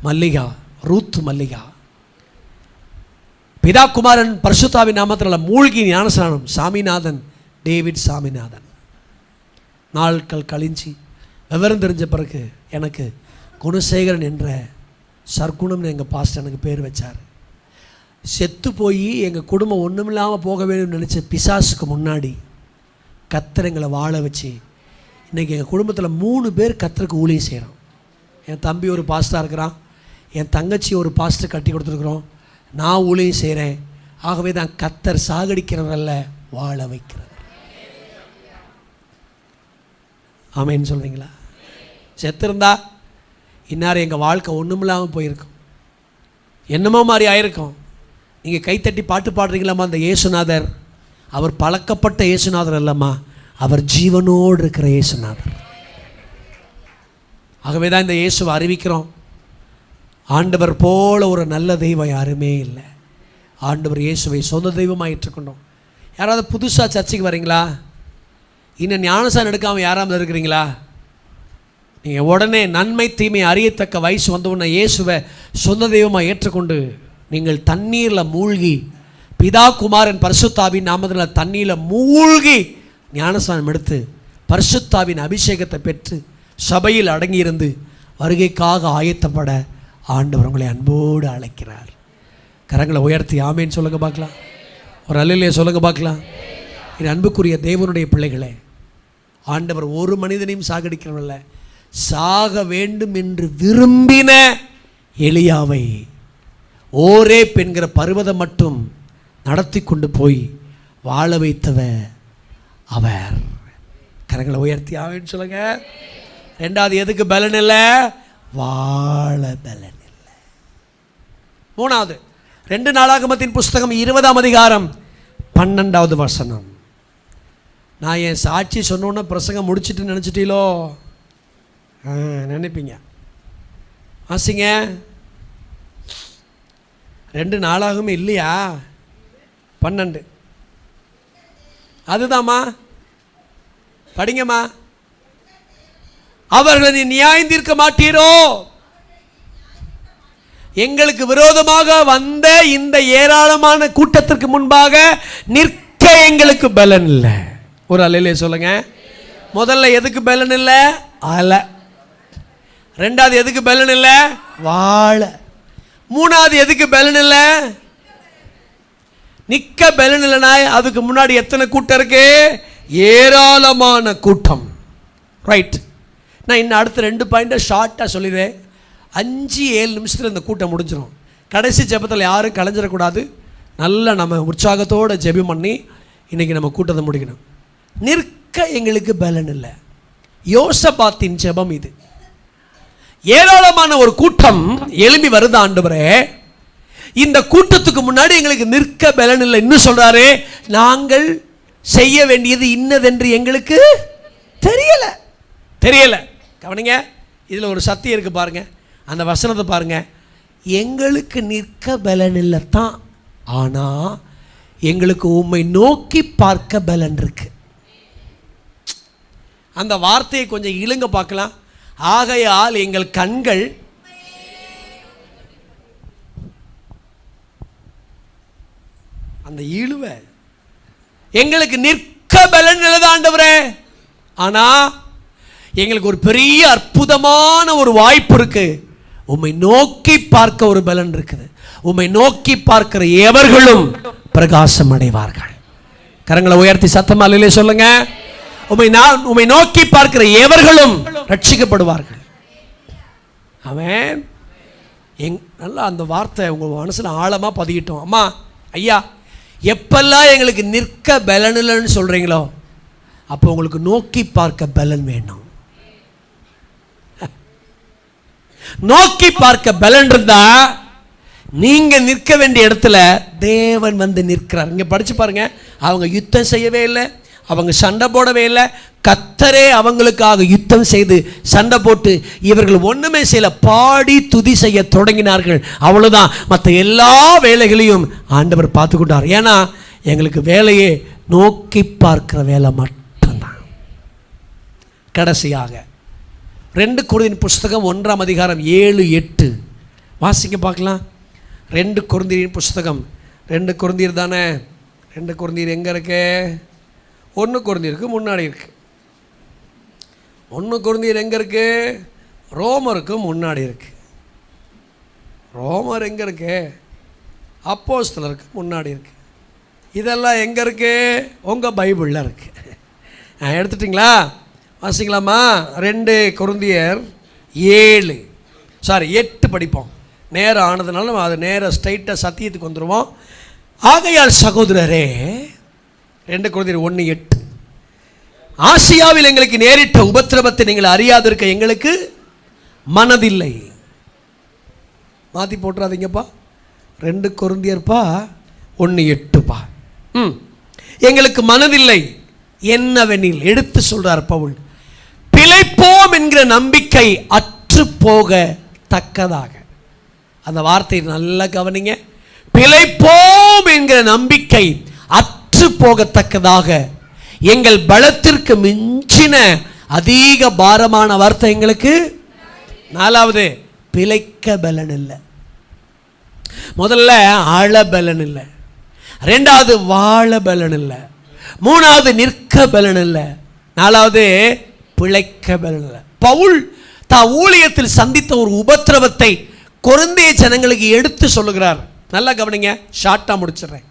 மல்லிகா, ரூத் மல்லிகா, பிதா குமாரன் பரிசுத்தாவி நாமத்தினால மூழ்கி ஞானசானம். சாமிநாதன், டேவிட் சாமிநாதன். நாட்கள் கழிஞ்சு விவரம் தெரிஞ்ச பிறகு எனக்கு குணசேகரன் என்ற சர்க்குணம்னு எங்கள் பாஸ்டர் எனக்கு பேர் வச்சார். செத்து போய் எங்கள் குடும்பம் ஒன்றுமில்லாமல் போக வேணும்னு நினச்ச பிசாசுக்கு முன்னாடி கர்த்தர் எங்களை வாழ வச்சு இன்றைக்கி எங்கள் குடும்பத்தில் 3 பேர் கர்த்தருக்கு ஊழியம் செய்கிறோம். என் தம்பி ஒரு பாஸ்டராக இருக்கிறான், என் தங்கச்சி ஒரு பாஸ்டர் கட்டி கொடுத்துருக்குறோம், நான் ஊழியம் செய்கிறேன். ஆகவே தான் கர்த்தர் சாகடிக்கிறவரல்ல, வாழ வைக்கிறவர். ஆமேன்னு சொல்கிறீங்களா? செத்துருந்தா இன்னார் எங்கள் வாழ்க்கை ஒன்றுமில்லாமல் போயிருக்கும், என்னமோ மாதிரி ஆயிருக்கும். நீங்கள் கைத்தட்டி பாட்டு பாடுறீங்களாம்மா? அந்த இயேசுநாதர் அவர் பழக்கப்பட்ட இயேசுநாதர் அல்லம்மா, அவர் ஜீவனோடு இருக்கிற இயேசுநாதர். ஆகவே தான் இந்த இயேசுவை அறிவிக்கிறோம். ஆண்டவர் போல ஒரு நல்ல தெய்வம் யாருமே இல்லை. ஆண்டவர் இயேசுவை சொந்த தெய்வமாக ஏற்றுக்கொண்டோம். யாராவது புதுசாக சர்ச்சைக்கு வரீங்களா? இன்னும் ஞானசானம் எடுக்காமல் யாராவது இருக்கிறீங்களா? நீங்கள் உடனே நன்மை தீமை அறியத்தக்க வயசு வந்தவுடனே இயேசுவை சொந்த தெய்வமாக ஏற்றுக்கொண்டு நீங்கள் தண்ணீரில் மூழ்கி, பிதா குமாரன் பரிசுத்தாவின் நாமத்தில் தண்ணீரில் மூழ்கி ஞானஸ்நானம் எடுத்து பரிசுத்தாவின் அபிஷேகத்தை பெற்று சபையில் அடங்கியிருந்து வருகைக்காக ஆயத்தப்பட ஆண்டவர் உங்களை அன்போடு அழைக்கிறார். கரங்களை உயர்த்தி ஆமேன்னு சொல்லுங்க பார்க்கலாம். ஒரு அல்லையே சொல்லுங்க பார்க்கலாம். இது அன்புக்குரிய தேவனுடைய பிள்ளைகளே, ஆண்டவர் ஒரு மனிதனையும் சாகடிக்கிறவல்ல, சாக வேண்டும் என்று விரும்பின எலியாவை ஓரேப் என்கிற பர்வதம் மட்டும் நடத்தி கொண்டு போய் வாழ வைத்தவர் அவர். கரங்களை உயர்த்தி ஆவேன்னு சொல்லுங்க. ரெண்டாவது, எதுக்கு பலன் இல்லை? வாழ பலன் இல்லை. மூணாவது, 2 நாளாகமத்தின் புஸ்தகம் 20ஆம் அதிகாரம் 12வது வசனம். நான் என் சாட்சி சொன்னோன்னே பிரசங்கம் முடிச்சுட்டு நினச்சிட்டீங்களோ? நினைப்பீங்க. ஆசிங்க 2 நாளாகமே இல்லையா? 12. அதுதாம்மா, படிங்கம்மா. அவர்களை நீ நியாயம் தீர்க்க மாட்டீரோ? எங்களுக்கு விரோதமாக வந்த இந்த ஏராளமான கூட்டத்திற்கு முன்பாக நிற்க எங்களுக்கு பலன் இல்லை. ஒரு அல்லையிலே சொல்லுங்க. முதல்ல எதுக்கு பலன் இல்லை? அல. ரெண்டாவது எதுக்கு பலன் இல்லை? வாழ. மூணாவது எதுக்கு பலன் இல்லை? நிற்க பலன் இல்லைனா அதுக்கு முன்னாடி எத்தனை கூட்டம் இருக்கு? ஏராளமான கூட்டம். ரைட். நான் இன்னும் அடுத்த 2 பாயிண்ட்டை ஷார்ட்டாக சொல்லிடுறேன். 5-7 நிமிஷத்தில் இந்த கூட்டம் முடிஞ்சிடும். கடைசி ஜெபத்தில் யாரும் கலைஞ்சிடக்கூடாது. நல்லா நம்ம உற்சாகத்தோடு ஜெபம் பண்ணி இன்றைக்கி நம்ம கூட்டத்தை முடிக்கணும். நிற்க எங்களுக்கு பலன் இல்லை. யோசபாத்தின் ஜெபம் இது. ஏராளமான ஒரு கூட்டம் எழும்பி வருது. ஆண்டவரே, இந்த கூட்டத்துக்கு முன்னாடி எங்களுக்கு நிற்க பலன் இல்லை. இன்னும் சொல்றாரு, நாங்கள் செய்ய வேண்டியது இன்னதென்று எங்களுக்கு தெரியல. கவனிங்க, இதில் ஒரு சத்தியம் இருக்கு பாருங்க. அந்த வசனத்தை பாருங்க. எங்களுக்கு நிற்க பலன் இல்லை தான், ஆனால் எங்களுக்கு உம்மை நோக்கி பார்க்க பலன் இருக்கு. அந்த வார்த்தையை கொஞ்சம் இழுங்க பார்க்கலாம். ஆகையால் எங்கள் கண்கள் அந்த இழுவ எங்களுக்கு நிற்க பலன் இல்லதான் ஆண்டவரே, ஆனா எங்களுக்கு ஒரு பெரிய அற்புதமான ஒரு வாய்ப்பு இருக்கு. உம்மை நோக்கி பார்க்க ஒரு பலன் இருக்குது. உம்மை நோக்கி பார்க்கிற எவர்களும் பிரகாசம் அடைவார்கள். கரங்களை உயர்த்தி சத்தமா அல்லேலூயா சொல்லுங்க. உம்மை நோக்கி பார்க்கிற எவர்களும் ரட்சிக்கப்படுவார்கள். ஆமென். நல்லா அந்த வார்த்தை உங்க மனசுல ஆழமா பதியிட்டோம். அம்மா, ஐயா, எப்பெல்லாம் எங்களுக்கு நிற்க பலன் இல்லைன்னு சொல்றீங்களோ அப்போ உங்களுக்கு நோக்கி பார்க்க பலன் வேணும். நோக்கி பார்க்க பலன் இருந்தா நீங்க நிற்க வேண்டிய இடத்துல தேவன் வந்து நிற்கிறார். இங்க படிச்சு பாருங்க. அவங்க யுத்தம் செய்யவே இல்லை, அவங்க சண்டை போடவே இல்லை. கர்த்தரே அவங்களுக்காக யுத்தம் செய்து சண்டை போட்டு இவர்கள் ஒண்ணுமே செய்யல, பாடி துதி செய்ய தொடங்கினார்கள். அவ்வளவுதான். மற்ற எல்லா வேலைகளையும் ஆண்டவர் பார்த்துக்கிட்டார். ஏன்னா எங்களுக்கு வேலையே நோக்கி பார்க்கிற வேலை மட்டும்தான். கடைசியாக 2 கொரிந்தியர் புஸ்தகம் 1ஆம் அதிகாரம் 7-8 வாசிக்க பார்க்கலாம். 2 கொரிந்தியர் புஸ்தகம், 2 கொரிந்தியர் தானே. 2 கொரிந்தியர் எங்கே இருக்கு? 1 கொரிந்தியருக்கு முன்னாடி இருக்கு. 1 கொரிந்தியர் எங்கே இருக்கு? ரோமருக்கு முன்னாடி இருக்கு. ரோமர் எங்கே இருக்கு? அப்போஸ்தலருக்கு முன்னாடி இருக்கு. இதெல்லாம் எங்கே இருக்கு? உங்கள் பைபிளில் இருக்கு. எடுத்துட்டிங்களா? வாசிக்கலாமா? 2 கொரிந்தியர் 8 படிப்போம். நேரம் ஆனதுனால நம்ம அதை நேரம் ஸ்ட்ரைட்டாக சத்தியத்துக்கு வந்துடுவோம். ஆகையால் சகோதரரே, 2 கொரிந்தியர் 1:8, ஆசியாவில் எங்களுக்கு நேரிட்ட உபத்திரவத்தை நீங்கள் அறியாதிருக்க எங்களுக்கு மனதில்லை. மாற்றி போட்டுறாதீங்கப்பா. 2 கொரிந்தியர்ப்பா 1:8 எங்களுக்கு மனதில்லை என்னவெனில் எடுத்து சொல்றார் பவுல், பிழைப்போம் என்கிற நம்பிக்கை அற்று போக தக்கதாக. அந்த வார்த்தை நல்லா கவனிங்க. பிழைப்போம் என்கிற நம்பிக்கை அற்று போகத்தக்கதாக எங்கள் பலத்திற்கு மிஞ்சின அதிக பாரமான வார்த்தை எங்களுக்கு. 4வது, பிழைக்க பலன் இல்லை. முதல்ல ஆழ பலன் இல்லை, 2வது வாழ பலன் இல்லை, 3வது நிற்க பலன் இல்லை, 4வது பிழைக்க பலன் இல்லை. பவுல் தான் ஊழியத்தில் சந்தித்த ஒரு உபத்திரவத்தை கொரிந்திய ஜனங்களுக்கு எடுத்து சொல்லுகிறார். நல்லா கவனிங்க, ஷார்ட்டா முடிச்சிடுறேன்.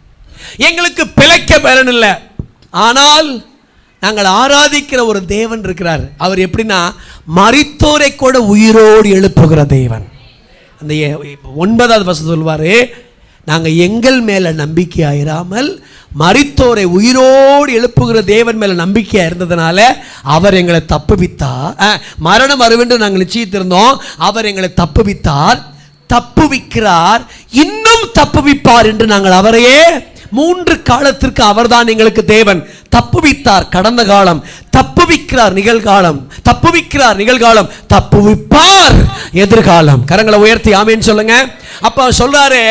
எங்களுக்கு பிழைக்க பலன் இல்லை, ஆனால் நாங்கள் ஆராதிக்கிற ஒரு தேவன் இருக்கிறார். அவர் எப்படின்னா மரித்தோரை கூட உயிரோடு எழுப்புகிற தேவன். அந்த 9வது வசனம் சொல்வார், நாங்கள் எங்கள் மேலே நம்பிக்கையாயிராமல் மரித்தோரை உயிரோடு எழுப்புகிற தேவன் மேலே நம்பிக்கையாக இருந்ததுனால அவர் எங்களை தப்புவித்தார். மரணம் வருவென்று நாங்கள் நிச்சயித்திருந்தோம், அவர் எங்களை தப்புவித்தார், தப்புவிக்கிறார், இன்னும் தப்புவிப்பார் என்று நாங்கள் அவரையே 3 காலத்திற்கு அவர்தான் எங்களுக்கு தேவன். தப்புவித்தார் கடந்த காலம், தப்புவிக்கிறார் நிகழ்காலம், தப்புவிக்கிறார் நிகழ்காலம், தப்புவிப்பார் எதிர்காலம். கரங்களை உயர்த்தி ஆமேன்னு சொல்லுங்க. அப்ப சொல்றாரு,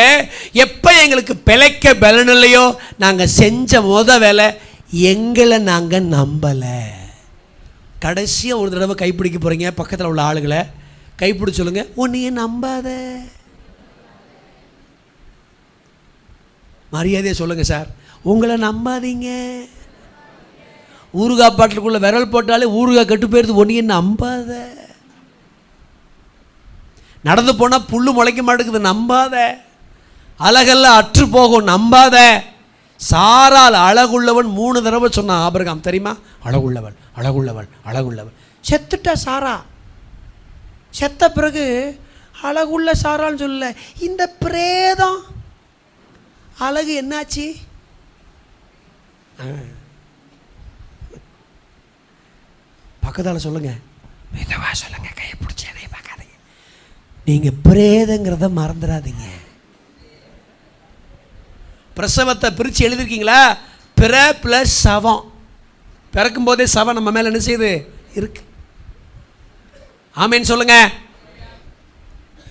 எப்ப எங்களுக்கு பிழைக்க பலன் இல்லையோ நாங்க செஞ்ச வேலை எங்களை நாங்க நம்பல. கடைசியா ஒரு தடவை கைப்பிடிக்க போறீங்க, பக்கத்தில் உள்ள ஆளுகளை கைப்பிடி சொல்லுங்க, உன்னையே நம்பாத. மரியாதையை சொல்லுங்க சார், உங்களை நம்பாதீங்க. ஊறுகாய் பாட்டிலுக்குள்ள விரல் போட்டாலே ஊறுகாய் கெட்டு போயிருது, ஒன்றையே நம்பாத. நடந்து போனால் புல்லு முளைக்க மாட்டேங்குது, நம்பாத. அழகெல்லாம் அற்று போகும், நம்பாத. சாரால் அழகுள்ளவன் 3 தடவை சொன்னான் ஆபிரகாம், தெரியுமா? அழகுள்ளவள் அழகுள்ளவள் அழகுள்ளவள். செத்துட்டா சாரா, செத்த பிறகு அழகுள்ள சாரான்னு சொல்லல, இந்த பிரேதம் அழகு என்னாச்சு? பக்கத்தால் சொல்லுங்க, மெதுவா சொல்லுங்க, கையை பிடிச்சி எதையும் பார்க்காதீங்க. நீங்க பிரேதங்கிறத மறந்துடாதீங்க. பிரசவத்தை பிரித்து எழுதிருக்கீங்களா? பிற பிளஸ் சவம். பிறக்கும் போதே சவம் நம்ம மேல என்ன செய்யுது? இருக்கு. ஆமேன்னு சொல்லுங்க.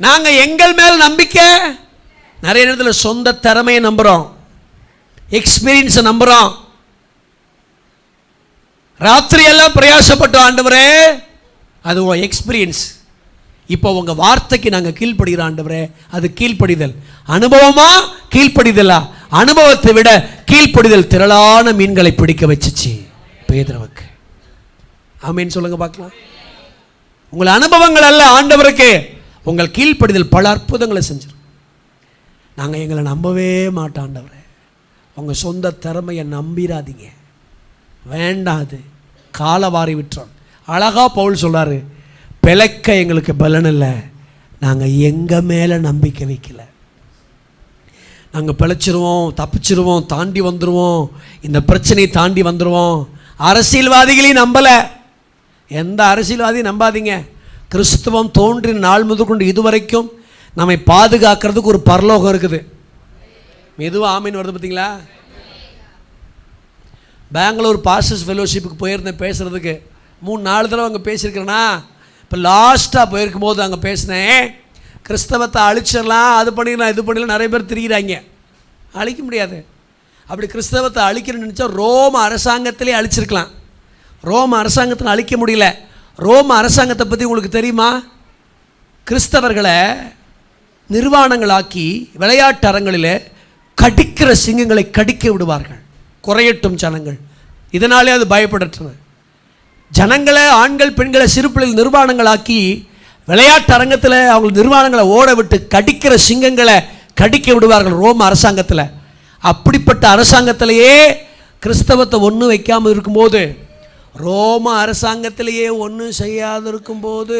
நாங்க எங்கள் மேல் நம்பிக்கை, நிறைய நேரத்தில் சொந்த திறமையை நம்புறோம், எக்ஸ்பீரியன்ஸை நம்புறோம். ராத்திரி எல்லாம் பிரயாசப்பட்டோம், ஆண்டவரே அது எக்ஸ்பீரியன்ஸ். இப்போ உங்க வார்த்தைக்கு நாங்கள் கீழ்ப்படுகிறோம் ஆண்டவரே, அது கீழ்ப்படிதல். அனுபவமா கீழ்ப்படிதலா? அனுபவத்தை விட கீழ்ப்படிதல் திரளான மீன்களை பிடிக்க வச்சுச்சு பேதுருவுக்கு. ஆமேன்னு சொல்லுங்க பார்க்கலாம். உங்கள் அனுபவங்கள் அல்ல ஆண்டவருக்கு, உங்கள் கீழ்ப்படிதல் பல அற்புதங்களை செஞ்சிடும். நாங்கள் எங்களை நம்பவே மாட்டோம் ஆண்டவரே. உங்கள் சொந்த திறமையை நம்பிடாதீங்க, வேண்டாம், அது காலவாரி விட்டுறோம். அழகா பவுல் சொல்றாரு, பிழைக்க எங்களுக்கு பலன் இல்லை, நாங்கள் எங்கள் மேலே நம்பிக்கை வைக்கல. நாங்கள் பிழைச்சிருவோம், தப்பிச்சிருவோம், தாண்டி வந்துடுவோம், இந்த பிரச்சனையை தாண்டி வந்துடுவோம். அரசியல்வாதிகளையும் நம்பலை. எந்த அரசியல்வாதியும் நம்பாதீங்க. கிறிஸ்துவம் தோன்றின நாள் முதற்கொண்டு இதுவரைக்கும் நம்மை பாதுகாக்கிறதுக்கு ஒரு பரலோகம் இருக்குது. மெதுவாக ஆமீன் வருது பார்த்தீங்களா? பெங்களூர் பாஸ்டர்ஸ் ஃபெலோஷிப்புக்கு போயிருந்தேன் பேசுகிறதுக்கு. 3-4 தடவை அங்கே பேசியிருக்கிறேன்னா, இப்போ லாஸ்ட்டாக போயிருக்கும் போது அங்கே பேசினேன், கிறிஸ்தவத்தை அழிச்சிடலாம், அது பண்ணிடலாம், இது பண்ணிடலாம். நிறைய பேர் திரிகிறாங்க. அழிக்க முடியாது. அப்படி கிறிஸ்தவத்தை அழிக்கணும்னு நினச்சா ரோம அரசாங்கத்திலே அழிச்சிருக்கலாம். ரோம அரசாங்கத்தில் அழிக்க முடியல. ரோம அரசாங்கத்தை பற்றி உங்களுக்கு தெரியுமா? கிறிஸ்தவர்களை நிர்வாணங்களாக்கி விளையாட்டு அரங்களில் கடிக்கிற சிங்கங்களை கடிக்க விடுவார்கள். குறையட்டும் ஜனங்கள், இதனாலே அது பயப்படற்றன. ஜனங்களை, ஆண்கள் பெண்களை சிறு பிள்ளைகள் நிர்வாணங்களாக்கி விளையாட்டு அரங்கத்தில் அவங்க நிர்வாணங்களை ஓட விட்டு கடிக்கிற சிங்கங்களை கடிக்க விடுவார்கள் ரோம அரசாங்கத்தில். அப்படிப்பட்ட அரசாங்கத்திலேயே கிறிஸ்தவத்தை ஒன்றும் வைக்காமல் இருக்கும்போது, ரோம அரசாங்கத்திலேயே ஒன்றும் செய்யாது இருக்கும்போது,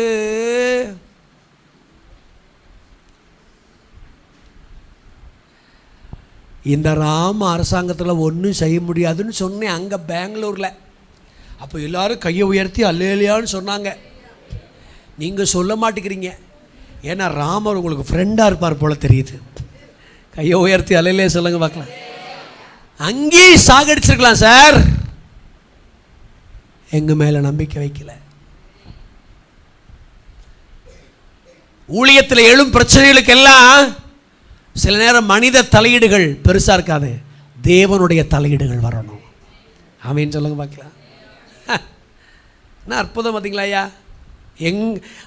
இந்த ராம அரசாங்கத்தில் ஒன்றும் செய்ய முடியாதுன்னு சொன்னேன் அங்கே பெங்களூரில். அப்போ எல்லாரும் கையை உயர்த்தி அல்லேலியான்னு சொன்னாங்க. நீங்கள் சொல்ல மாட்டேங்கிறீங்க, ஏன்னா ராமர் உங்களுக்கு ஃப்ரெண்டாக இருப்பார் போல தெரியுது. கையை உயர்த்தி அல்லேலியா சொல்லுங்க பார்க்கலாம். அங்கேயே சாகடிச்சிருக்கலாம் சார், எங்க மேல நம்பிக்கை வைக்கல. ஊழியத்தில் எழும் பிரச்சனைகளுக்கெல்லாம் சில நேரம் மனித தலையீடுகள் பெருசா இருக்காது, தேவனுடைய தலையீடுகள் வரணும். ஆமீன் சொல்லுங்க பார்க்கலாம். என்ன அற்புதம் பார்த்தீங்களா ஐயா?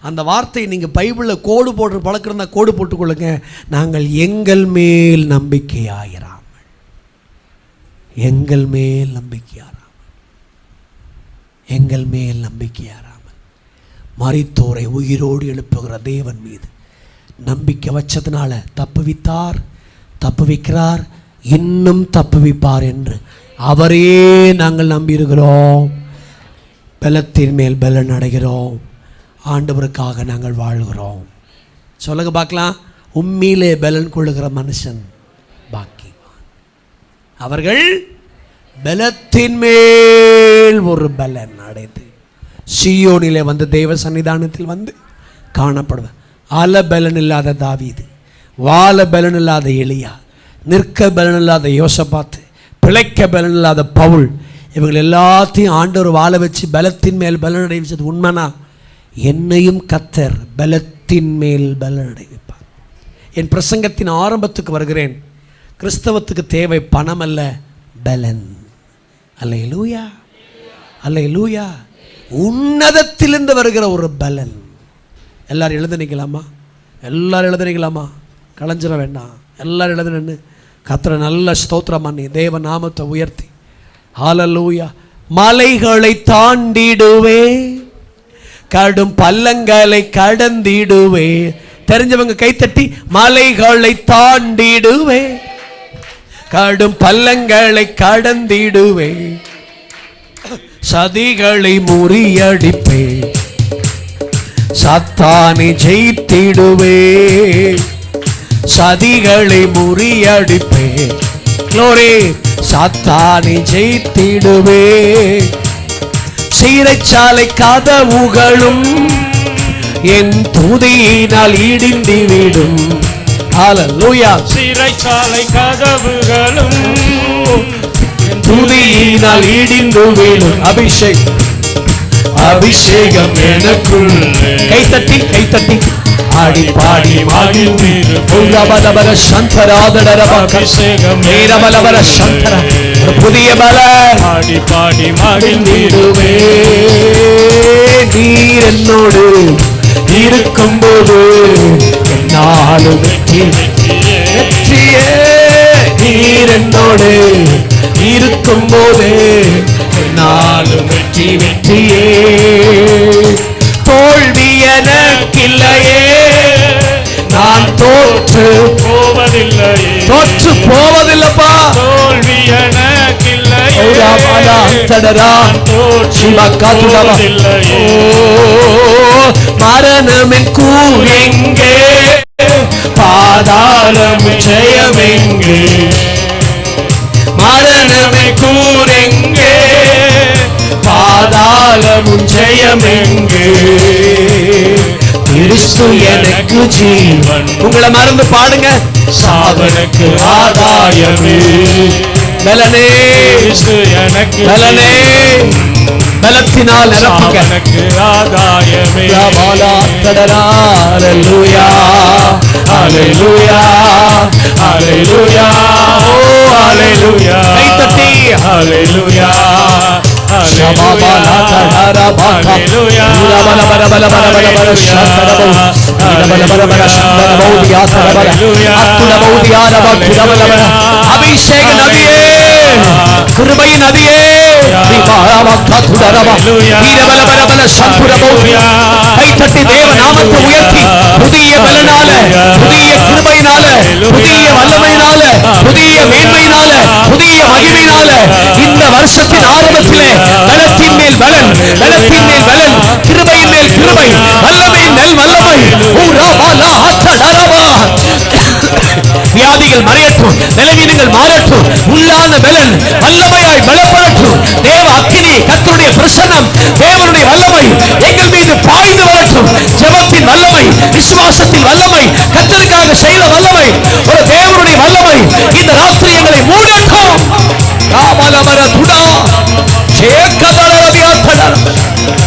அந்த வார்த்தை நீங்கள் பைபிளில் கோடு போட்டு பழக்கிறதா கோடு போட்டுக்கொள்ளுங்க. நாங்கள் எங்கள் மேல் நம்பிக்கையாயிராமல், எங்கள் மேல் நம்பிக்கையாராமல், எங்கள் மேல் நம்பிக்கையாராமல் மரித்தோரை உயிரோடு எழுப்புகிற தேவன் மீது நம்பிக்கை வச்சதுனால தப்புவித்தார், தப்புவிக்கிறார், இன்னும் தப்புவிப்பார் என்று அவரே நாங்கள் நம்பியிருக்கிறோம். பலத்தின் மேல் பலன் அடைகிறோம். ஆண்டவருக்காக நாங்கள் வாழ்கிறோம். சொல்லுங்க பார்க்கலாம். உண்மையிலே பலன் கொள்ளுகிற மனுஷன் பாக்கியவான். அவர்கள் பலத்தின் மேல் ஒரு பலன் அடைந்து சீயோனிலே வந்து தேவ சன்னிதானத்தில் வந்து காணப்படுவார். அல பலன் இல்லாத தாவீது, வாழ பலன் இல்லாத எலியா, நிற்க பலன் இல்லாத யோசபாத்து, பிழைக்க பலன் இல்லாத பவுல், இவர்கள் எல்லாத்தையும் ஆண்டவர் வாழ வச்சு பலத்தின் மேல் பலன் அடைவிச்சது உண்மைனா என்னையும் கர்த்தர் பலத்தின் மேல் பலன் அடைவிப்பார். என் பிரசங்கத்தின் ஆரம்பத்துக்கு வருகிறேன். கிறிஸ்தவத்துக்கு தேவை பணம் அல்ல, பலன். அல்லேலூயா, அல்லேலூயா. உன்னதத்திலிருந்து வருகிற ஒரு பலன். எல்லாரும் எழுதுனீங்களாமா? எல்லாரும் எழுதுனீங்களாமா? கலைஞ்சிட வேண்டாம். எல்லாரும் எழுதுனு கர்த்தரை நல்ல ஸ்தோத்திரம் பண்ணி தேவ நாமத்தை உயர்த்தி ஹல்லேலூயா. மலைகளை தாண்டிடுவே, கடும் பள்ளங்களை கடந்திடுவே. தெரிஞ்சவங்க கைத்தட்டி. மலைகளை தாண்டிடுவே, கடும் பள்ளங்களை கடந்திடுவே, சதிகளை முறியடிப்பே, சாத்தானை ஜெயித்திடுவே, சதிகளை முறியடிப்பே. க்ளோரி. சாத்தானை ஜெயித்திடுவே, சிறைச்சாலை கதவுகளும் என் துதியினால் இடிந்துவிடும். ஹல்லேலூயா. சிறைச்சாலை கதவுகளும் துதியினால் இடிந்துவிடும். அபிஷேகம், அபிஷேகம் எனக்குள். கைத்தட்டி கைத்தட்டி ஆடி பாடி மகிழ்ந்து உலபலபர சந்தராதடரப அபிஷேகம் மேரபலபர சந்தர புதிய பல ஆடி பாடி மகிழ்ந்திடுவே. நீர் என்னோடு இருக்கும்போது என்னாலும் வெற்றி, வெற்றியே. நீர் என்னோடு இருக்கும்போது என்னாலும் வெற்றி, வெற்றியே. தோல்வி எனக்கில்லையே, நான் தோற்று போவதில்லையே, தோற்று போவதில்லப்பா. தோல்வி எனக்கில்லையே, மரணமின் கூரெங்கே, பாதாளம் ஜெயமெங்கே. மரணமின் கூரெங்கே, பாதாளம் ஜெயமெங்கே. கிறிஸ்து எனக்கு ஜீவன். உங்களை மறந்து பாடுங்க. சாவனுக்கு ஆதாயமே, பலனே எனக்கு பலனே, பலத்தினால் நிரப்புங்க. எனக்கு ஆதாயமே. ஹல்லேலூயா, ஹல்லேலூயா, ஹல்லேலூயா, ஓ ஹல்லேலூயா. கைத்தட்டி ஹல்லேலூயா, ஹல்லேலூயா, ஹல்லேலூயா. அபிஷேக நதியே, கிருபை நதியே, கைத்தட்டி தேவ நாமத்தை உயர்த்தி புதிய பலனால, புதிய கிருபையினால, புதிய வல்லமையினால, புதிய மேன்மையினால, புதிய மகிமையினால இந்த வருஷத்தின் ஆரம்பத்திலே பலத்தின் மேல் பலன், பலத்தின் மேல் பலன், கிருபையின் மேல் கிருபை, வல்லமையின் மேல் வல்லமை. வியாதிகள் மறையட்டும், பலவீனங்கள் மாறட்டும், உள்ளான பலன் வல்லமையாய் பலப்படட்டும். தேவ அக்கினி, கர்த்தருடைய பிரசன்னம், தேவனுடைய வல்லமை எங்கள் மீது பாய்ந்து வரட்டும். ஜெபத்தின் வல்லமை, விசுவாசத்தின் வல்லமை, கர்த்தருக்காக செய்த வல்லமை, ஒரு தேவனுடைய வல்லமை இந்த ராத்திரி எங்களை மூடட்டும். காமலவர துடா சேக்கதரவியாத்தட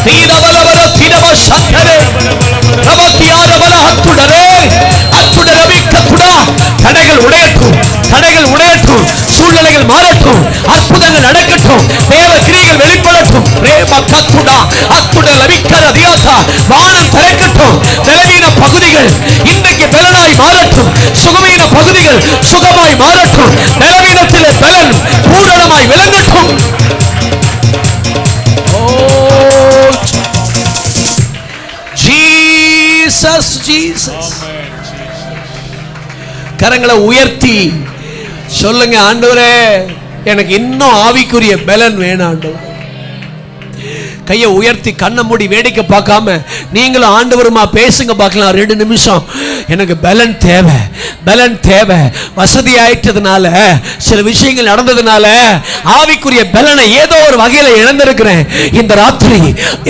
தீனவலவர தினவ சத்தரே ரவத்தியாரவல அத்துடரே அத்துடரவிக்க துடா. தடைகள் உடையட்டும், தடைகள் உடையட்டும், சூழ்நிலைகள் மாறட்டும், அற்புதங்கள் நடக்கட்டும், தேவ கிரியைகள் வெளிப்படட்டும். பிரேம கத்துடா அத்துட லவிக்கர தியாசா. வானம் திறக்கட்டும். பலவீன பகுதிகள் இன்றைக்கு பலனாய் மாறட்டும். சுகவீன பகுதிகள் சுகமாய் மாறட்டும். பலவீனத்திலே பலன் பூரணமாய் விளங்கட்டும். Jesus Jesus. கரங்களை உயர்த்தி சொல்லுங்க, ஆண்டவரே எனக்கு இன்னும் ஆவிக்குரிய பலன் வேணும் ஆண்டவரே. கையை உயர்த்தி கண்ணை மூடி வேடிக்கை பார்க்காம நீங்களும் ஆண்டவருமா பேசுங்க பார்க்கலாம். 2 நிமிஷம். எனக்கு பலன் தேவை, பலன் தேவை. வசதி ஆயிட்டதுனால, சில விஷயங்கள் நடந்ததுனால ஆவிக்குரிய பலனை ஏதோ ஒரு வகையில் இழந்திருக்கிறேன். இந்த ராத்திரி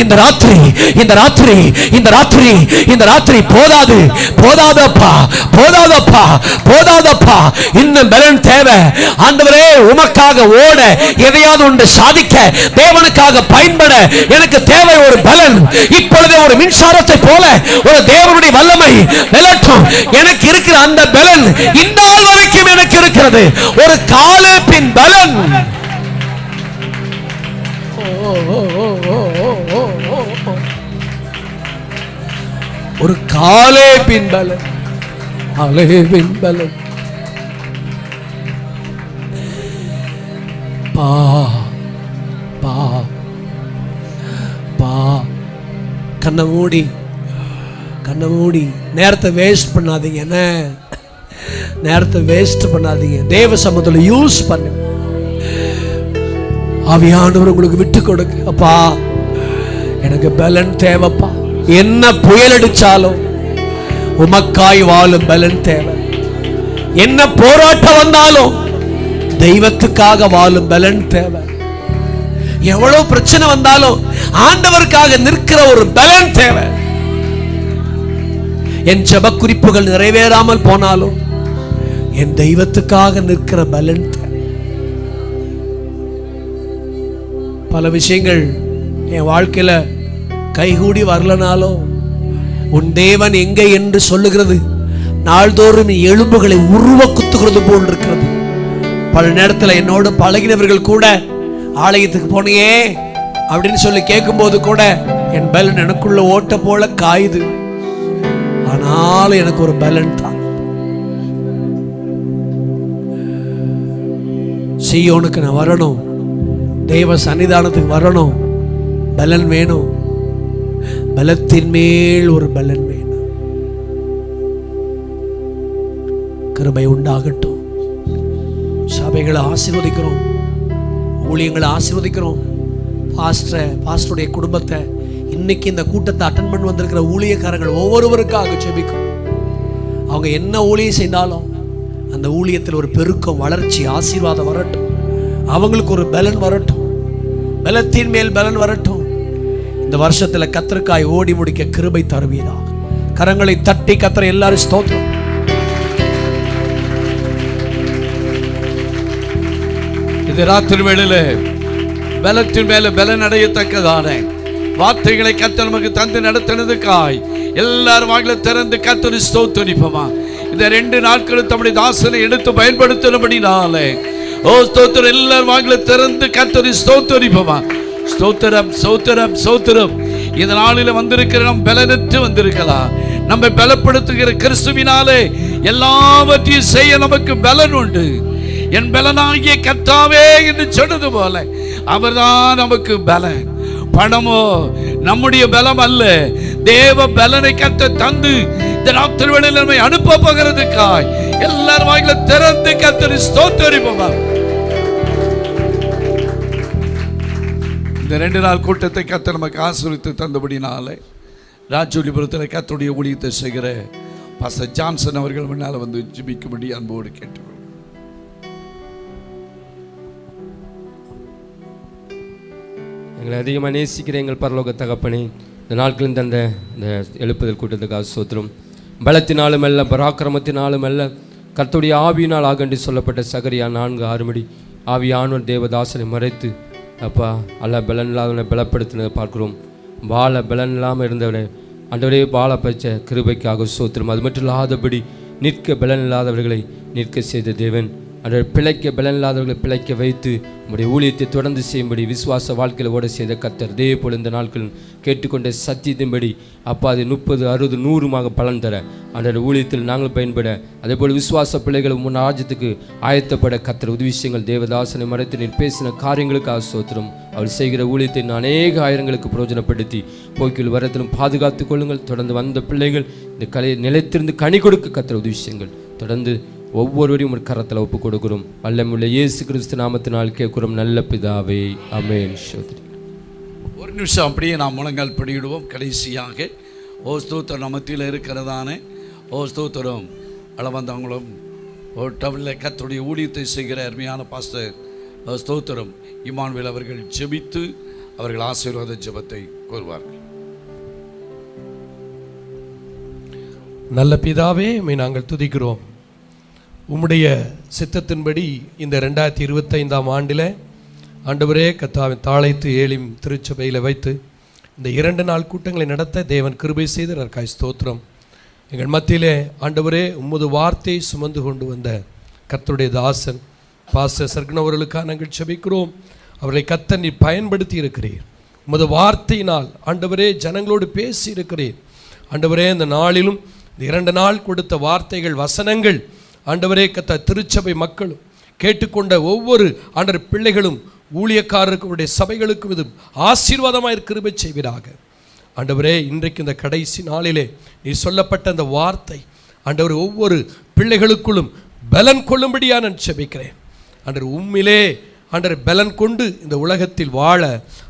இந்த ராத்திரி இந்த ராத்திரி இந்த ராத்திரி இந்த ராத்திரி போதாது, போதாதப்பா, போதாதப்பா, போதாதப்பா. இன்னும் பலன் தேவை. ஆண்டவரே உமக்காக ஓட, எதையாவது ஒன்று சாதிக்க, தேவனுக்காக பயன்பட எனக்கு தேவை ஒரு பலன். இப்பொழுதே ஒரு மின்சாரத்தை போல ஒரு தேவனுடைய வல்லமை வெல்லட்டும். எனக்கு இருக்கிற அந்த பலன் இந்நாள் வரைக்கும் எனக்கு இருக்கிறது. ஒரு காலேபின் பலன். ஒரு காலேபின் பலன், காலேபின் பலன். பா பா பா. கண்ணை மூடி, கண்ணை மூடி. நேரத்தை வேஸ்ட் பண்ணாதீங்க. என்ன நேரத்தை வேஸ்ட் பண்ணாதீங்க. தேவ சமூகத்தில் யூஸ் பண்ணு. ஆவியானவர் உங்களுக்கு விட்டு கொடுக்கு. அப்பா எனக்கு பலன் தேவைப்பா. என்ன புயல் அடிச்சாலும் உமக்காய் வாழும் பலன் தேவை. என்ன போராட்டம் வந்தாலும் தெய்வத்துக்காக வாழும் பலன் தேவை. எவ்வளவு பிரச்சனை வந்தாலும் ஆண்டவருக்காக நிற்கிற ஒரு பலன் தேவை. என் ஜெப குறிப்புகள் நிறைவேறாமல் போனாலும் என் தெய்வத்துக்காக நிற்கிற பலன் தேவை. பல விஷயங்கள் என் வாழ்க்கையில கைகூடி வரலனாலும் உன் தேவன் எங்கே என்று சொல்லுகிறது நாள்தோறும் எலும்புகளை உருவ குத்துகிறது போல் இருக்கிறது. பல நேரத்தில் என்னோடு பழகினவர்கள் கூட ஆலயத்துக்கு போனியே அப்படின்னு சொல்லி கேட்கும் போது கூட என் பலன் எனக்குள்ள ஓட்ட போல காயுது. ஆனாலும் எனக்கு ஒரு பலன் தான். சீயோனுக்கு நான் வரணும், தேவ சன்னிதானத்துக்கு வரணும். பலன் வேணும். பலத்தின் மேல் ஒரு பலன் வேணும். கிருபை உண்டாகட்டும். சபைகளை ஆசீர்வதிக்கிறோம், ஊழியங்களை ஆசீர்வதிக்கிறோம். பாஸ்டருடைய குடும்பத்தை, இன்னைக்கு இந்த கூட்டத்தை அட்டெண்ட் பண்ணி வந்திருக்கிற ஊழியக்காரர்கள் ஒவ்வொருவருக்காக ஜெபிக்கிறோம். அவங்க என்ன ஊழியம் செய்தாலும் அந்த ஊழியத்தில் ஒரு பெருக்கம், வளர்ச்சி, ஆசீர்வாதம் வரட்டும். அவங்களுக்கு ஒரு பலன் வரட்டும். பலத்தின் மேல் பலன் வரட்டும். இந்த வருஷத்தில் கத்தருக்காய் ஓடி முடிக்க கிருபை தருவீராக. கரங்களை தட்டி கத்தரை எல்லாரும் ஸ்தோத்திரம். இது ராத்திரி வேளையில பலத்தின் மேல பலன் அடையத்தக்கதான வார்த்தைகளை கர்த்தர் நமக்கு தந்து நடத்தினதுக்காய் எல்லாரும் வாயில திறந்து கர்த்தரை ஸ்தோத்திரிப்போமா. இந்த 2 நாட்களும் தம்முடைய தாசனை எடுத்து பயன்படுத்தினபடினாலே ஓ ஸ்தோத்திரம். எல்லாரும் வாயில திறந்து கர்த்தரை ஸ்தோத்திரிப்போமா. ஸ்தோத்திரம், ஸ்தோத்திரம், ஸ்தோத்திரம். இந்த நாளில வந்திருக்கிற நம் பலனற்று வந்திருக்கலாம். நம்மை பலப்படுத்துகிற கிறிஸ்துவினாலே எல்லாவற்றையும் செய்ய நமக்கு பலன் உண்டு. என் பலனாகிய கர்த்தாவே என்று சொன்னது போல அவர்தான் நமக்கு பலன். பணமோ நம்முடைய பலம் அல்ல. தேவ பலனை கர்த்தர் தந்து இந்த ராத்திரி வேளையில் நம்மை அனுப்ப போகிறதுக்காய் எல்லாரும் வாயில திறந்து கர்த்தரை ஸ்தோத்திரிப்போம். இந்த 2 நாள் கூட்டத்தை கர்த்தர் நமக்கு ஆசீர்வதித்து தந்தபடினாலே ராஜோலிபுரத்தில் கர்த்தருடைய ஊழியத்தை செய்கிற பாஸ்டர் ஜான்சன் அவர்கள் முன்னால் வந்து ஜெபிக்கும்படி அன்போடு கேட்டுக்கொள்கிறேன். எங்களை அதிகமாக நேசிக்கிற எங்கள் பரலோக தகப்பனே, இந்த நாட்களில் தந்த இந்த எழுப்புதல் கூட்டத்துக்காக ஸ்தோத்திரம். பலத்தினாலும் அல்ல, பராக்கிரமத்தினாலும் அல்ல, கர்த்தருடைய ஆவியினால் ஆகண்டி சொல்லப்பட்ட சகரியா 4:6 ஆவியானவர் தேவதாசனை மறைத்து அப்பா அல்ல பலன் இல்லாதவனை பலப்படுத்தினதை பார்க்கிறோம். வாழ பலன் இல்லாமல் இருந்தவனை ஆண்டவரே வாழ பச்ச கிருபைக்காக ஸ்தோத்திரம். அது மட்டும் இல்லாதபடி நிற்க பலன் இல்லாதவர்களை நிற்க செய்த தேவன், அந்த பிழைக்க பலன் இல்லாதவர்களை பிழைக்க வைத்து நம்முடைய ஊழியத்தை தொடர்ந்து செய்யும்படி விசுவாச வாழ்க்கையில் ஓட செய்த கர்த்தர். இதே போல் இந்த நாட்கள் கேட்டுக்கொண்ட சத்தியத்தின்படி அப்பா அது 30, 60, 100 பலன் தர அந்த ஊழியத்தில் நாங்கள் பயன்பட, அதே போல் விசுவாச பிள்ளைகள் முன் ராஜ்யத்துக்கு ஆயத்தப்பட கர்த்தர் உதவி செய்யுங்கள். தேவதாசனை மறைத்து நீர் பேசின காரியங்களுக்காக ஸ்தோத்திரம். அவள் செய்கிற ஊழியத்தை அநேக ஆயிரங்களுக்கு பிரயோஜனப்படுத்தி போக்கில் வரத்திலும் பாதுகாத்து கொள்ளுங்கள். தொடர்ந்து வந்த பிள்ளைகள் இந்த கலையை நிலைத்திருந்து கனி கொடுக்க கர்த்தர் உதவி செய்யுங்கள். தொடர்ந்து ஒவ்வொருவரையும் ஒரு கரத்தில் ஒப்பு கொடுக்கிறோம். வல்லமையுள்ள இயேசு கிறிஸ்து நாமத்தினால் கேட்கிறோம் நல்ல பிதாவே, ஆமென். ஒரு நிமிஷம் அப்படியே நாம் முழங்கால் படியிடுவோம். கடைசியாக ஓ ஸ்தோத்திரம் மத்தியில் இருக்கிறதான ஓ ஸ்தோத்திரம் அளவந்தவங்களும் ஓ டவுனில் கர்த்தருடைய ஊழியத்தை செய்கிற அருமையான பாஸ்டர் ஸ்தோத்திரம் இமானுவேல் அவர்கள் ஜெபித்து அவர்கள் ஆசீர்வாத ஜெபத்தை கூறுவார்கள். நல்ல பிதாவே, நாங்கள் துதிக்கிறோம். உம்முடைய சித்தத்தின்படி இந்த 2025ஆம் ஆண்டில் ஆண்டவரே கர்த்தாவின் தாளைத்து ஏலிம் திருச்சபையில் வைத்து இந்த 2 நாள் கூட்டங்களை நடத்த தேவன் கிருபை செய்ததற்காய் ஸ்தோத்திரம். எங்கள் மத்தியிலே ஆண்டவரே உமது வார்த்தையை சுமந்து கொண்டு வந்த கர்த்தருடைய தாசன் பாஸ்டர் சர்க்குண அவர்களுக்காக நாங்கள் ஜெபிக்கிறோம். அவர்களை கர்த்தர் நீர் பயன்படுத்தி இருக்கிறீர். உமது வார்த்தையினால் ஆண்டவரே ஜனங்களோடு பேசி இருக்கிறீர். ஆண்டவரே இந்த நாளிலும் இந்த 2 நாள் கொடுத்த வார்த்தைகள் வசனங்கள் ஆண்டவரே கர்த்தர் திருச்சபை மக்களும் கேட்டுக்கொண்ட ஒவ்வொரு ஆண்டவர் பிள்ளைகளும் ஊழியக்காரர்களுடைய சபைகளுக்கும் இது ஆசீர்வாதமாக கிருபை செய்வீராக. ஆண்டவரே இன்றைக்கு இந்த கடைசி நாளிலே நீ சொல்லப்பட்ட அந்த வார்த்தை ஆண்டவர் ஒவ்வொரு பிள்ளைகளுக்குள்ளும் பலன் கொள்ளும்படியாக நான் ஜெபிக்கிறேன். ஆண்டவர் உம்மிலே ஆண்டவர் பலன் கொண்டு இந்த உலகத்தில் வாழ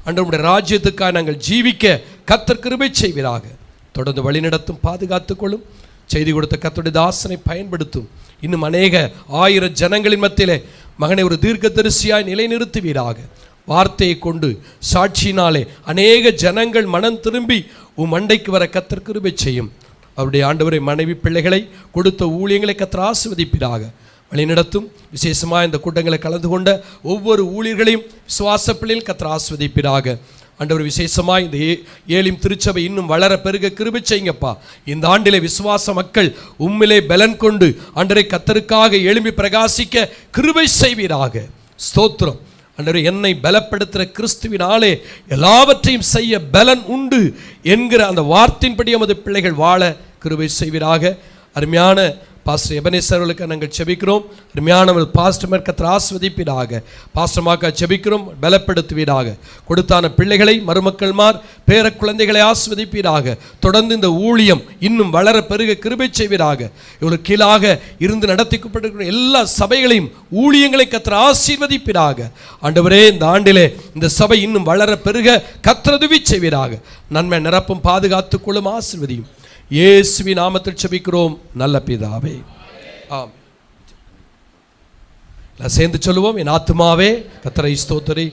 ஆண்டவருடைய ராஜ்யத்துக்காக நாங்கள் ஜீவிக்க கர்த்தர் கிருபை செய்வீராக. தொடர்ந்து வழிநடத்தும், பாதுகாத்துக் கொள்ளும். செய்தி கொடுத்த கர்த்தருடைய தாசனை பயன்படுத்தும். இன்னும் அநேக 1000 ஜனங்களின் மத்தியிலே மகனை ஒரு தீர்க்கதரிசியாய் நிலைநிறுத்துவீராக. வார்த்தையை கொண்டு சாட்சியினாலே அநேக ஜனங்கள் மனம் திரும்பி உம் மண்டைக்கு வர கர்த்தர் கிருபை செய்யும். அவருடைய ஆண்டவரை மனைவி பிள்ளைகளை கொடுத்த ஊழியங்களை கர்த்தர் ஆசீர்வதிப்பீராக. வழிநடத்தும். விசேஷமாக இந்த கூட்டங்களை கலந்து கொண்ட ஒவ்வொரு ஊழியர்களையும் விசுவாச பிள்ளைகள் கர்த்தர் ஆசீர்வதிப்பீராக. ஆண்டவர் விசேஷமாக இந்த ஏலிம் திருச்சபை இன்னும் வளர பெருக கிருபை செய்யுங்கப்பா. இந்த ஆண்டிலே விசுவாச மக்கள் உம்மிலே பலன் கொண்டு ஆண்டவரை கர்த்தருக்காக எழும்பி பிரகாசிக்க கிருபை செய்வீராக. ஸ்தோத்திரம். ஆண்டவரே என்னை பலப்படுத்துகிற கிறிஸ்துவினாலே எல்லாவற்றையும் செய்ய பலன் உண்டு என்கிற அந்த வார்த்தையின்படி நமது பிள்ளைகள் வாழ கிருபை செய்வீராக. அருமையான பாஸ்டர் எபனேசர் அவர்களுக்கு நாங்கள் ஜெபிக்கிறோம். அருமையானவர் பாஸ்டர் கர்த்தர் ஆசீர்வதிப்பீராக. பாஸ்டர்மாக்க ஜெபிக்கிறோம், பலப்படுத்துவீராக. கொடுத்தான பிள்ளைகளை மருமக்கள்மார் பேர குழந்தைகளை ஆசீர்வதிப்பீராக. தொடர்ந்து இந்த ஊழியம் இன்னும் வளர பெருக கிருபை செய்வீராக. இவளுக்கு கீழாக இருந்து நடத்திக்கப்பட்டிருக்கிற எல்லா சபைகளையும் ஊழியங்களை கர்த்தர் ஆசீர்வதிப்பீராக. ஆண்டவரே இந்த ஆண்டிலே இந்த சபை இன்னும் வளர பெருக கர்த்தர் உதவி செய்வீராக. நன்மை நிரப்பும், பாதுகாத்துக் கொள்ளும், ஆசீர்வதியும். இயேசுவின் நாமத்தில் ஜெபிக்கிறோம் நல்ல பிதாவே, ஆமென். சேர்ந்து சொல்லுவோம். என் ஆத்துமாவே கர்த்தரை ஸ்தோத்திரி,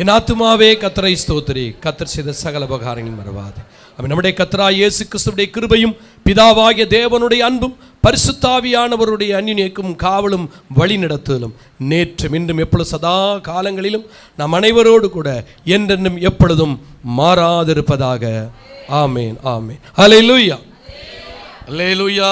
என் ஆத்துமாவே கர்த்தரை ஸ்தோத்திரி, கர்த்தர் செய்த சகல உபகாரங்கள் மறவாதே. அவன் நம்முடைய கர்த்தராகிய இயேசு கிறிஸ்துவின் கிருபையும் பிதாவாகிய தேவனுடைய அன்பும் பரிசுத்தாவியானவருடைய அந்நியக்கும் காவலும் வழி நடத்துதலும் நேற்றும் இன்றும் எப்பொழுது சதா காலங்களிலும் நம் அனைவரோடு கூட என்றென்றும் எப்பொழுதும் மாறாதிருப்பதாக. ஆமென், ஆமென். ஹல்லேலூயா, அல்லேலூயா.